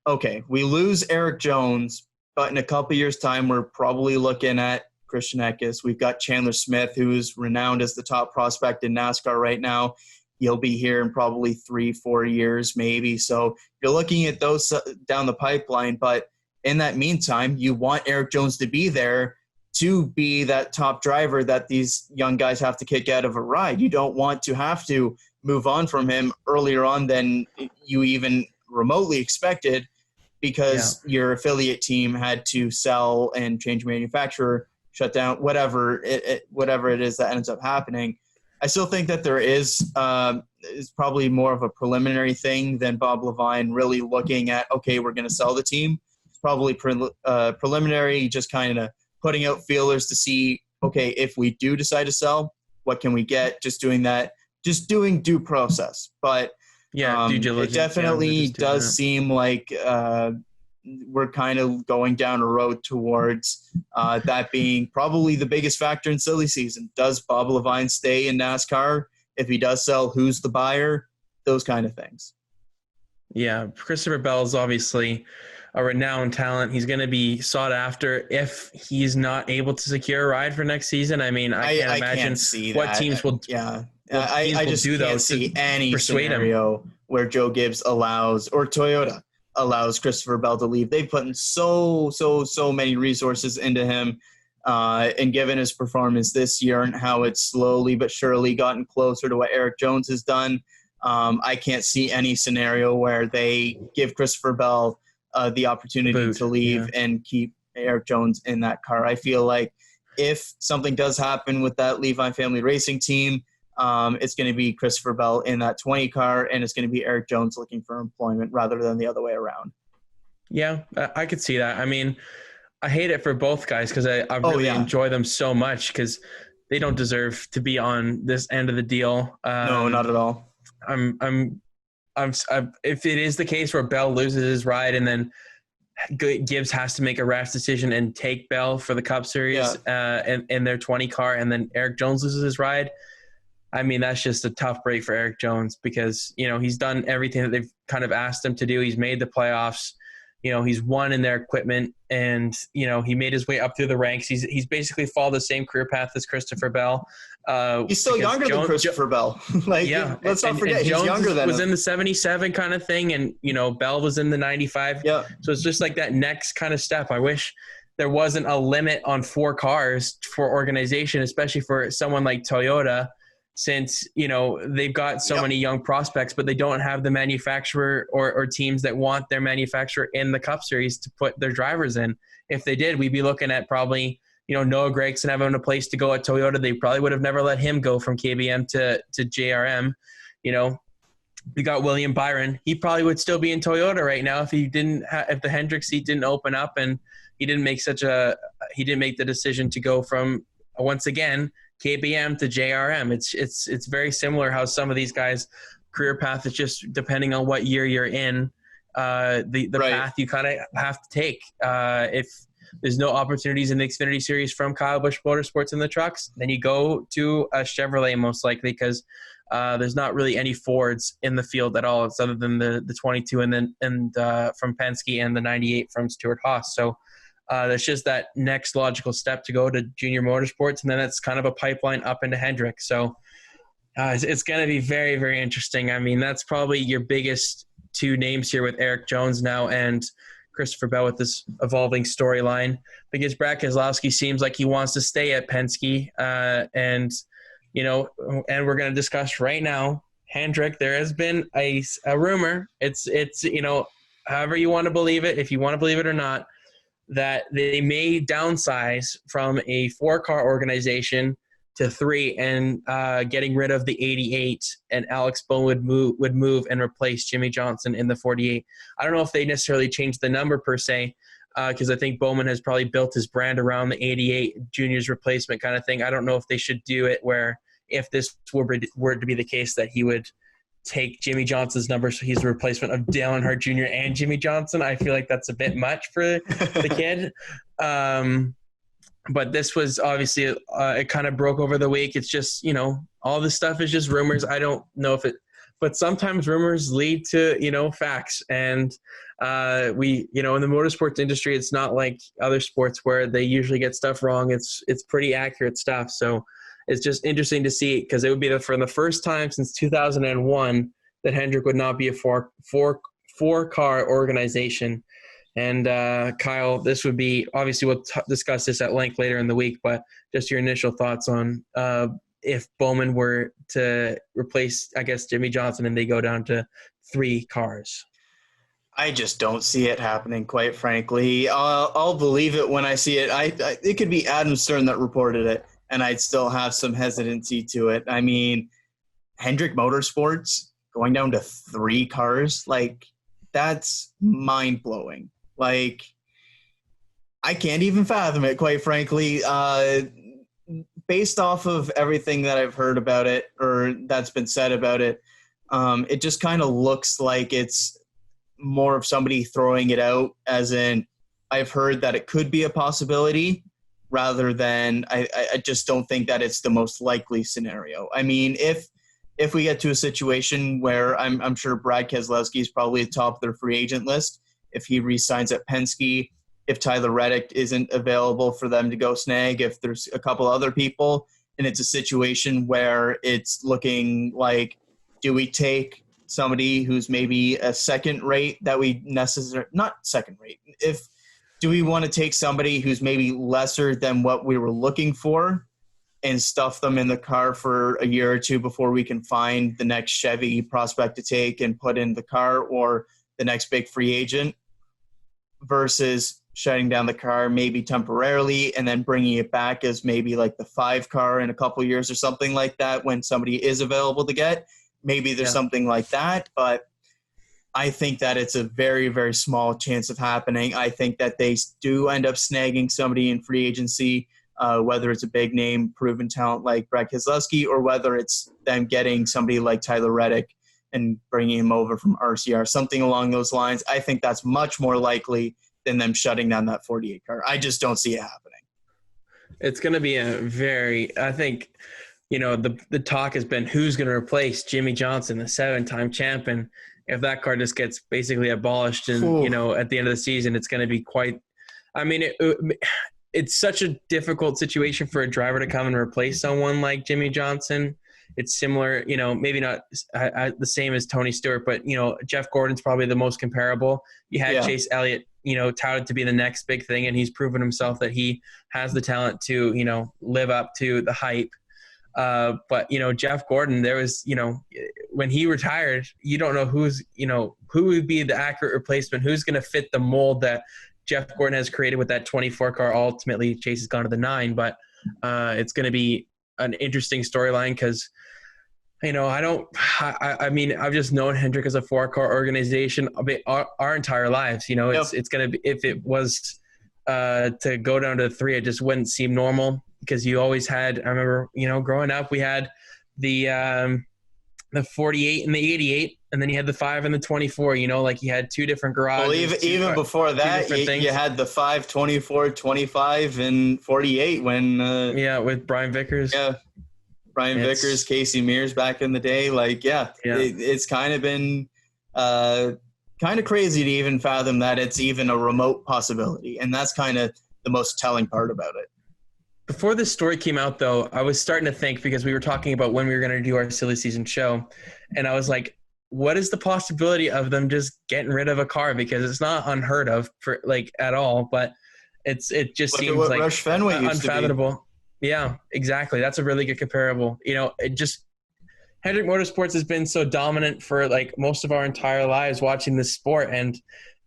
okay, we lose Eric Jones, but in a couple years' time, we're probably looking at Christian Eckes. We've got Chandler Smith, who is renowned as the top prospect in NASCAR right now. He'll be here in probably 3-4 years maybe. So you're looking at those down the pipeline. But in that meantime, you want Eric Jones to be there to be that top driver that these young guys have to kick out of a ride. You don't want to have to move on from him earlier on than you even remotely expected, because your affiliate team had to sell and change manufacturer, shut down, whatever it is that ends up happening. I still think that there is probably more of a preliminary thing than Bob Leavine really looking at, okay, we're going to sell the team. It's probably preliminary, just kind of putting out feelers to see, okay, if we do decide to sell, what can we get? Just doing that, just doing due process. But Yeah, due diligence. It definitely does seem like we're kind of going down a road towards that being probably the biggest factor in silly season. Does Bob Leavine stay in NASCAR? If he does sell, who's the buyer? Those kind of things. Yeah, Christopher Bell is obviously a renowned talent. He's going to be sought after if he's not able to secure a ride for next season. I mean, I can't imagine what teams will. Yeah, I just can't see any scenario where Joe Gibbs allows or Toyota allows Christopher Bell to leave. They've put in so many resources into him, and given his performance this year and how it's slowly but surely gotten closer to what Eric Jones has done. I can't see any scenario where they give Christopher Bell the opportunity to leave and keep Eric Jones in that car. I feel like if something does happen with that Leavine family racing team, it's going to be Christopher Bell in that 20 car, and it's going to be Eric Jones looking for employment rather than the other way around. Yeah, I could see that. I mean, I hate it for both guys because I really enjoy them so much because they don't deserve to be on this end of the deal. No, not at all. If it is the case where Bell loses his ride and then Gibbs has to make a rash decision and take Bell for the Cup Series in their 20 car, and then Eric Jones loses his ride, I mean, that's just a tough break for Eric Jones because, he's done everything that they've kind of asked him to do. He's made the playoffs. He's won in their equipment, and, he made his way up through the ranks. He's basically followed the same career path as Christopher Bell. He's still younger than Christopher Bell. Let's not forget, he's younger than him. Was in the 77 kind of thing, and, Bell was in the 95. Yeah. So it's just like that next kind of step. I wish there wasn't a limit on 4 cars for organization, especially for someone like Toyota, since, they've got so many young prospects, but they don't have the manufacturer or teams that want their manufacturer in the Cup Series to put their drivers in. If they did, we'd be looking at probably, Noah Gragson having a place to go at Toyota. They probably would have never let him go from KBM to JRM. We got William Byron. He probably would still be in Toyota right now if if the Hendrick seat didn't open up and he didn't make the decision to go from, once again, KBM to JRM. It's very similar how some of these guys' career path is just depending on what year you're in, the path you kind of have to take. If there's no opportunities in the Xfinity Series from Kyle Busch Motorsports in the trucks, then you go to a Chevrolet most likely because there's not really any Fords in the field at all. It's other than the 22 and from Penske and the 98 from Stewart Haas. So there's just that next logical step to go to Junior Motorsports, and then it's kind of a pipeline up into Hendrick. So it's going to be very, very interesting. I mean, that's probably your biggest 2 names here with Eric Jones now and Christopher Bell with this evolving storyline, because Brad Keselowski seems like he wants to stay at Penske. And we're going to discuss right now, Hendrick, there has been a rumor. It's however you want to believe it, if you want to believe it or not, that they may downsize from a 4-car organization to 3 and getting rid of the 88, and Alex Bowman would move and replace Jimmy Johnson in the 48. I don't know if they necessarily changed the number per se, because I think Bowman has probably built his brand around the 88 Junior's replacement kind of thing. I don't know if they should do it where if this were to be the case that he would take Jimmy Johnson's number, so he's a replacement of Dale Earnhardt Jr. and Jimmy Johnson. I feel like that's a bit much for the kid. But this was obviously, it kind of broke over the week. It's just, all this stuff is just rumors. I don't know if but sometimes rumors lead to, facts. And in the motorsports industry, it's not like other sports where they usually get stuff wrong. It's pretty accurate stuff. So it's just interesting to see, because it would be for the first time since 2001 that Hendrick would not be a four-car organization. And Kyle, this would be, obviously we'll discuss this at length later in the week, but just your initial thoughts on if Bowman were to replace, I guess, Jimmy Johnson and they go down to 3 cars. I just don't see it happening, quite frankly. I'll believe it when I see it. It could be Adam Stern that reported it, and I'd still have some hesitancy to it. I mean, Hendrick Motorsports going down to 3 cars, that's mind-blowing. I can't even fathom it, quite frankly. Based off of everything that I've heard about it or that's been said about it, It just kind of looks like it's more of somebody throwing it out, as in, I've heard that it could be a possibility, rather than I just don't think that it's the most likely scenario. I mean, if we get to a situation where I'm sure Brad Keselowski is probably at the top of their free agent list, if he re-signs at Penske, if Tyler Reddick isn't available for them to go snag, if there's a couple other people, and it's a situation where it's looking like, do we take somebody who's maybe a second rate that we not second rate, do we want to take somebody who's maybe lesser than what we were looking for and stuff them in the car for a year or two before we can find the next Chevy prospect to take and put in the car, or the next big free agent, versus shutting down the car maybe temporarily and then bringing it back as maybe like the 5 car in a couple years or something like that when somebody is available to get. Maybe there's something like that, but I think that it's a very, very small chance of happening. I think that they do end up snagging somebody in free agency, whether it's a big name, proven talent like Brad Keselowski, or whether it's them getting somebody like Tyler Reddick and bringing him over from RCR, something along those lines. I think that's much more likely than them shutting down that 48 car. I just don't see it happening. It's going to be I think, the talk has been who's going to replace Jimmy Johnson, the 7-time champion. If that car just gets basically abolished and, at the end of the season, it's going to be quite – I mean, it's such a difficult situation for a driver to come and replace someone like Jimmy Johnson. It's similar, maybe not the same as Tony Stewart, but, Jeff Gordon's probably the most comparable. You had Chase Elliott, touted to be the next big thing, and he's proven himself that he has the talent to, live up to the hype. But Jeff Gordon, there was, when he retired, you don't know who would be the accurate replacement, who's going to fit the mold that Jeff Gordon has created with that 24 car. Ultimately, Chase has gone to the 9, but it's going to be an interesting storyline because, I mean, I've just known Hendrick as a 4-car organization our entire lives. It's going to be, if it was to go down to 3, it just wouldn't seem normal. Because you always had, I remember, growing up, we had the 48 and the 88, and then you had the 5 and the 24. You had 2 different garages. Well, even before that, you had the 5, 24, 25, and 48 when. With Brian Vickers. Yeah, Brian Vickers, Casey Mears back in the day. It's kind of been kind of crazy to even fathom that it's even a remote possibility, and that's kind of the most telling part about it. Before this story came out, though, I was starting to think, because we were talking about when we were going to do our silly season show, and I was like, what is the possibility of them just getting rid of a car? Because it's not unheard of for at all, but it just seems like Rush Fenway unfathomable. Yeah, exactly. That's a really good comparable. Hendrick Motorsports has been so dominant for most of our entire lives watching this sport, and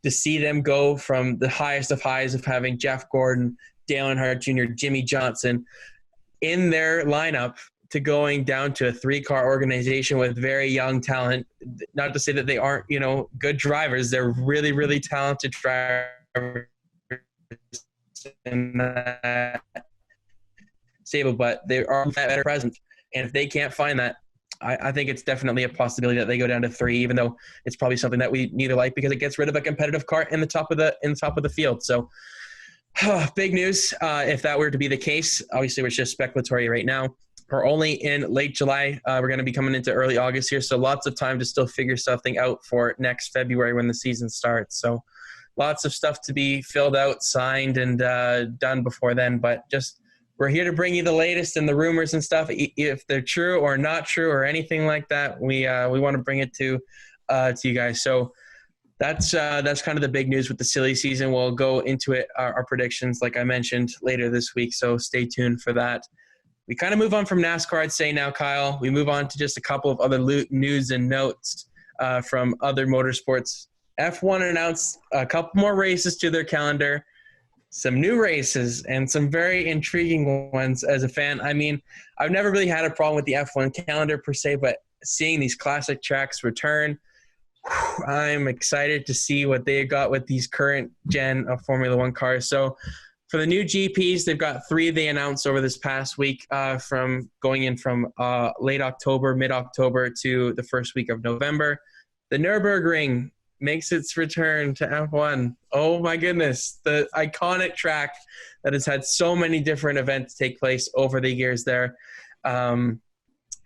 to see them go from the highest of highs of having Jeff Gordon, Dale Earnhardt Jr., Jimmy Johnson in their lineup to going down to a 3-car organization with very young talent. Not to say that they aren't, good drivers. They're really, really talented drivers in that stable, but they are better present. And if they can't find that, I think it's definitely a possibility that they go down to 3, even though it's probably something that we neither like because it gets rid of a competitive car in the top of the field. So big news if that were to be the case. Obviously, we're just speculatory right now. We're only in late July. We're going to be coming into early August here, so lots of time to still figure something out for next February when the season starts. So lots of stuff to be filled out, signed, and done before then. But just we're here to bring you the latest and the rumors and stuff. If they're true or not true or anything like that, we want to bring it to you guys. So that's kind of the big news with the silly season. We'll go into it, our predictions, like I mentioned, later this week. So stay tuned for that. We kind of move on from NASCAR, I'd say now, Kyle. We move on to just a couple of other news and notes from other motorsports. F1 announced a couple more races to their calendar, some new races, and some very intriguing ones as a fan. I mean, I've never really had a problem with the F1 calendar per se, but seeing these classic tracks return, I'm excited to see what they got with these current gen of Formula One cars. So For the new GPs, they've got 3 they announced over this past week, from going in from late October, mid-October to the first week of November. The Nürburgring makes its return to F1. Oh my goodness. The iconic track that has had so many different events take place over the years there.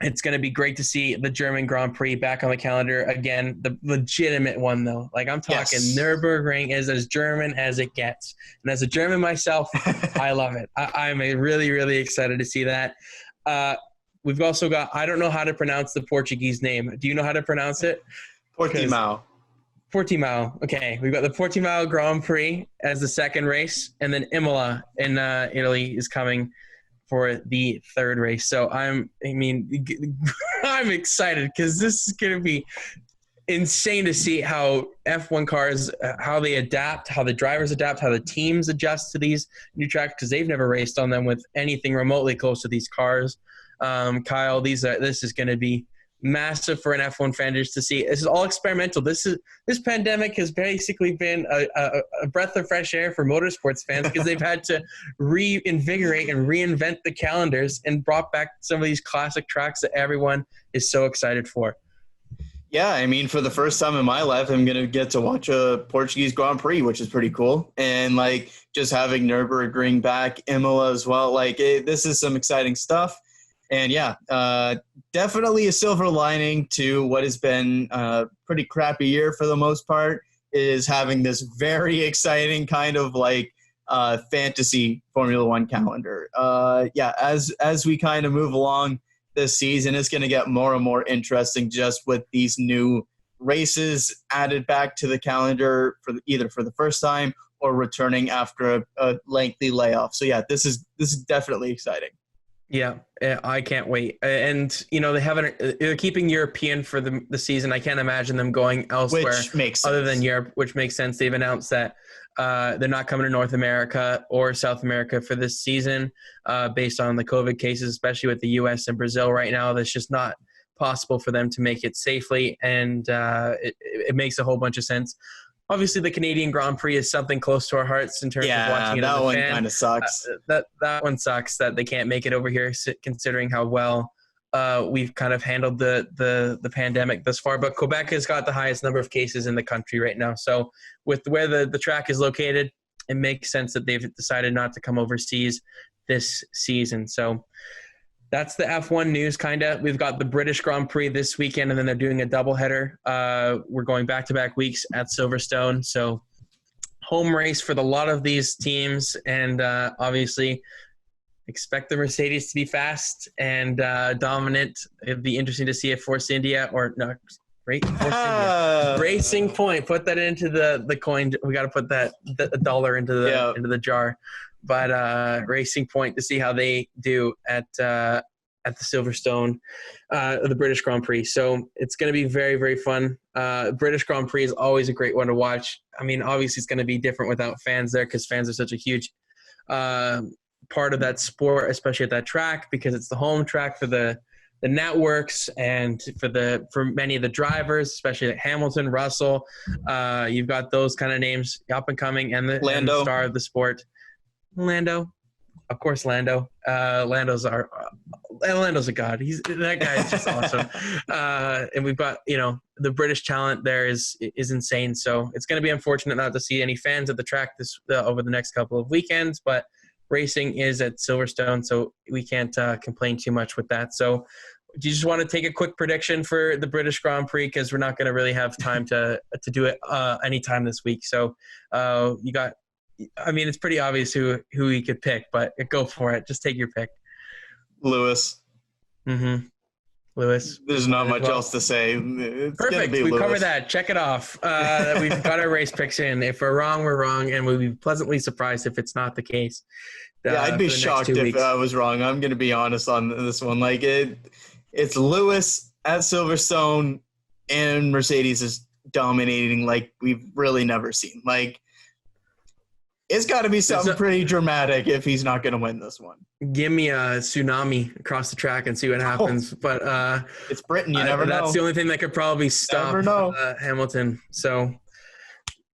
It's going to be great to see the German Grand Prix back on the calendar again. The legitimate one, though. Like, I'm talking Nürburgring is as German as it gets. And as a German myself, I love it. I'm really, really excited to see that. We've also got, I don't know how to pronounce the Portuguese name. Do you know how to pronounce it? Portimao. Okay, we've got the Portimao Grand Prix as the second race, and then Imola in Italy is coming for the third race. So I'm excited because this is going to be insane to see how F1 cars, how they adapt, how the drivers adapt, how the teams adjust to these new tracks, because they've never raced on them with anything remotely close to these cars. Kyle, this is going to be massive for an F1 fan just to see. This is all experimental. This pandemic has basically been a breath of fresh air for motorsports fans because they've had to reinvigorate and reinvent the calendars and brought back some of these classic tracks that everyone is so excited for. Yeah, I mean, for the first time in my life, I'm going to get to watch a Portuguese Grand Prix, which is pretty cool. And, like, just having Nürburgring back, Imola as well, this is some exciting stuff. And, yeah, definitely a silver lining to what has been a pretty crappy year for the most part is having this very exciting kind of, fantasy Formula One calendar. As we kind of move along this season, it's going to get more and more interesting just with these new races added back to the calendar either for the first time or returning after a lengthy layoff. So, yeah, this is definitely exciting. Yeah, I can't wait. And, they're keeping European for the season. I can't imagine them going elsewhere Which makes sense. Other than Europe, which makes sense. They've announced that they're not coming to North America or South America for this season based on the COVID cases, especially with the U.S. and Brazil right now. That's just not possible for them to make it safely, and it makes a whole bunch of sense. Obviously, the Canadian Grand Prix is something close to our hearts in terms of watching it as a fan. that one kind of sucks. That one sucks that they can't make it over here, considering how well we've kind of handled the pandemic thus far. But Quebec has got the highest number of cases in the country right now. So with where the track is located, it makes sense that they've decided not to come overseas this season. So that's the F1 news, kind of. We've got the British Grand Prix this weekend, and then they're doing a doubleheader. We're going back-to-back weeks at Silverstone. So home race for a lot of these teams, and obviously expect the Mercedes to be fast and dominant. It'd be interesting to see if Force India or no, Force India. Racing Point. Put that into the coin. We got to put that $1 into the jar. But Racing Point to see how they do at the Silverstone, the British Grand Prix. So it's going to be very, very fun. British Grand Prix is always a great one to watch. I mean, obviously it's going to be different without fans there because fans are such a huge part of that sport, especially at that track, because it's the home track for the networks and for many of the drivers, especially like Hamilton, Russell. You've got those kind of names up and coming, and the star of the sport. Lando, of course, Lando. Lando's a god. That guy is just awesome. And we've got the British talent there is insane. So it's going to be unfortunate not to see any fans at the track over the next couple of weekends. But racing is at Silverstone, so we can't complain too much with that. So do you just want to take a quick prediction for the British Grand Prix, because we're not going to really have time to do it anytime this week. So you got. I mean, it's pretty obvious who he could pick, but go for it. Just take your pick. Lewis. Mm-hmm. Lewis. There's not much else to say. It's perfect. We covered that. Check it off. We've got our race picks in. If we're wrong, we're wrong, and we'll be pleasantly surprised if it's not the case. I'd be shocked if I was wrong. I'm going to be honest on this one. It's Lewis at Silverstone, and Mercedes is dominating like we've really never seen. It's got to be something pretty dramatic if he's not going to win this one. Give me a tsunami across the track and see what happens. But it's Britain. You never know. That's the only thing that could probably stop Hamilton. So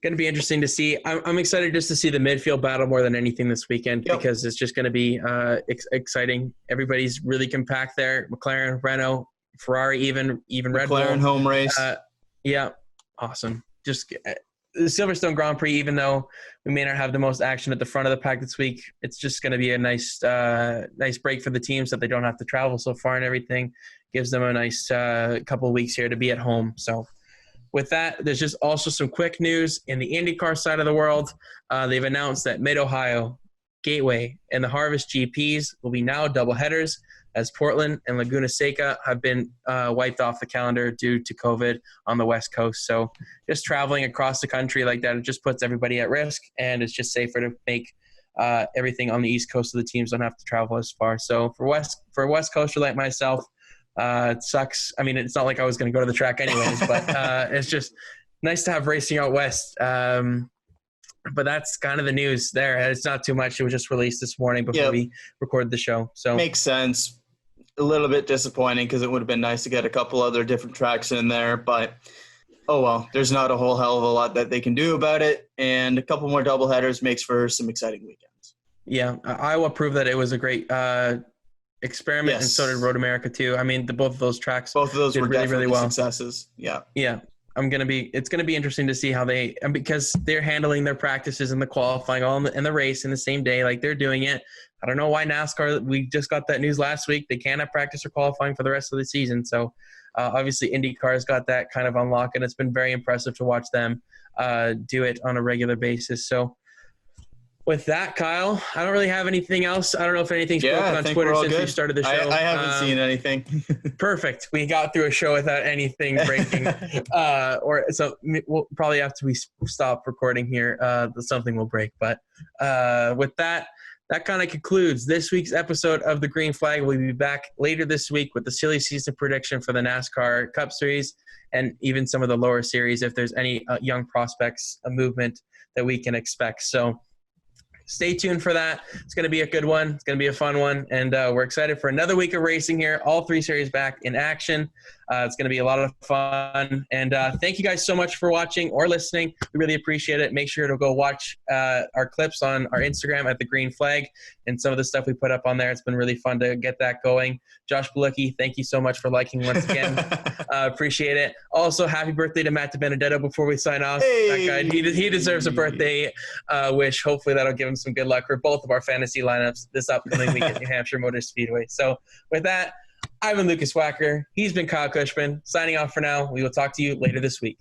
Going to be interesting to see. I'm excited just to see the midfield battle more than anything this weekend because it's just going to be exciting. Everybody's really compact there. McLaren, Renault, Ferrari, even Red Bull. McLaren home race. Yeah, awesome. Just the Silverstone Grand Prix, even though we may not have the most action at the front of the pack this week, it's just going to be a nice break for the teams that they don't have to travel so far and everything. Gives them a nice couple of weeks here to be at home. So with that, there's just also some quick news in the IndyCar side of the world. They've announced that Mid-Ohio, Gateway, and the Harvest GPs will be now double headers as Portland and Laguna Seca have been wiped off the calendar due to COVID on the West Coast. So just traveling across the country like that, it just puts everybody at risk, and it's just safer to make everything on the East Coast so the teams don't have to travel as far. So for a West Coaster like myself, it sucks. I mean, it's not like I was going to go to the track anyways, but it's just nice to have racing out west. But that's kind of the news there. It's not too much. It was just released this morning before we recorded the show. So makes sense. A little bit disappointing because it would have been nice to get a couple other different tracks in there, but oh well, there's not a whole hell of a lot that they can do about it. And a couple more doubleheaders makes for some exciting weekends. Yeah, Iowa proved that it was a great experiment, and so did Road America too. I mean, both of those tracks, both of those were really, really well. Successes. Yeah. It's going to be interesting to see how because they're handling their practices and the qualifying all in the race in the same day, like they're doing it. I don't know why NASCAR, we just got that news last week, they can't have practice or qualifying for the rest of the season. So obviously IndyCar's got that kind of unlocked, and it's been very impressive to watch them do it on a regular basis. So with that, Kyle, I don't really have anything else. I don't know if anything's broken on Twitter since we started the show. I haven't seen anything. Perfect. We got through a show without anything breaking. So we'll probably have to stop recording here. Something will break. But with that kind of concludes this week's episode of The Green Flag. We'll be back later this week with the silly season prediction for the NASCAR Cup Series and even some of the lower series if there's any young prospects, a movement that we can expect. So stay tuned for that. It's going to be a good one. It's going to be a fun one. And we're excited for another week of racing here. All three series back in action. It's going to be a lot of fun. And thank you guys so much for watching or listening. We really appreciate it. Make sure to go watch our clips on our Instagram at The Green Flag and some of the stuff we put up on there. It's been really fun to get that going. Josh Balicki, thank you so much for liking once again. Appreciate it. Also, happy birthday to Matt DiBenedetto before we sign off. Hey. That guy, he deserves a birthday wish. Hopefully that'll give him some good luck for both of our fantasy lineups this upcoming week at New Hampshire Motor Speedway. So with that, I've been Lukas Wacker. He's been Kyle Cushman. Signing off for now. We will talk to you later this week.